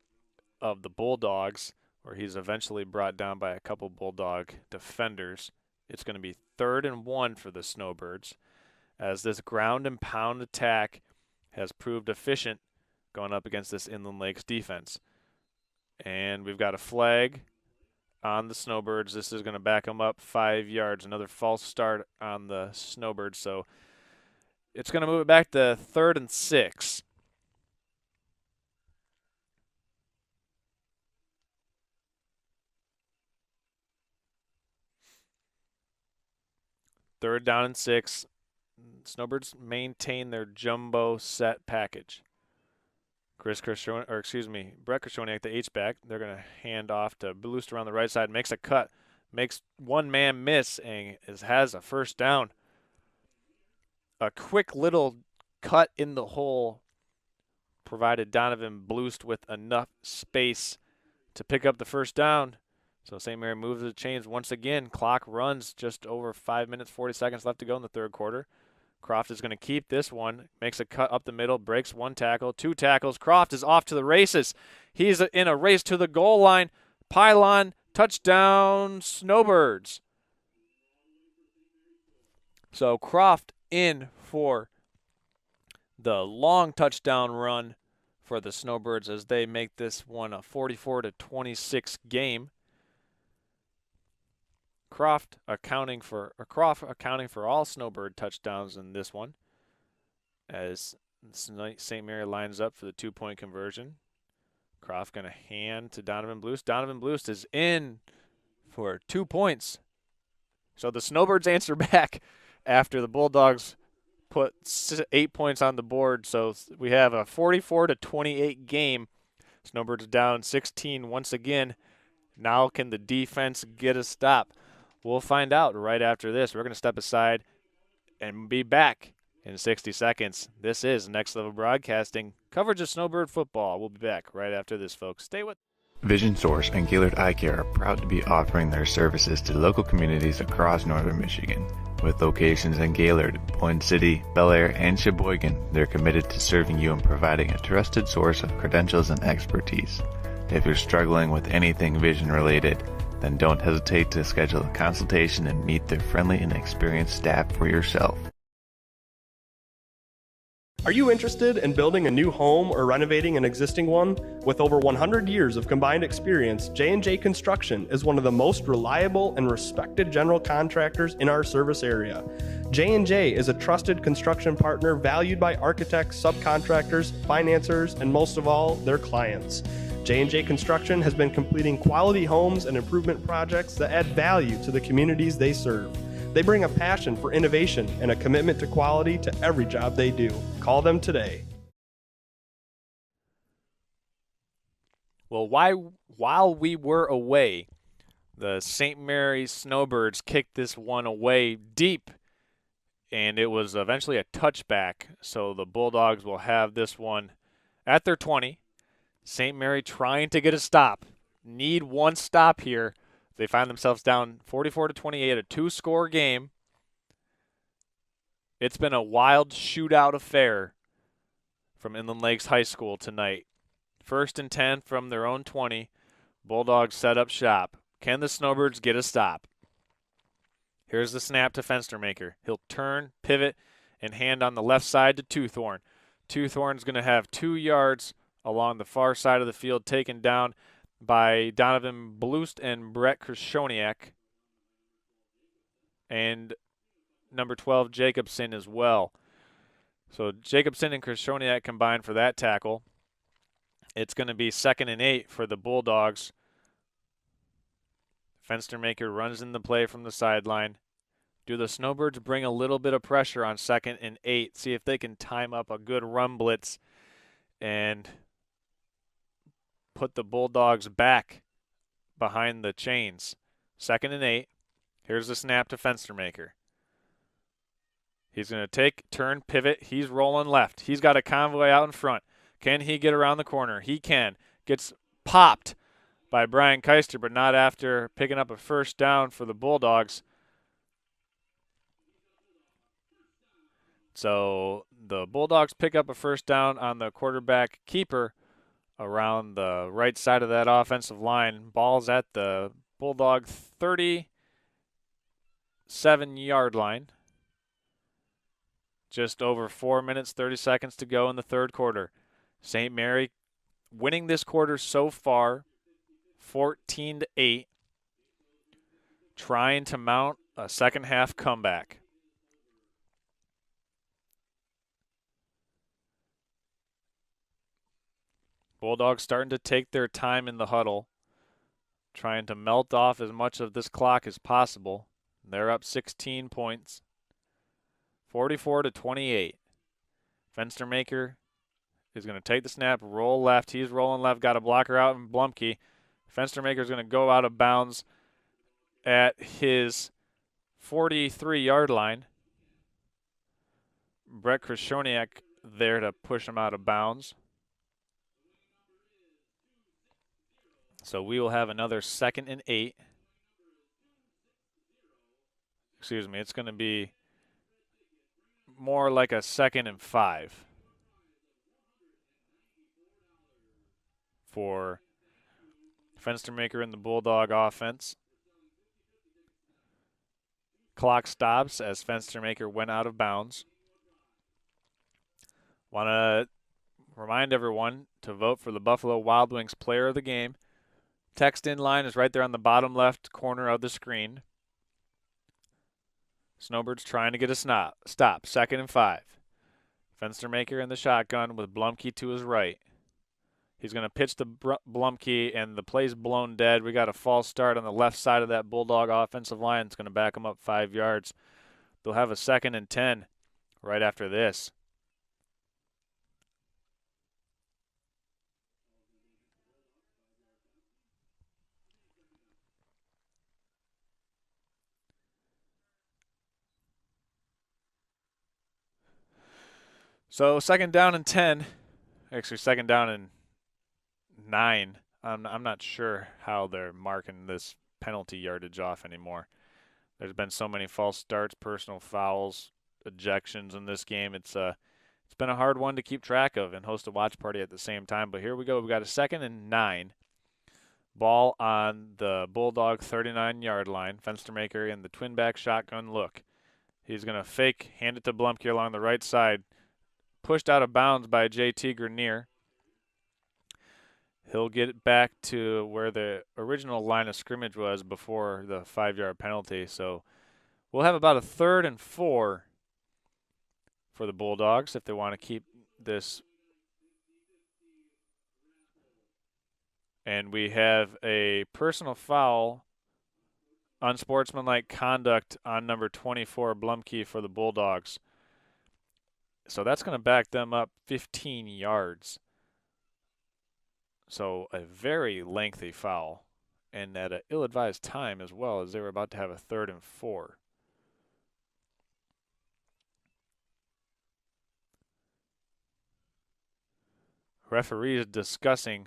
of the Bulldogs, where he's eventually brought down by a couple Bulldog defenders. It's going to be 3rd and 1 for the Snowbirds, as this ground and pound attack has proved efficient going up against this Inland Lakes defense. And we've got a flag on the Snowbirds. This is going to back them up 5 yards. Another false start on the Snowbirds, so it's going to move it back to 3rd and 6. Third down and 6. Snowbirds maintain their jumbo set package. Brett Krishoniak, the H-back, they're going to hand off to Blust around the right side, makes a cut, makes one man miss, and has a first down. A quick little cut in the hole provided Donovan Blust with enough space to pick up the first down. So St. Mary moves the chains once again. Clock runs, just over 5 minutes, 40 seconds left to go in the 3rd quarter. Croft is going to keep this one, makes a cut up the middle, breaks 1 tackle, 2 tackles. Croft is off to the races. He's in a race to the goal line. Pylon, touchdown, Snowbirds. So Croft in for the long touchdown run for the Snowbirds as they make this one a 44-26 game. Croft accounting for all Snowbird touchdowns in this one, as St. Mary lines up for the 2-point conversion. Croft going to hand to Donovan Blust. Donovan Blust is in for 2 points. So the Snowbirds answer back after the Bulldogs put 8 points on the board. So we have a 44-28 game. Snowbirds down 16 once again. Now can the defense get a stop? We'll find out right after this. We're going to step aside and be back in 60 seconds. This is Next Level Broadcasting, coverage of Snowbird football. We'll be back right after this, folks. Stay with Vision Source and Gaylord Eye Care are proud to be offering their services to local communities across northern Michigan. With locations in Gaylord, Point City, Bel Air, and Sheboygan, they're committed to serving you and providing a trusted source of credentials and expertise. If you're struggling with anything vision related, then don't hesitate to schedule a consultation and meet their friendly and experienced staff for yourself. Are you interested in building a new home or renovating an existing one? With over 100 years of combined experience, J&J Construction is one of the most reliable and respected general contractors in our service area. J&J is a trusted construction partner valued by architects, subcontractors, financiers, and most of all, their clients. J&J Construction has been completing quality homes and improvement projects that add value to the communities they serve. They bring a passion for innovation and a commitment to quality to every job they do. Call them today. Well, while we were away, the St. Mary's Snowbirds kicked this one away deep, and it was eventually a touchback. So the Bulldogs will have this one at their 20. St. Mary trying to get a stop. Need one stop here. They find themselves down 44-28, a 2-score game. It's been a wild shootout affair from Inland Lakes High School tonight. 1st and 10 from their own 20. Bulldogs set up shop. Can the Snowbirds get a stop? Here's the snap to Fenstermaker. He'll turn, pivot, and hand on the left side to Toothorn. Toothorn's going to have 2 yards along the far side of the field, taken down by Donovan Blust and Brett Krishoniak. and number 12, Jacobson, as well. So Jacobson and Krishoniak combined for that tackle. It's going to be 2nd and 8 for the Bulldogs. Fenstermaker runs in the play from the sideline. Do the Snowbirds bring a little bit of pressure on 2nd and 8? See if they can time up a good run blitz and put the Bulldogs back behind the chains. 2nd and 8. Here's the snap to Fenstermaker. He's going to take, turn, pivot. He's rolling left. He's got a convoy out in front. Can he get around the corner? He can. Gets popped by Brian Keister, but not after picking up a first down for the Bulldogs. So the Bulldogs pick up a first down on the quarterback keeper around the right side of that offensive line. Ball's at the Bulldog 37-yard line. Just over 4 minutes, 30 seconds to go in the third quarter. St. Mary winning this quarter so far, 14-8, trying to mount a second half comeback. Bulldogs starting to take their time in the huddle, trying to melt off as much of this clock as possible. They're up 16 points, 44-28. Fenstermaker is going to take the snap, roll left. He's rolling left, got a blocker out in Blumke. Fenstermaker is going to go out of bounds at his 43-yard line. Brett Krishoniak there to push him out of bounds. So we will have another 2nd and 8. Excuse me, it's going to be more like a 2nd and 5 for Fenstermaker and the Bulldog offense. Clock stops as Fenstermaker went out of bounds. Want to remind everyone to vote for the Buffalo Wild Wings player of the game. Text in line is right there on the bottom left corner of the screen. Snowbirds trying to get a stop. 2nd and 5. Fenstermaker in the shotgun with Blumke to his right. He's going to pitch to Blumke, and the play's blown dead. We got a false start on the left side of that Bulldog offensive line. It's going to back them up 5 yards. They'll have a 2nd and 10 right after this. So 2nd down and 10. Actually, 2nd down and 9. I'm not sure how they're marking this penalty yardage off anymore. There's been so many false starts, personal fouls, ejections in this game. It's been a hard one to keep track of and host a watch party at the same time. But here we go. We've got a 2nd and 9. Ball on the Bulldog 39-yard line. Fenstermaker in the twin back shotgun look. He's going to fake, hand it to Blumke along the right side. Pushed out of bounds by J.T. Grenier. He'll get it back to where the original line of scrimmage was before the 5-yard penalty. So we'll have about a 3rd and 4 for the Bulldogs if they want to keep this. And we have a personal foul, unsportsmanlike conduct on number 24, Blumke, for the Bulldogs. So that's going to back them up 15 yards. So a very lengthy foul, and at an ill-advised time as well, as they were about to have a 3rd and 4. Referees discussing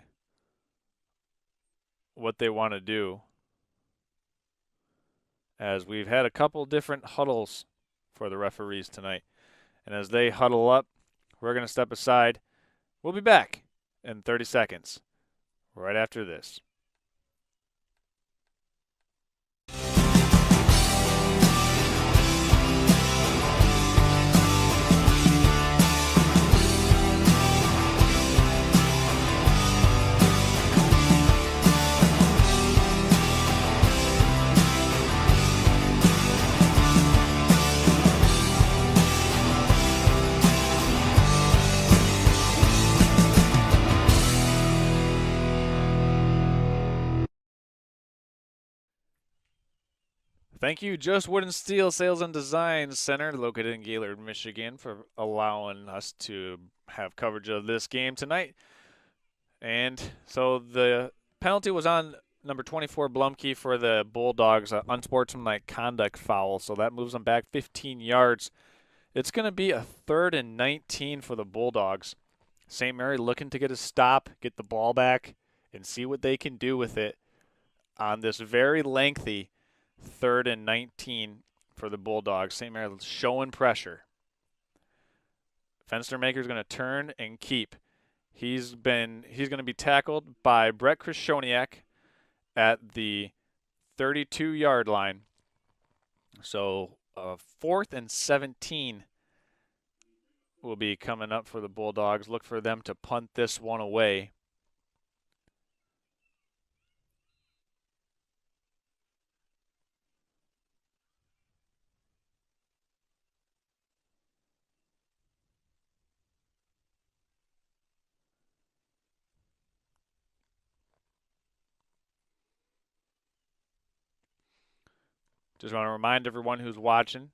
what they want to do, as we've had a couple different huddles for the referees tonight. And as they huddle up, we're going to step aside. We'll be back in 30 seconds, right after this. Thank you, Just Wood and Steel Sales and Design Center, located in Gaylord, Michigan, for allowing us to have coverage of this game tonight. And so the penalty was on number 24, Blumke, for the Bulldogs, unsportsmanlike conduct foul. So that moves them back 15 yards. It's going to be a 3rd and 19 for the Bulldogs. St. Mary looking to get a stop, get the ball back, and see what they can do with it on this very lengthy 3rd and 19 for the Bulldogs. St. Mary showing pressure. Fenstermaker's going to turn and keep. He's going to be tackled by Brett Krishoniak at the 32-yard line. So 4th and 17 will be coming up for the Bulldogs. Look for them to punt this one away. Just want to remind everyone who's watching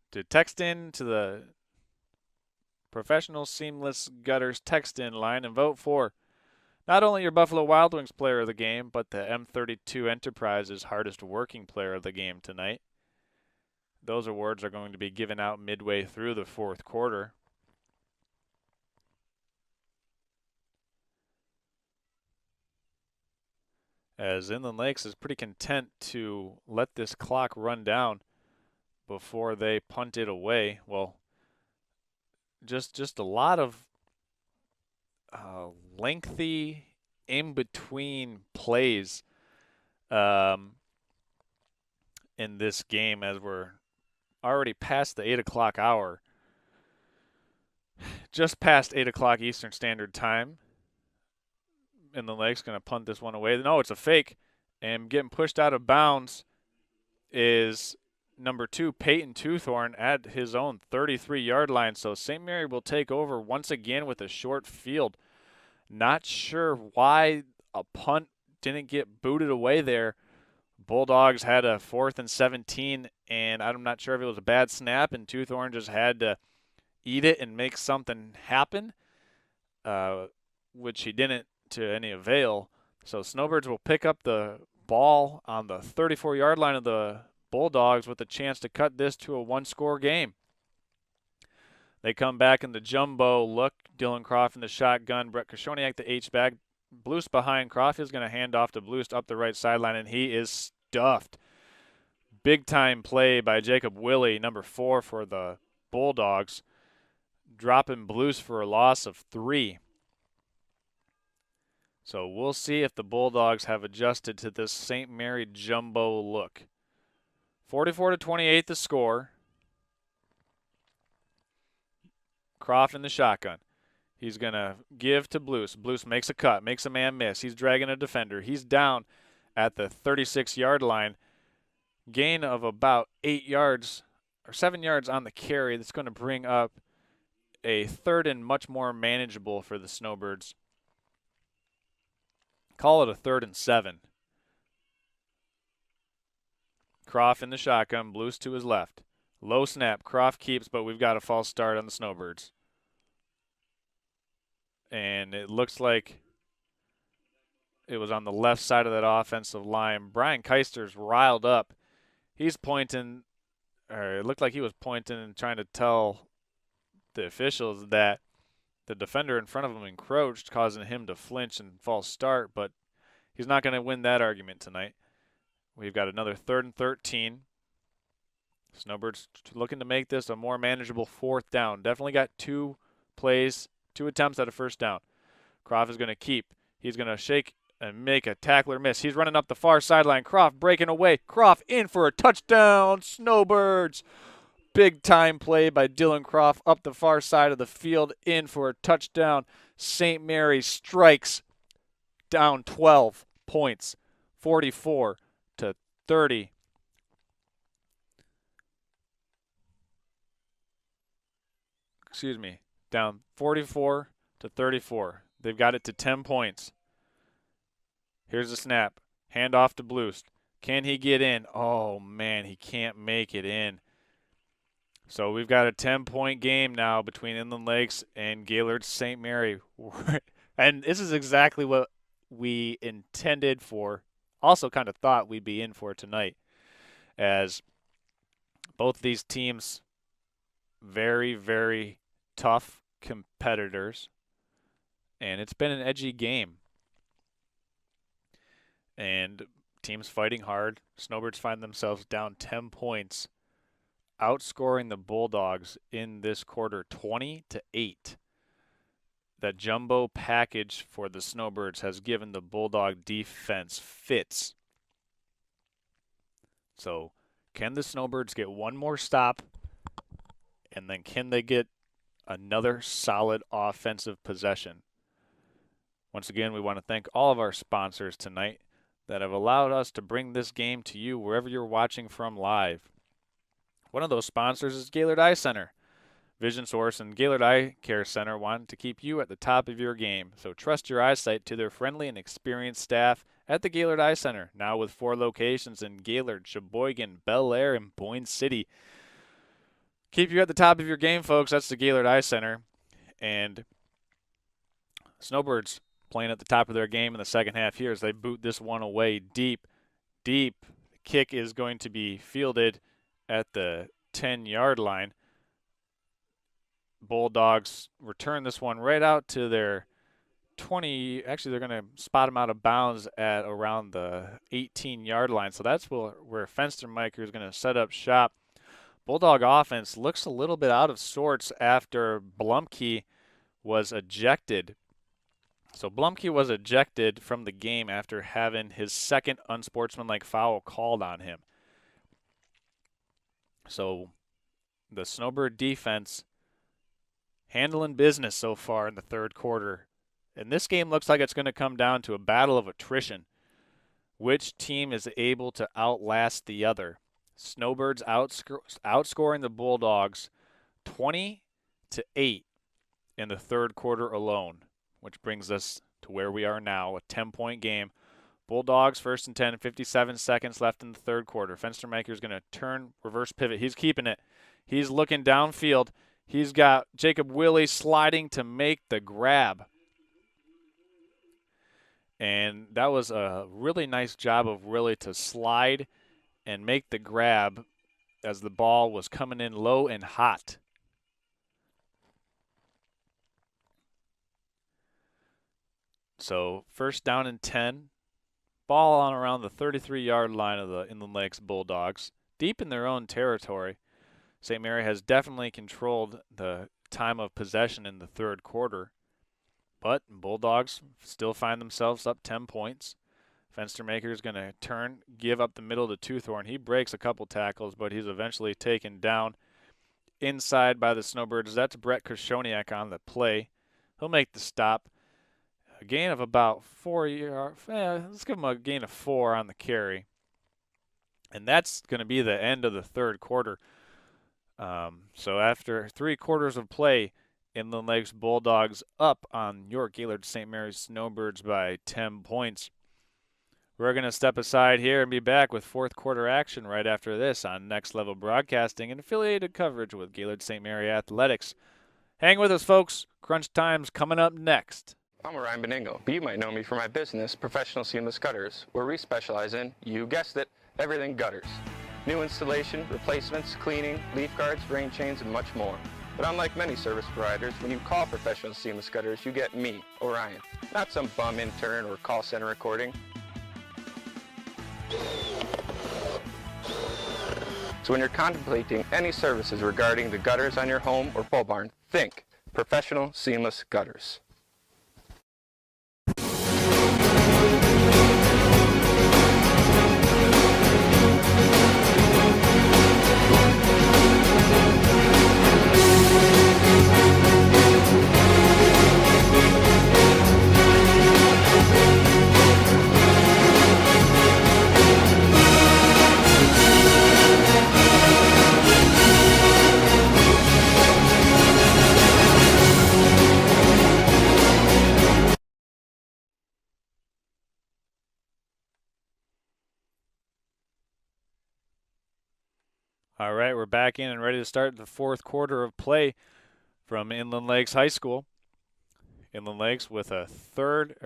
to text in to the Professional Seamless Gutters text-in line and vote for not only your Buffalo Wild Wings player of the game, but the M32 Enterprises hardest working player of the game tonight. Those awards are going to be given out midway through the 4th quarter. As Inland Lakes is pretty content to let this clock run down before they punt it away. Well, just a lot of lengthy in-between plays in this game, as we're already past the 8 o'clock hour. Just past 8 o'clock Eastern Standard Time. Inland Lake's going to punt this one away. No, it's a fake. And getting pushed out of bounds is number 2, Peyton Toothorn, at his own 33-yard line. So St. Mary will take over once again with a short field. Not sure why a punt didn't get booted away there. Bulldogs had a 4th and 17, and I'm not sure if it was a bad snap, and Toothorn just had to eat it and make something happen, which he didn't to any avail. So Snowbirds will pick up the ball on the 34-yard line of the Bulldogs with a chance to cut this to a 1-score game. They come back in the jumbo look. Dylan Croft in the shotgun. Brett Krishoniak, the H-back. Blues behind Croft is going to hand off to Blues up the right sideline, and he is stuffed. Big-time play by Jacob Willie, number 4 for the Bulldogs, dropping Blues for a loss of 3. So we'll see if the Bulldogs have adjusted to this St. Mary jumbo look. 44-28 the score. Croft in the shotgun. He's going to give to Blues. Blues makes a cut, makes a man miss. He's dragging a defender. He's down at the 36-yard line. Gain of about 8 yards or 7 yards on the carry. That's going to bring up a 3rd and much more manageable for the Snowbirds. Call it a 3rd and 7. Croft in the shotgun. Blues to his left. Low snap. Croft keeps, but we've got a false start on the Snowbirds. And it looks like it was on the left side of that offensive line. Brian Keister's riled up. He's pointing, or it looked like he was pointing and trying to tell the officials that the defender in front of him encroached, causing him to flinch and false start, but he's not going to win that argument tonight. We've got another 3rd and 13. Snowbirds looking to make this a more manageable 4th down. Definitely got 2 plays, 2 attempts at a 1st down. Croft is going to keep. He's going to shake and make a tackler miss. He's running up the far sideline. Croft breaking away. Croft in for a touchdown. Snowbirds. Big time play by Dylan Croft up the far side of the field, in for a touchdown. St. Mary strikes, down 12 points, 44-30. Excuse me, down 44-34. They've got it to 10 points. Here's the snap. Hand off to Blues. Can he get in? Oh, man, he can't make it in. So we've got a 10-point game now between Inland Lakes and Gaylord St. Mary. And this is exactly what we intended for, also kind of thought we'd be in for tonight, as both these teams, very, very tough competitors, and it's been an edgy game. And teams fighting hard. Snowbirds find themselves down 10 points, outscoring the Bulldogs in this quarter 20-8. That jumbo package for the Snowbirds has given the Bulldog defense fits. So can the Snowbirds get one more stop, and then can they get another solid offensive possession? Once again, we want to thank all of our sponsors tonight that have allowed us to bring this game to you wherever you're watching from live. One of those sponsors is Gaylord Eye Center. Vision Source and Gaylord Eye Care Center want to keep you at the top of your game, so trust your eyesight to their friendly and experienced staff at the Gaylord Eye Center, now with 4 locations in Gaylord, Sheboygan, Bel Air, and Boyne City. Keep you at the top of your game, folks. That's the Gaylord Eye Center. And Snowbirds playing at the top of their game in the second half here as they boot this one away deep. The kick is going to be fielded at the 10-yard line. Bulldogs return this one right out to their 20. Actually, they're going to spot them out of bounds at around the 18-yard line. So that's where Fenstermaker is going to set up shop. Bulldog offense looks a little bit out of sorts after Blumke was ejected. So Blumke was ejected from the game after having his second unsportsmanlike foul called on him. So the Snowbird defense handling business so far in the third quarter. And this game looks like it's going to come down to a battle of attrition. Which team is able to outlast the other? Snowbirds outscoring the Bulldogs 20-8 in the third quarter alone, which brings us to where we are now, a 10-point game. Bulldogs first and 10, 57 seconds left in the third quarter. Fenstermaker is going to turn, reverse pivot. He's keeping it. He's looking downfield. He's got Jacob Willie sliding to make the grab. And that was a really nice job of Willie to slide and make the grab as the ball was coming in low and hot. So first down and 10. Ball on around the 33-yard line of the Inland Lakes Bulldogs, deep in their own territory. St. Mary has definitely controlled the time of possession in the third quarter, but Bulldogs still find themselves up 10 points. Fenstermaker is going to turn, give up the middle to Toothorn. He breaks a couple tackles, but he's eventually taken down inside by the Snowbirds. That's Brett Krishoniak on the play. He'll make the stop. A gain of about 4 yards. Let's give him a gain of 4 on the carry. And that's going to be the end of the third quarter. So after 3 quarters of play, Inland Lakes Bulldogs up on your Gaylord St. Mary's Snowbirds by 10 points. We're going to step aside here and be back with fourth quarter action right after this on Next Level Broadcasting and affiliated coverage with Gaylord St. Mary Athletics. Hang with us, folks. Crunch Time's coming up next. I'm Ryan Beningo, but you might know me for my business, Professional Seamless Gutters, where we specialize in, you guessed it, everything gutters. New installation, replacements, cleaning, leaf guards, rain chains, and much more. But unlike many service providers, when you call Professional Seamless Gutters, you get me, Orion, not some bum intern or call center recording. So when you're contemplating any services regarding the gutters on your home or pole barn, think Professional Seamless Gutters. All right, we're back in and ready to start the fourth quarter of play from Inland Lakes High School. Inland Lakes with a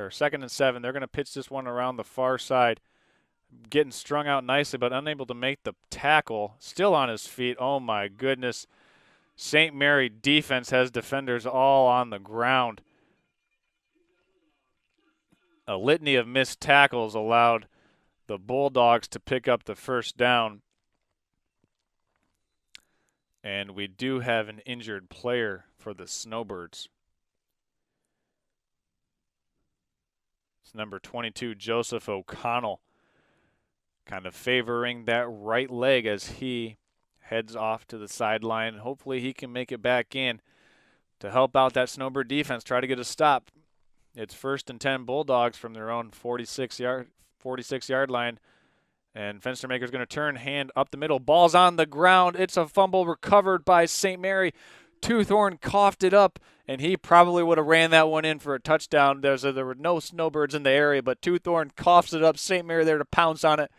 second and 7. They're going to pitch this one around the far side. Getting strung out nicely, but unable to make the tackle. Still on his feet. Oh, my goodness. St. Mary defense has defenders all on the ground. A litany of missed tackles allowed the Bulldogs to pick up the first down. And we do have an injured player for the Snowbirds. It's number 22, Joseph O'Connell, kind of favoring that right leg as he heads off to the sideline. Hopefully he can make it back in to help out that Snowbird defense, try to get a stop. It's 1st and 10 Bulldogs from their own 46-yard line. And Fenstermaker's going to turn, hand up the middle. Ball's on the ground. It's a fumble recovered by St. Mary. Toothorn coughed it up, and he probably would have ran that one in for a touchdown. There were no Snowbirds in the area, but Toothorn coughs it up. St. Mary there to pounce on it.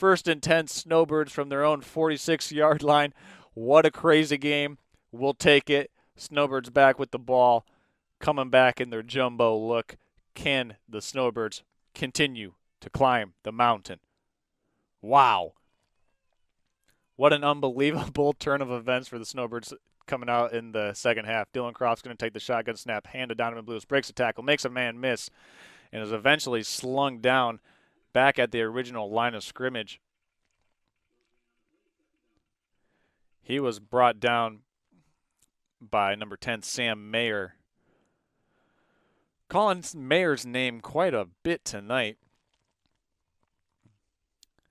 1st and 10 Snowbirds from their own 46-yard line. What a crazy game. We'll take it. Snowbirds back with the ball, coming back in their jumbo look. Can the Snowbirds continue to climb the mountain? Wow. What an unbelievable turn of events for the Snowbirds coming out in the second half. Dylan Croft's going to take the shotgun snap, hand to Donovan Blues, breaks a tackle, makes a man miss, and is eventually slung down back at the original line of scrimmage. He was brought down by number 10, Sam Mayer. Calling Mayer's name quite a bit tonight,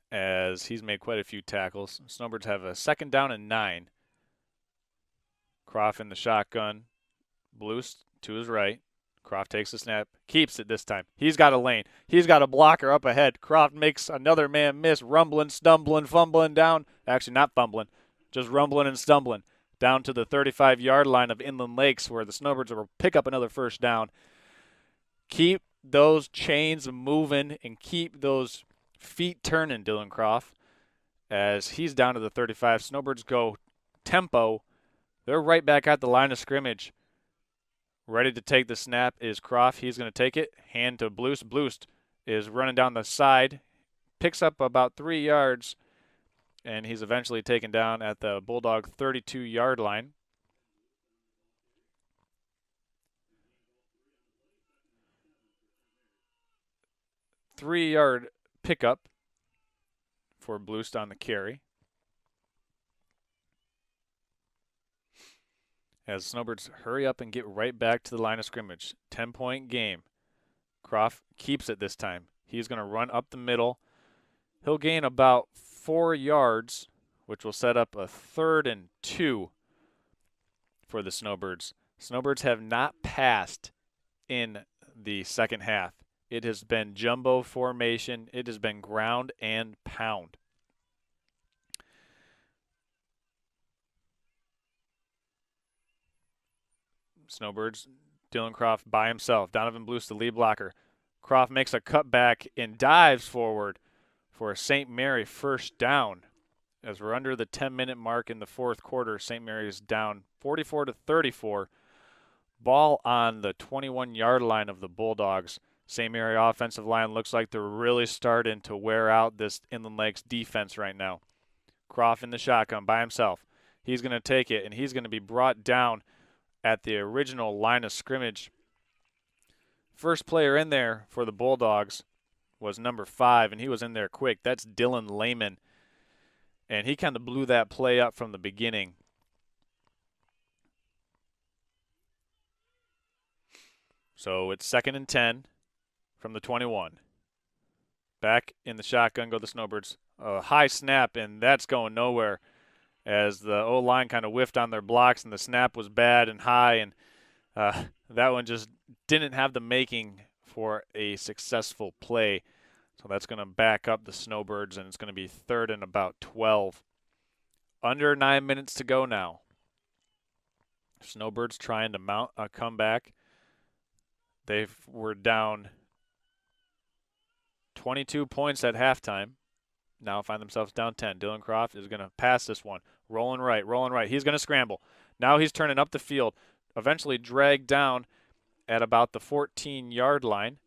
as he's made quite a few tackles. Snowbirds have a 2nd down and 9. Croft in the shotgun. Blues to his right. Croft takes the snap, keeps it this time. He's got a lane. He's got a blocker up ahead. Croft makes another man miss, rumbling, stumbling, fumbling down. Actually, not fumbling, just rumbling and stumbling down to the 35-yard line of Inland Lakes, where the Snowbirds will pick up another first down. Keep those chains moving and keep those feet turning, Dylan Croft, as he's down to the 35. Snowbirds go tempo. They're right back at the line of scrimmage. Ready to take the snap is Croft. He's going to take it. Hand to Bloost. Bloost is running down the side. Picks up about 3 yards, and he's eventually taken down at the Bulldog 32-yard line. Three-yard pickup for Bloost on the carry. As Snowbirds hurry up and get right back to the line of scrimmage. 10-point game. Croft keeps it this time. He's going to run up the middle. He'll gain about 4 yards, which will set up a 3rd and 2 for the Snowbirds. Snowbirds have not passed in the second half. It has been jumbo formation. It has been ground and pound. Snowbirds, Dylan Croft by himself. Donovan Blues, the lead blocker. Croft makes a cutback and dives forward for a St. Mary first down. As we're under the 10-minute mark in the fourth quarter, St. Mary is down 44-34. Ball on the 21-yard line of the Bulldogs. St. Mary offensive line looks like they're really starting to wear out this Inland Lakes defense right now. Croft in the shotgun by himself. He's going to take it, and he's going to be brought down at the original line of scrimmage. First player in there for the Bulldogs was number 5, and he was in there quick. That's Dylan Lehman, and he kind of blew that play up from the beginning. So it's 2nd and 10 from the 21. Back in the shotgun go the Snowbirds. A high snap, and that's going nowhere, as the O-line kind of whiffed on their blocks, and the snap was bad and high, and that one just didn't have the making for a successful play. So that's going to back up the Snowbirds, and it's going to be 3rd and about 12. Under 9 minutes to go now. Snowbirds trying to mount a comeback. They were down 22 points at halftime. now find themselves down 10. Dylan Croft is going to pass this one. Rolling right, rolling right. He's going to scramble. Now he's turning up the field, eventually dragged down at about the 14-yard line.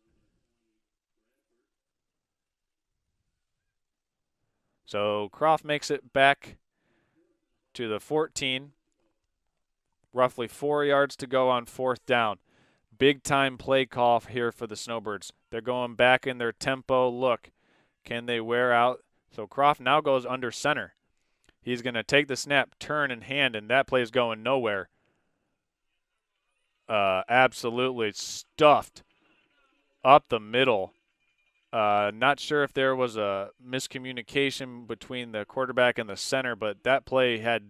So Croft makes it back to the 14. Roughly 4 yards to go on 4th down. Big time play call here for the Snowbirds. They're going back in their tempo look. Can they wear out? So Croft now goes under center. He's going to take the snap, turn, and hand, and that play's going nowhere. Absolutely stuffed up the middle. Not sure if there was a miscommunication between the quarterback and the center, but that play had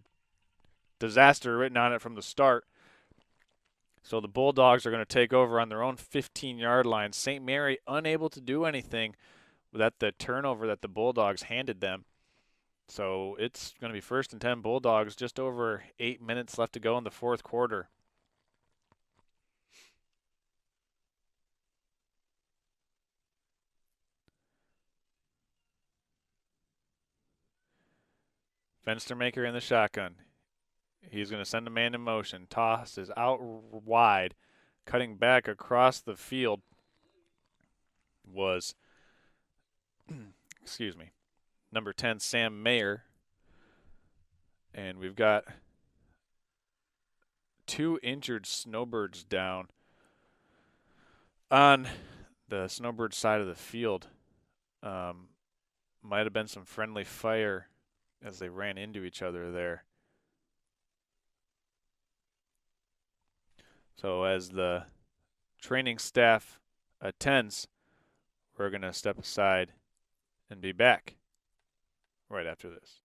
disaster written on it from the start. So the Bulldogs are going to take over on their own 15-yard line. St. Mary unable to do anything with the turnover that the Bulldogs handed them. So it's going to be 1st and 10 Bulldogs, just over 8 minutes left to go in the 4th quarter. Fenstermaker in the shotgun. He's going to send a man in motion. Toss is out wide. Cutting back across the field was, excuse me, number 10, Sam Mayer. And we've got 2 injured Snowbirds down on the Snowbird side of the field. Might have been some friendly fire as they ran into each other there. So as the training staff attends, we're going to step aside and be back right after this.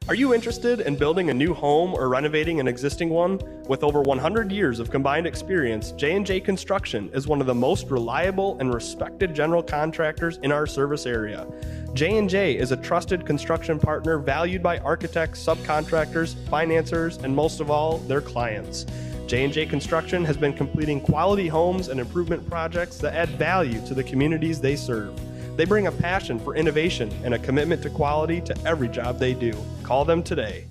Are you interested in building a new home or renovating an existing one? With over 100 years of combined experience, J&J Construction is one of the most reliable and respected general contractors in our service area. J&J is a trusted construction partner valued by architects, subcontractors, financiers, and most of all, their clients. J&J Construction has been completing quality homes and improvement projects that add value to the communities they serve. They bring a passion for innovation and a commitment to quality to every job they do. Call them today.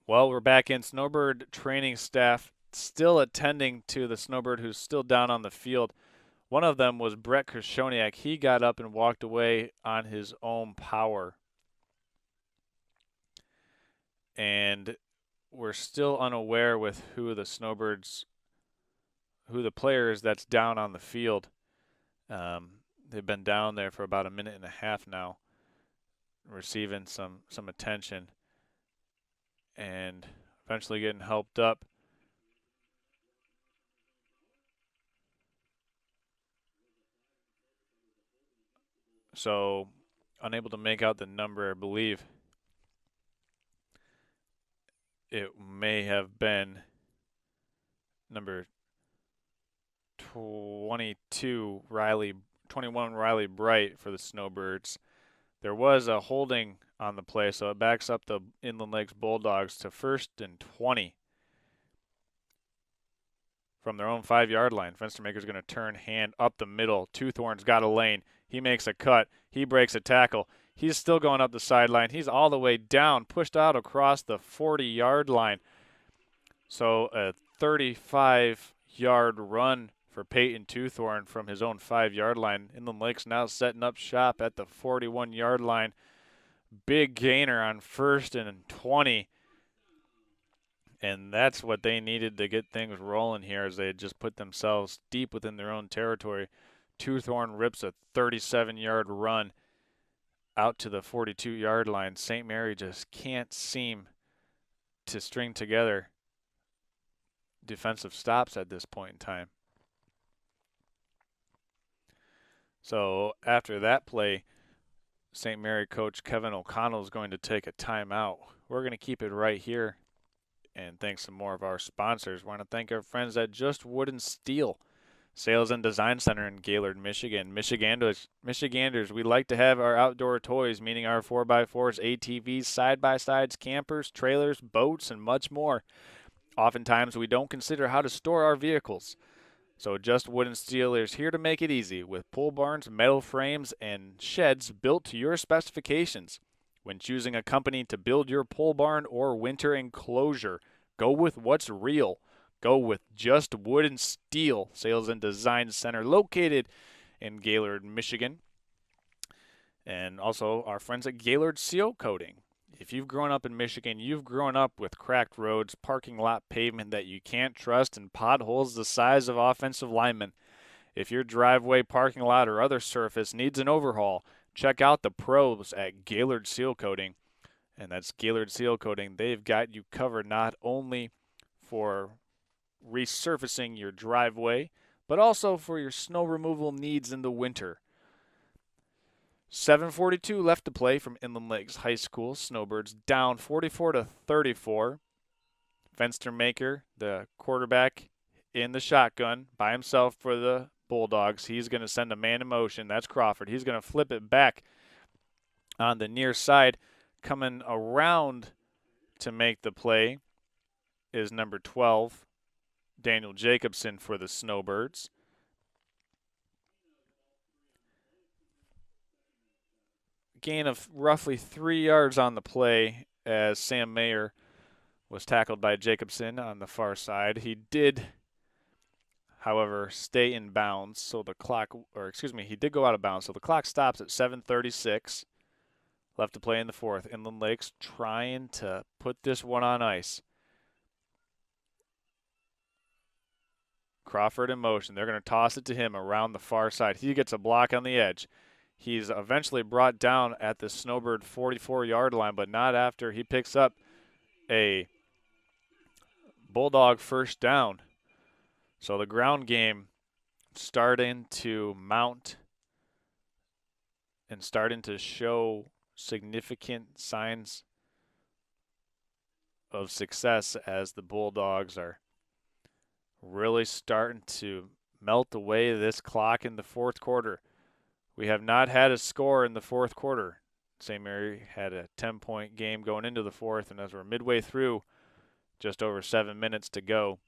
Well, we're back in. Snowbird training staff still attending to the Snowbird who's still down on the field. One of them was Brett Krishoniak. He got up and walked away on his own power. And we're still unaware with who the Snowbirds, who the players that's down on the field. They've been down there for about a minute and a half now, receiving some attention and eventually getting helped up. So unable to make out the number, I believe it may have been number 21 Riley Bright for the Snowbirds. There was a holding on the play, so it backs up the Inland Lakes Bulldogs to 1st and 20 from their own 5-yard line. Fenstermaker's going to turn hand up the middle. Toothorn's got a lane. He makes a cut. He breaks a tackle. He's still going up the sideline. He's all the way down, pushed out across the 40-yard line. So a 35-yard run for Peyton Toothorn from his own 5-yard line. Inland Lakes now setting up shop at the 41-yard line. Big gainer on 1st and 20. And that's what they needed to get things rolling here, as they had just put themselves deep within their own territory. Toothorn rips a 37-yard run out to the 42-yard line. St. Mary just can't seem to string together defensive stops at this point in time. So after that play, St. Mary coach Kevin O'Connell is going to take a timeout. We're going to keep it right here and thank some more of our sponsors. We want to thank our friends at Just Wood and Steel Sales and Design Center in Gaylord, Michigan. Michiganders, we like to have our outdoor toys, meaning our 4x4s, ATVs, side-by-sides, campers, trailers, boats, and much more. Oftentimes, we don't consider how to store our vehicles. So Just Wood and Steel is here to make it easy with pole barns, metal frames, and sheds built to your specifications. When choosing a company to build your pole barn or winter enclosure, go with what's real. Go with Just Wood and Steel Sales and Design Center located in Gaylord, Michigan. And also our friends at Gaylord Seal Coating. If you've grown up in Michigan, you've grown up with cracked roads, parking lot pavement that you can't trust, and potholes the size of offensive linemen. If your driveway, parking lot, or other surface needs an overhaul, check out the pros at Gaylord Seal Coating. And that's Gaylord Seal Coating. They've got you covered not only for resurfacing your driveway, but also for your snow removal needs in the winter. 7:42 left to play from Inland Lakes High School. Snowbirds down 44-34. Fenstermaker, the quarterback, in the shotgun by himself for the Bulldogs. He's going to send a man in motion. That's Crawford. He's going to flip it back on the near side. Coming around to make the play is number 12, Daniel Jacobson for the Snowbirds. Gain of roughly 3 yards on the play as Sam Mayer was tackled by Jacobson on the far side. He did, however, stay in bounds, so the clock, he did go out of bounds, so the clock stops at 7:36. Left to play in the fourth. Inland Lakes trying to put this one on ice. Crawford in motion. They're going to toss it to him around the far side. He gets a block on the edge. He's eventually brought down at the Snowbird 44-yard line, but not after he picks up a Bulldog first down. So the ground game starting to mount and starting to show significant signs of success as the Bulldogs are really starting to melt away this clock in the fourth quarter. We have not had a score in the fourth quarter. St. Mary had a 10-point game going into the fourth, and as we're midway through, just over 7 minutes to go,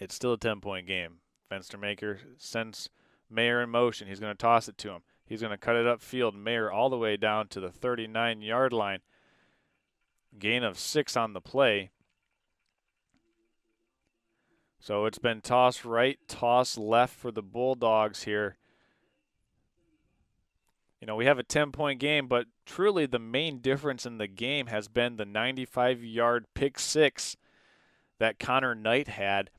it's still a 10-point game. Fenstermaker sends Mayer in motion. He's going to toss it to him. He's going to cut it upfield. Mayer all the way down to the 39-yard line. Gain of 6 on the play. So it's been toss right, toss left for the Bulldogs here. You know, we have a 10-point game, but truly the main difference in the game has been the 95-yard pick six that Connor Knight had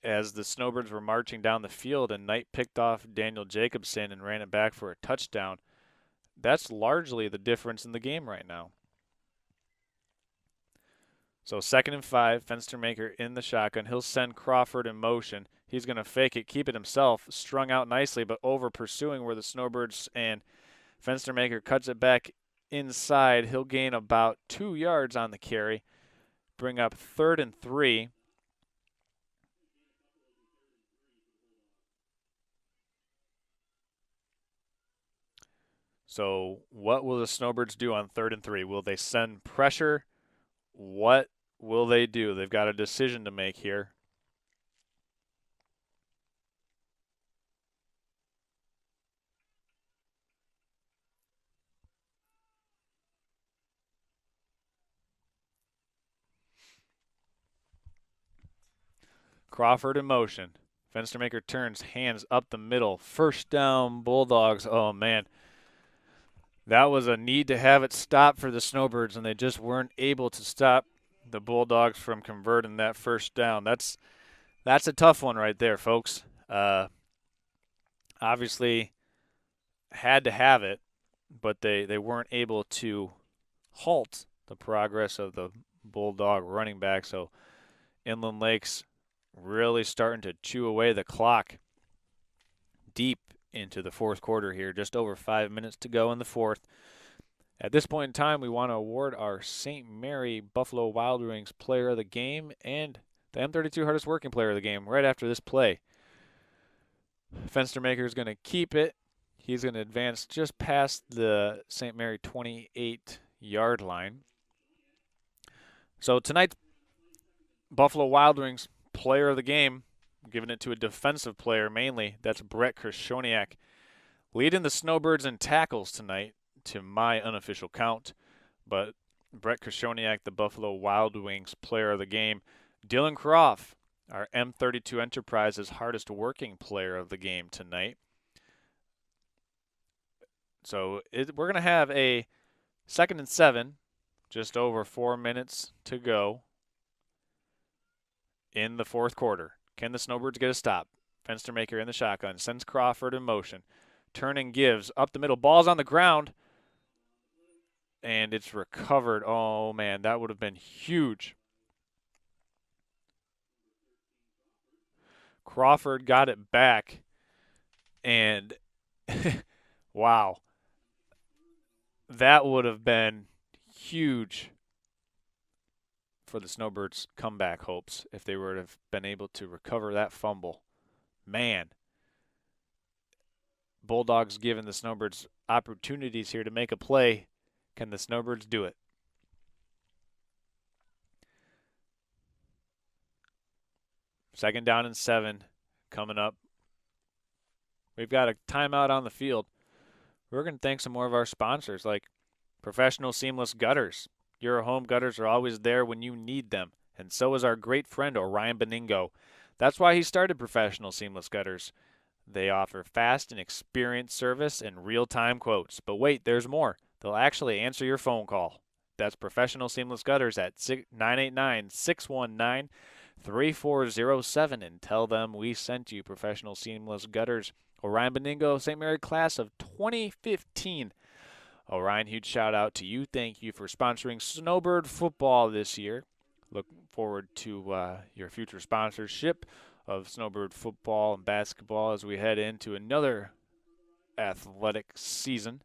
as the Snowbirds were marching down the field, and Knight picked off Daniel Jacobson and ran it back for a touchdown. That's largely the difference in the game right now. So 2nd and 5, Fenstermaker in the shotgun. He'll send Crawford in motion. He's going to fake it, keep it himself, strung out nicely, but over pursuing where the Snowbirds, and Fenstermaker cuts it back inside. He'll gain about 2 yards on the carry, bring up 3rd and 3. So what will the Snowbirds do on 3rd and 3? Will they send pressure? What will they do? They've got a decision to make here. Crawford in motion. Fenstermaker turns, hands up the middle. First down, Bulldogs. Oh, man. That was a need to have it stop for the Snowbirds, and they just weren't able to stop the Bulldogs from converting that first down. That's a tough one right there, folks. Obviously had to have it, but they weren't able to halt the progress of the Bulldog running back. So Inland Lakes really starting to chew away the clock deep into the fourth quarter here. Just over 5 minutes to go in the fourth. At this point in time, we want to award our St. Mary Buffalo Wild Wings Player of the Game and the M32 Hardest Working Player of the Game right after this play. Fenstermaker is going to keep it. He's going to advance just past the St. Mary 28-yard line. So tonight's Buffalo Wild Wings Player of the Game, giving it to a defensive player mainly. That's Brett Krishoniak, leading the Snowbirds in tackles tonight to my unofficial count. But Brett Krishoniak, the Buffalo Wild Wings Player of the Game. Dylan Croft, our M32 Enterprise's hardest working player of the game tonight. So we're going to have a 2nd and 7, just over 4 minutes to go in the fourth quarter. Can the Snowbirds get a stop? Fenstermaker in the shotgun, sends Crawford in motion. Turn and gives, up the middle, ball's on the ground, and it's recovered. Oh, man, that would have been huge. Crawford got it back, and wow. That would have been huge for the Snowbirds' comeback hopes if they would have been able to recover that fumble. Man. Bulldogs giving the Snowbirds opportunities here to make a play. Can the Snowbirds do it? Second down and 7 coming up. We've got a timeout on the field. We're going to thank some more of our sponsors like Professional Seamless Gutters. Your home gutters are always there when you need them, and so is our great friend Orion Beningo. That's why he started Professional Seamless Gutters. They offer fast and experienced service and real-time quotes. But wait, there's more. They'll actually answer your phone call. That's Professional Seamless Gutters at 989-619-3407 and tell them we sent you. Professional Seamless Gutters. Orion Beningo, St. Mary class of 2015. Orion, huge shout out to you. Thank you for sponsoring Snowbird football this year. Look forward to your future sponsorship of Snowbird football and basketball as we head into another athletic season.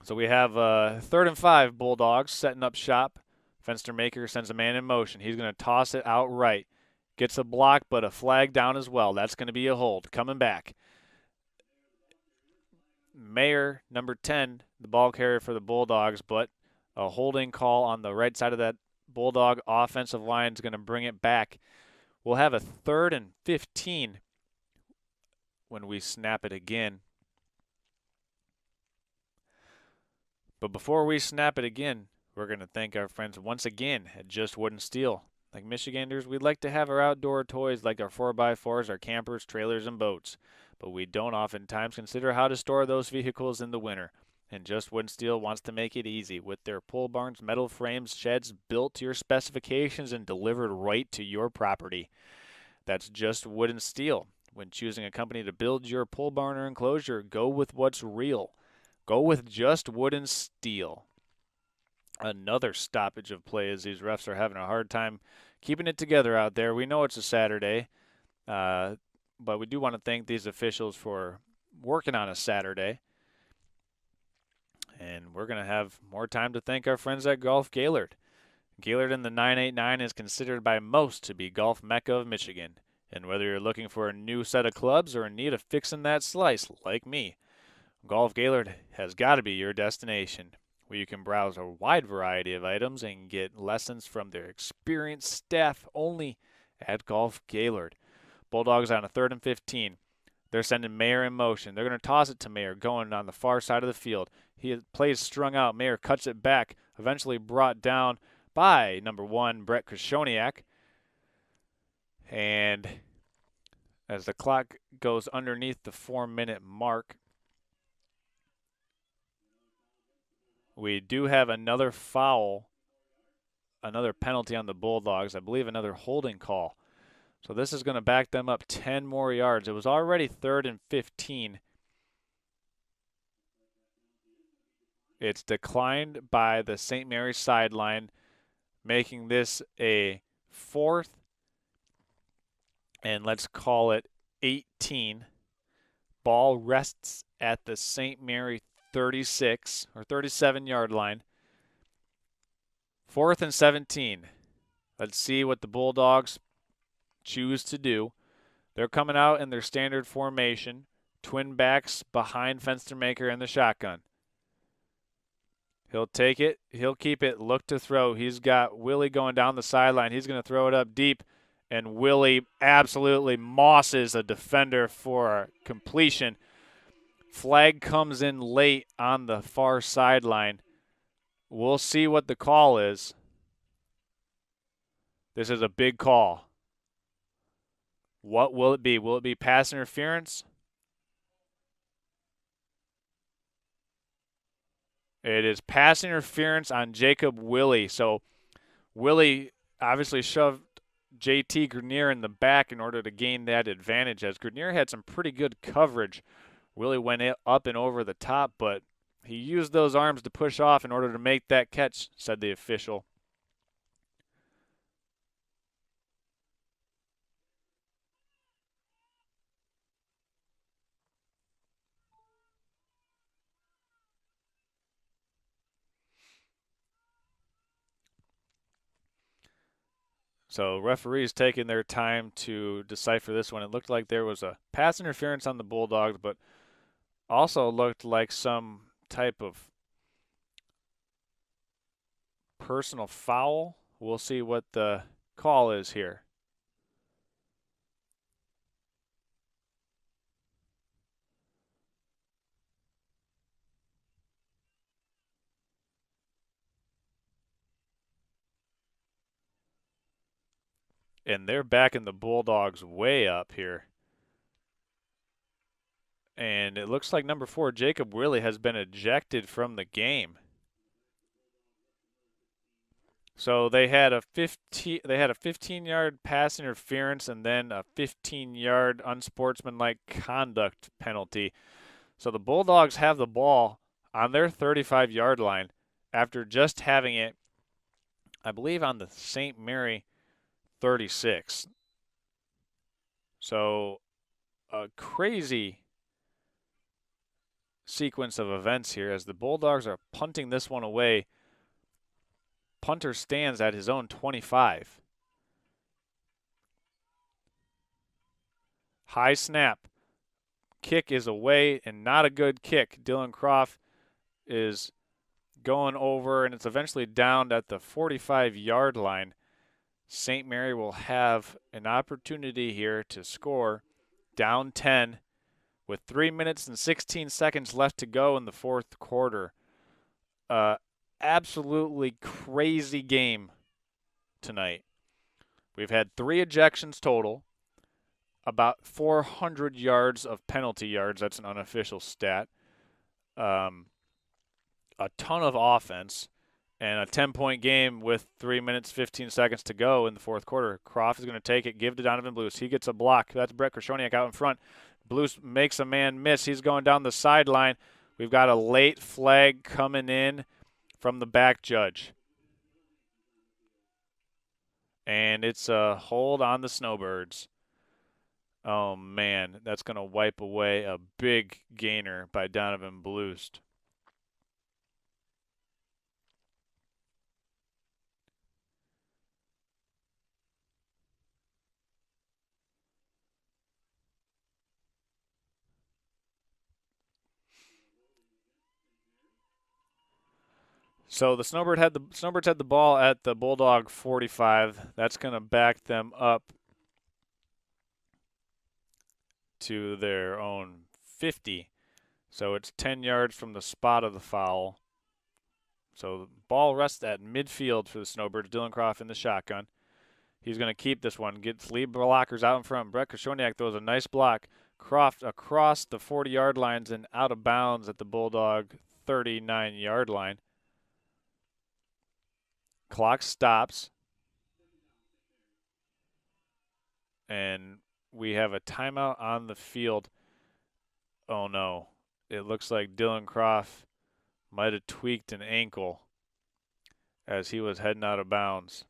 So we have 3rd and 5 Bulldogs setting up shop. Fenstermaker sends a man in motion. He's going to toss it outright. Gets a block, but a flag down as well. That's going to be a hold. Coming back. Mayer, number 10, the ball carrier for the Bulldogs, but a holding call on the right side of that Bulldog offensive line is going to bring it back. We'll have a 3rd and 15 when we snap it again. But before we snap it again, we're going to thank our friends once again at Just Wood and Steel. Like Michiganders, we'd like to have our outdoor toys like our 4x4s, our campers, trailers, and boats. But we don't oftentimes consider how to store those vehicles in the winter. And Just Wood and Steel wants to make it easy with their pole barns, metal frames, sheds built to your specifications and delivered right to your property. That's Just Wood and Steel. When choosing a company to build your pole barn or enclosure, go with what's real. Go with Just Wood and Steel. Another stoppage of play as these refs are having a hard time keeping it together out there. We know it's a Saturday, but we do want to thank these officials for working on a Saturday. And we're going to have more time to thank our friends at Golf Gaylord. Gaylord in the 989 is considered by most to be golf mecca of Michigan. And whether you're looking for a new set of clubs or in need of fixing that slice, like me, Golf Gaylord has got to be your destination, where you can browse a wide variety of items and get lessons from their experienced staff only at Golf Gaylord. Bulldogs on a 3rd and 15. They're sending Mayer in motion. They're going to toss it to Mayer, going on the far side of the field. He plays strung out. Mayer cuts it back, eventually brought down by number 1, Brett Krishoniak. And as the clock goes underneath the 4-minute mark, we do have another foul, another penalty on the Bulldogs. I believe another holding call. So this is going to back them up 10 more yards. It was already 3rd and 15. It's declined by the St. Mary's sideline, making this a 4th and let's call it 18. Ball rests at the St. Mary 36 or 37-yard line. 4th and 17. Let's see what the Bulldogs choose to do. They're coming out in their standard formation. Twin backs behind Fenstermaker in the shotgun. He'll take it. He'll keep it. Look to throw. He's got Willie going down the sideline. He's going to throw it up deep. And Willie absolutely mosses a defender for completion. Flag comes in late on the far sideline. We'll see what the call is. This is a big call. What will it be? Will it be pass interference? It is pass interference on Jacob Willie. So Willie obviously shoved JT Grenier in the back in order to gain that advantage, as Grenier had some pretty good coverage. Willie went up and over the top, but he used those arms to push off in order to make that catch, said the official. So referees taking their time to decipher this one. It looked like there was a pass interference on the Bulldogs, but also looked like some type of personal foul. We'll see what the call is here. And they're backing the Bulldogs way up here. And it looks like number 4, Jacob Willie, has been ejected from the game. So they had a 15-yard pass interference and then a 15-yard unsportsmanlike conduct penalty. So the Bulldogs have the ball on their 35-yard line after just having it, I believe, on the St. Mary 36. So a crazy sequence of events here as the Bulldogs are punting this one away. Punter stands at his own 25. High snap. Kick is away and not a good kick. Dylan Croft is going over, and it's eventually downed at the 45-yard line. St. Mary will have an opportunity here to score, down 10 with 3 minutes and 16 seconds left to go in the fourth quarter. Absolutely crazy game tonight. We've had 3 ejections total, about 400 yards of penalty yards. That's an unofficial stat. A ton of offense. And a 10-point game with 3 minutes, 15 seconds to go in the fourth quarter. Croft is going to take it, give to Donovan Blues. He gets a block. That's Brett Krishoniak out in front. Blues makes a man miss. He's going down the sideline. We've got a late flag coming in from the back judge. And it's a hold on the Snowbirds. Oh, man, that's going to wipe away a big gainer by Donovan Blues. So the Snowbirds had the ball at the Bulldog 45. That's going to back them up to their own 50. So it's 10 yards from the spot of the foul. So the ball rests at midfield for the Snowbirds. Dylan Croft in the shotgun. He's going to keep this one. Gets lead blockers out in front. Brett Krishoniak throws a nice block. Croft across the 40-yard lines and out of bounds at the Bulldog 39-yard line. Clock stops. And we have a timeout on the field. Oh, no. It looks like Dylan Croft might have tweaked an ankle as he was heading out of bounds.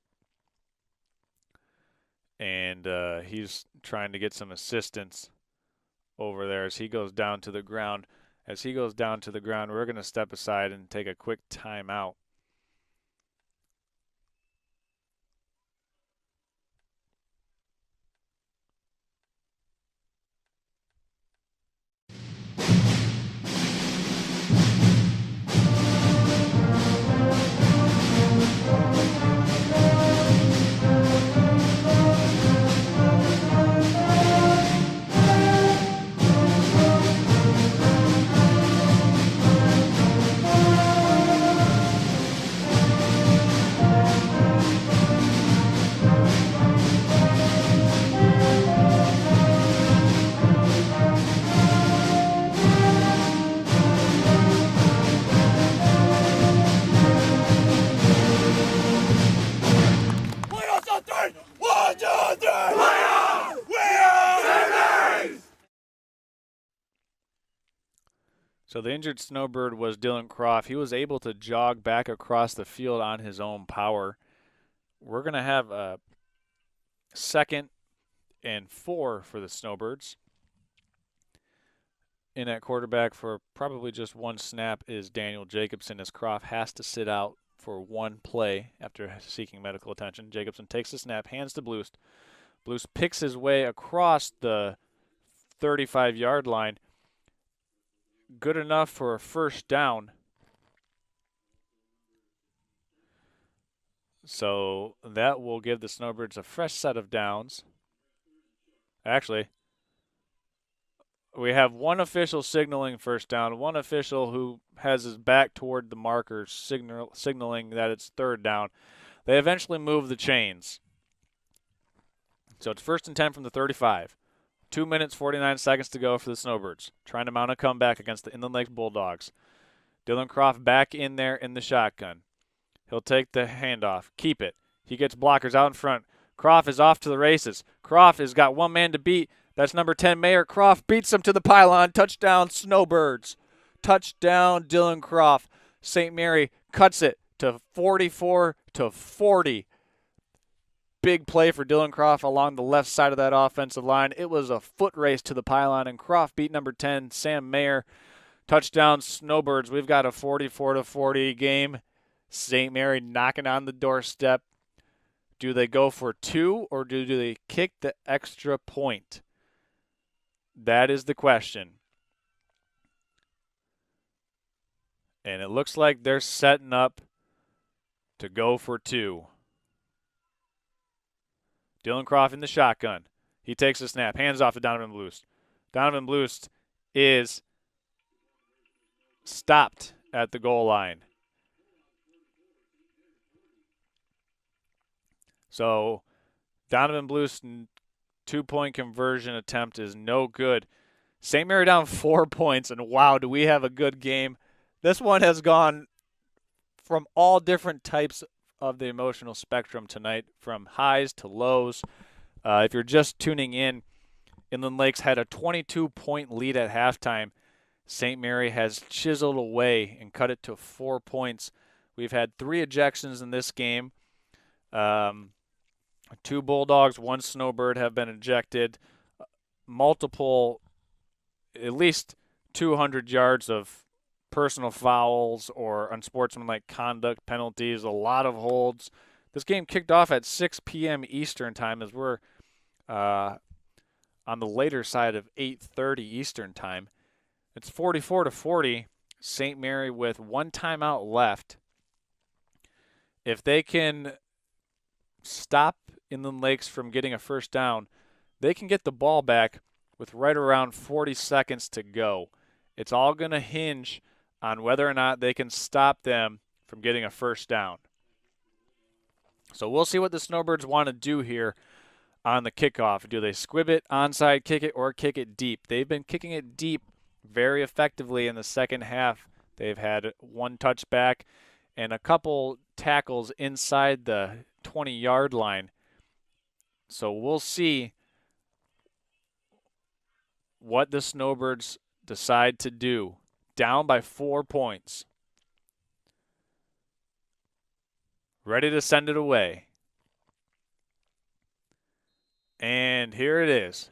And he's trying to get some assistance over there as he goes down to the ground. As he goes down to the ground, we're going to step aside and take a quick timeout. So the injured Snowbird was Dylan Croft. He was able to jog back across the field on his own power. We're going to have a 2nd and 4 for the Snowbirds. In at quarterback for probably just one snap is Daniel Jacobson, as Croft has to sit out for one play after seeking medical attention. Jacobson takes the snap, hands to Bloost. Bloost picks his way across the 35-yard line. Good enough for a first down. So that will give the Snowbirds a fresh set of downs. Actually, we have one official signaling first down, one official who has his back toward the markers signaling that it's 3rd down. They eventually move the chains. So it's 1st and 10 from the 35. 2 minutes, 49 seconds to go for the Snowbirds, trying to mount a comeback against the Inland Lakes Bulldogs. Dylan Croft back in there in the shotgun. He'll take the handoff, keep it. He gets blockers out in front. Croft is off to the races. Croft has got one man to beat. That's number 10, Mayer. Croft beats him to the pylon. Touchdown, Snowbirds. Touchdown, Dylan Croft. St. Mary cuts it to 44-40. Big play for Dylan Croft along the left side of that offensive line. It was a foot race to the pylon, and Croft beat number 10, Sam Mayer. Touchdown, Snowbirds. We've got a 44-40 game. St. Mary knocking on the doorstep. Do they go for 2 or do they kick the extra point? That is the question. And it looks like they're setting up to go for 2. Dylan Croft in the shotgun. He takes the snap, hands off to Donovan Bloost. Donovan Bloost is stopped at the goal line. So Donovan Bloost's 2-point conversion attempt is no good. St. Mary down 4 points, and wow, do we have a good game. This one has gone from all different types of the emotional spectrum tonight, from highs to lows. If you're just tuning in, Inland Lakes had a 22-point lead at halftime. St. Mary has chiseled away and cut it to 4 points. We've had 3 ejections in this game. 2 Bulldogs, 1 Snowbird have been ejected. Multiple, at least 200 yards of personal fouls or unsportsmanlike conduct penalties, a lot of holds. This game kicked off at 6 p.m. Eastern time, as we're on the later side of 8:30 Eastern time. It's 44-40. St. Mary with 1 timeout left. If they can stop Inland Lakes from getting a first down, they can get the ball back with right around 40 seconds to go. It's all going to hinge on whether or not they can stop them from getting a first down. So we'll see what the Snowbirds want to do here on the kickoff. Do they squib it, onside kick it, or kick it deep? They've been kicking it deep very effectively in the second half. They've had 1 touchback and a couple tackles inside the 20-yard line. So we'll see what the Snowbirds decide to do. Down by 4 points. Ready to send it away. And here it is.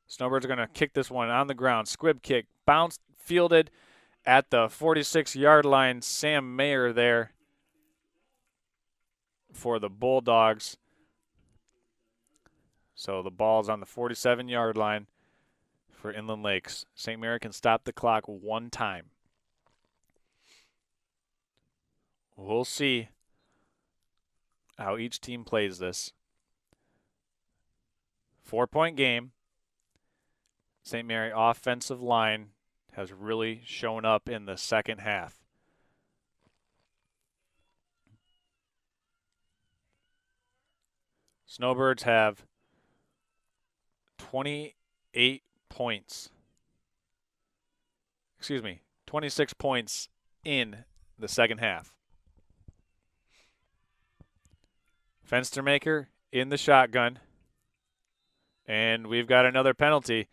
Snowbirds are going to kick this one on the ground. Squib kick, bounced, fielded at the 46-yard line. Sam Mayer there for the Bulldogs. So the ball's on the 47-yard line for Inland Lakes. St. Mary can stop the clock one time. We'll see how each team plays this. 4-point game. St. Mary offensive line has really shown up in the second half. Snowbirds have 28 points. 26 points in the second half. Fenstermaker in the shotgun. And we've got another penalty.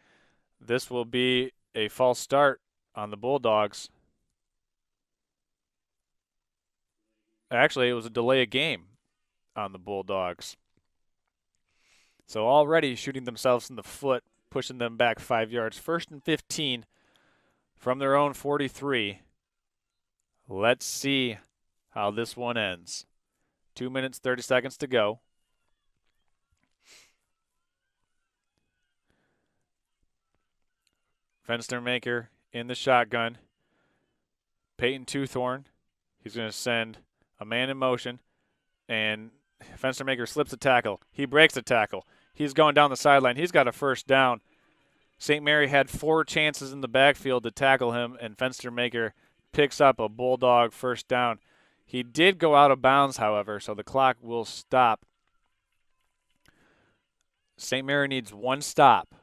This will be a false start on the Bulldogs. Actually, it was a delay of game on the Bulldogs. So already shooting themselves in the foot, pushing them back 5 yards. 1st and 15 from their own 43. Let's see how this one ends. 2 minutes, 30 seconds to go. Fenstermaker in the shotgun. Peyton Toothorn. He's going to send a man in motion. And Fenstermaker slips a tackle. He breaks the tackle. He's going down the sideline. He's got a first down. St. Mary had 4 chances in the backfield to tackle him, and Fenstermaker picks up a Bulldog first down. He did go out of bounds, however, so the clock will stop. St. Mary needs 1 stop.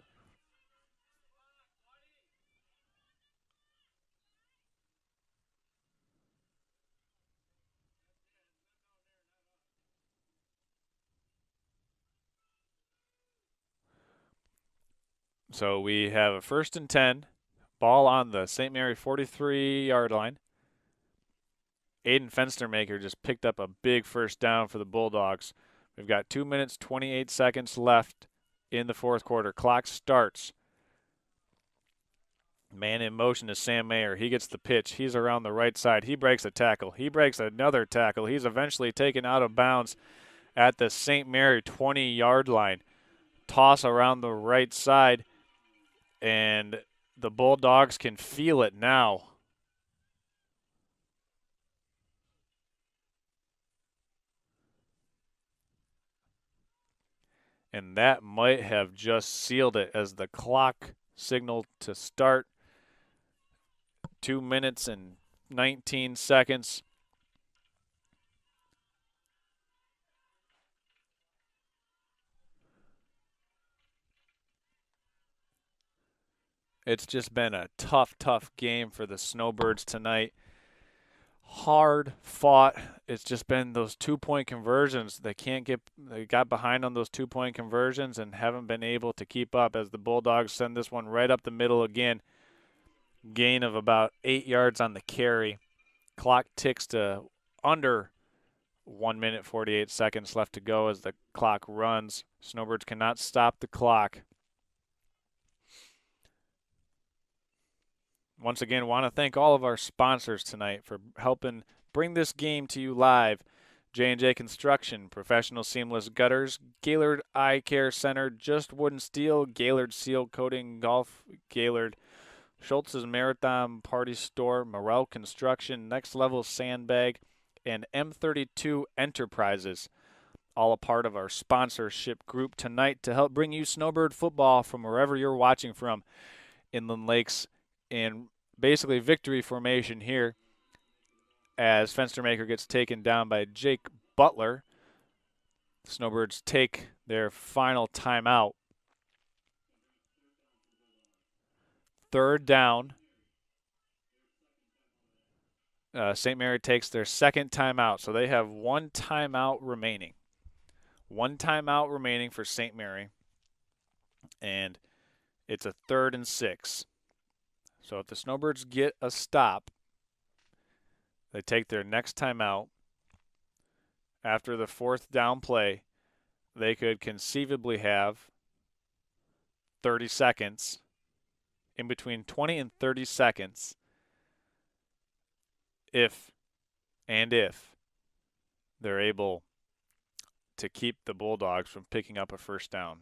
So we have a 1st and 10, ball on the St. Mary 43-yard line. Aiden Fenstermaker just picked up a big first down for the Bulldogs. We've got 2 minutes, 28 seconds left in the fourth quarter. Clock starts. Man in motion is Sam Mayer. He gets the pitch. He's around the right side. He breaks a tackle. He breaks another tackle. He's eventually taken out of bounds at the St. Mary 20-yard line. Toss around the right side, and the Bulldogs can feel it now. And that might have just sealed it as the clock signaled to start. 2 minutes and 19 seconds. It's just been a tough game for the Snowbirds tonight. Hard fought. It's just been those 2-point conversions. They got behind on those 2-point conversions and haven't been able to keep up as the Bulldogs send this one right up the middle again. Gain of about 8 yards on the carry. Clock ticks to under 1 minute, 48 seconds left to go as the clock runs. Snowbirds cannot stop the clock. Once again, want to thank all of our sponsors tonight for helping bring this game to you live. J&J Construction, Professional Seamless Gutters, Gaylord Eye Care Center, Just Wooden Steel, Gaylord Seal Coating Golf, Gaylord, Schultz's Marathon Party Store, Morel Construction, Next Level Sandbag, and M32 Enterprises. All a part of our sponsorship group tonight to help bring you Snowbird football from wherever you're watching from. Inland Lakes in basically victory formation here as Fenstermaker gets taken down by Jake Butler. Snowbirds take their final timeout. 3rd down. St. Mary takes their 2nd timeout, so they have 1 timeout remaining. 1 timeout remaining for St. Mary, and it's a 3rd and 6. So if the Snowbirds get a stop, they take their next timeout. After the 4th down play, they could conceivably have 30 seconds, in between 20 and 30 seconds, if they're able to keep the Bulldogs from picking up a first down.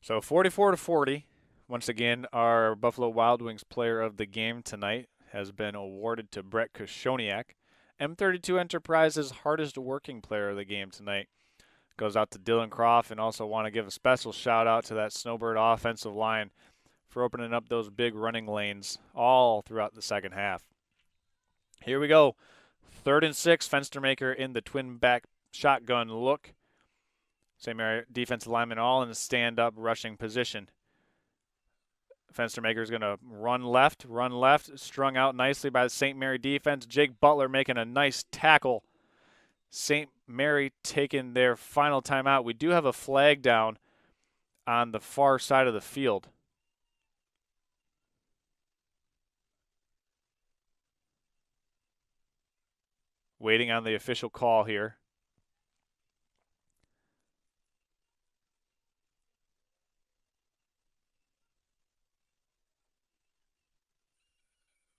So 44-40. Once again, our Buffalo Wild Wings player of the game tonight has been awarded to Brett Koshoniak. M32 Enterprise's hardest working player of the game tonight goes out to Dylan Croft, and also want to give a special shout out to that Snowbird offensive line for opening up those big running lanes all throughout the second half. Here we go. 3rd and 6, Fenstermaker in the twin back shotgun look. St. Mary defensive linemen all in a stand-up rushing position. Fenstermaker is going to run left, strung out nicely by the St. Mary defense. Jake Butler making a nice tackle. St. Mary taking their final timeout. We do have a flag down on the far side of the field. Waiting on the official call here.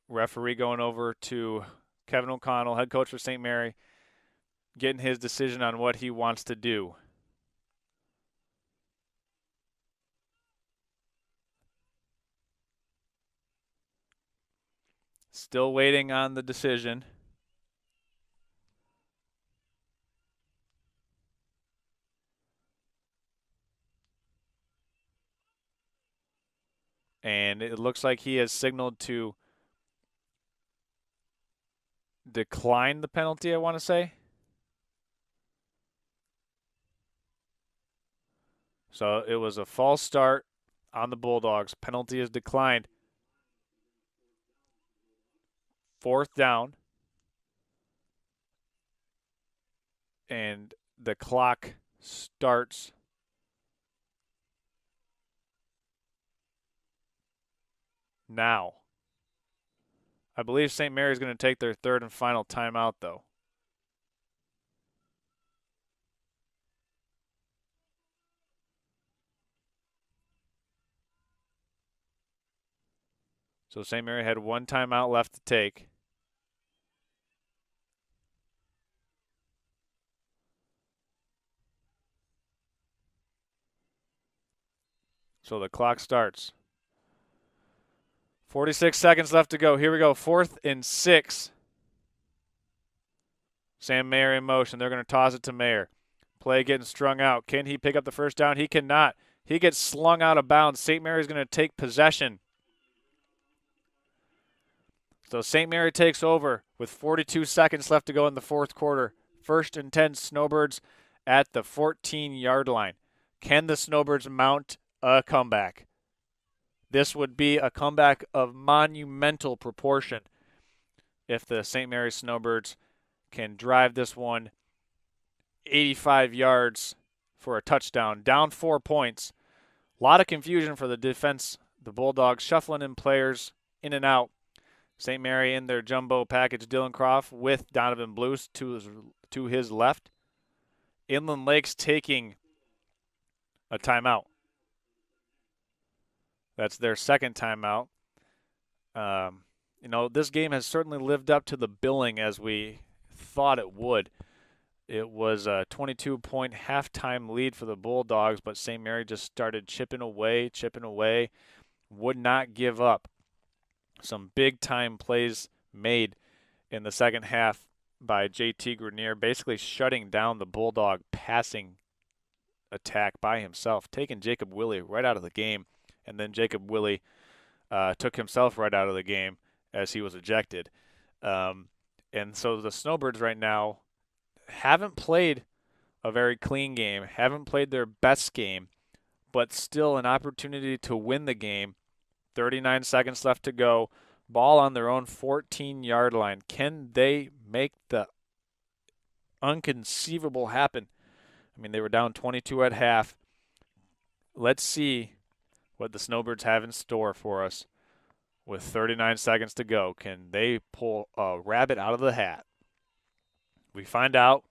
Referee going over to Kevin O'Connell, head coach for St. Mary, getting his decision on what he wants to do. Still waiting on the decision. And it looks like he has signaled to decline the penalty, I want to say. So it was a false start on the Bulldogs. Penalty is declined. 4th down. And the clock starts now. I believe St. Mary's going to take their 3rd and final timeout, though. So St. Mary had 1 timeout left to take. So the clock starts. 46 seconds left to go. Here we go. 4th and 6. St. Mary in motion. They're going to toss it to Mayer. Play getting strung out. Can he pick up the first down? He cannot. He gets slung out of bounds. St. Mary's going to take possession. So St. Mary takes over with 42 seconds left to go in the 4th quarter. 1st and 10 Snowbirds at the 14-yard line. Can the Snowbirds mount a comeback? This would be a comeback of monumental proportion if the St. Mary's Snowbirds can drive this one 85 yards for a touchdown. Down 4 points. A lot of confusion for the defense. The Bulldogs shuffling in players in and out. St. Mary in their jumbo package. Dylan Croft with Donovan Blues to his left. Inland Lakes taking a timeout. That's their 2nd timeout. This game has certainly lived up to the billing as we thought it would. It was a 22-point halftime lead for the Bulldogs, but St. Mary just started chipping away, would not give up. Some big-time plays made in the second half by J.T. Grenier, basically shutting down the Bulldog passing attack by himself, taking Jacob Willie right out of the game. And then Jacob Willie took himself right out of the game as he was ejected. And so the Snowbirds right now haven't played a very clean game, haven't played their best game, but still an opportunity to win the game. 39 seconds left to go. Ball on their own 14-yard line. Can they make the inconceivable happen? I mean, they were down 22 at half. Let's see what the Snowbirds have in store for us with 39 seconds to go. Can they pull a rabbit out of the hat? We find out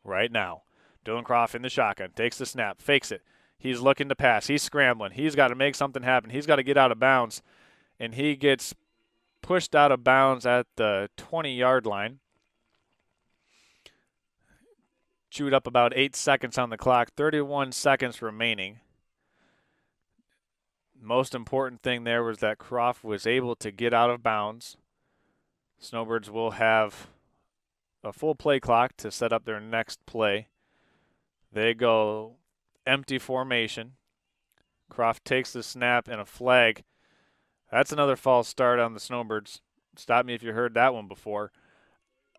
right now. Dylan Croft in the shotgun, takes the snap, fakes it. He's looking to pass. He's scrambling. He's got to make something happen. He's got to get out of bounds, and he gets pushed out of bounds at the 20-yard line. Chewed up about 8 seconds on the clock, 31 seconds remaining. Most important thing there was that Croft was able to get out of bounds. Snowbirds will have a full play clock to set up their next play. They go empty formation. Croft takes the snap and a flag. That's another false start on the Snowbirds. Stop me if you heard that one before.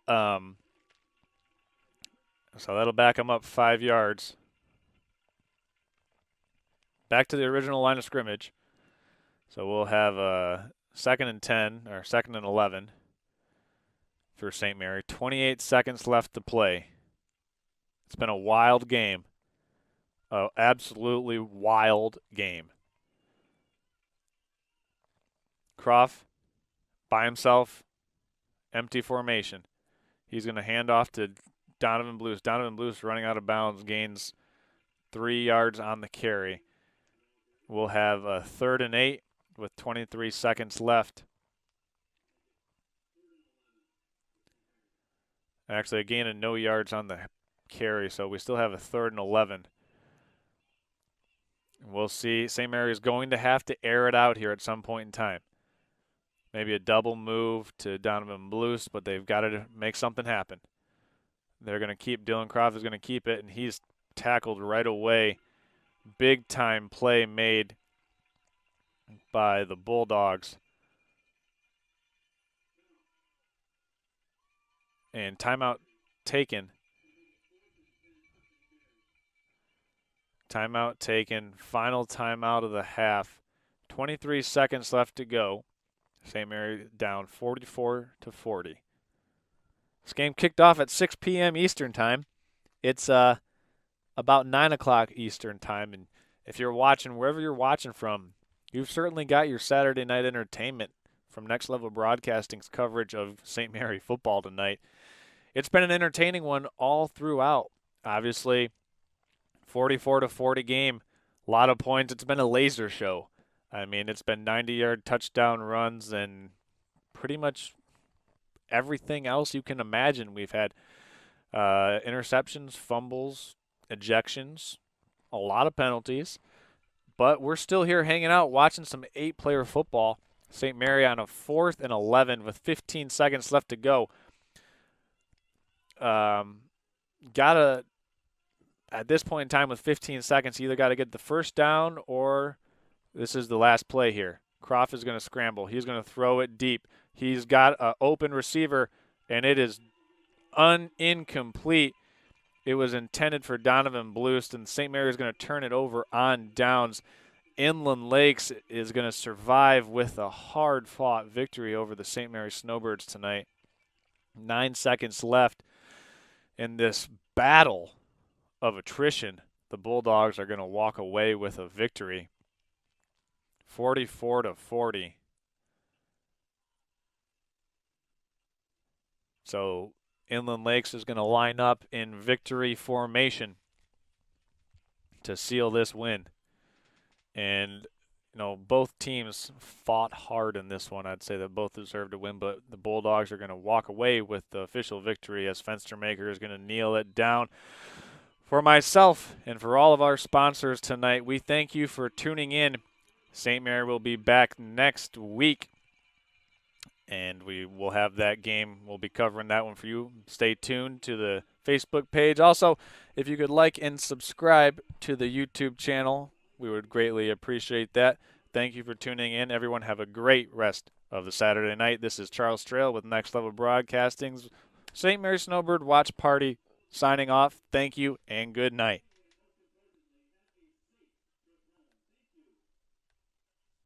So that'll back them up 5 yards. Back to the original line of scrimmage. So we'll have a 2nd and 10, or 2nd and 11 for St. Mary. 28 seconds left to play. It's been a wild game. An absolutely wild game. Croft by himself, empty formation. He's going to hand off to Donovan Blues. Donovan Blues running out of bounds, gains 3 yards on the carry. We'll have a 3rd and 8 with 23 seconds left. Actually, a gain of no yards on the carry, so we still have a 3rd and 11. We'll see. St. Mary is going to have to air it out here at some point in time. Maybe a double move to Donovan Blues, but they've got to make something happen. They're going to keep, Dylan Croft is going to keep it, and he's tackled right away. Big time play made by the Bulldogs. And timeout taken. Timeout taken. Final timeout of the half. 23 seconds left to go. St. Mary down 44-40. This game kicked off at 6 p.m. Eastern time. It's about 9 o'clock Eastern time. And if you're watching, wherever you're watching from, you've certainly got your Saturday night entertainment from Next Level Broadcasting's coverage of St. Mary football tonight. It's been an entertaining one all throughout. Obviously, 44-40 game, a lot of points. It's been a laser show. I mean, it's been 90-yard touchdown runs and pretty much everything else you can imagine. We've had interceptions, fumbles, ejections, a lot of penalties. But we're still here hanging out watching some 8-player football. St. Mary on a 4th and 11 with 15 seconds left to go. At this point in time with 15 seconds, you either got to get the first down or this is the last play here. Croft is going to scramble. He's going to throw it deep. He's got an open receiver, and it is incomplete. It was intended for Donovan Bluest, and St. Mary is going to turn it over on downs. Inland Lakes is going to survive with a hard-fought victory over the St. Mary Snowbirds tonight. 9 seconds left in this battle of attrition. The Bulldogs are going to walk away with a victory. 44-40. So Inland Lakes is going to line up in victory formation to seal this win. And, you know, both teams fought hard in this one. I'd say that both deserve to win, but the Bulldogs are going to walk away with the official victory as Fenstermaker is going to kneel it down. For myself and for all of our sponsors tonight, we thank you for tuning in. St. Mary will be back next week, and we will have that game. We'll be covering that one for you. Stay tuned to the Facebook page. Also, if you could like and subscribe to the YouTube channel, we would greatly appreciate that. Thank you for tuning in. Everyone have a great rest of the Saturday night. This is Charles Trail with Next Level Broadcasting's St. Mary Snowbird Watch Party signing off. Thank you and good night.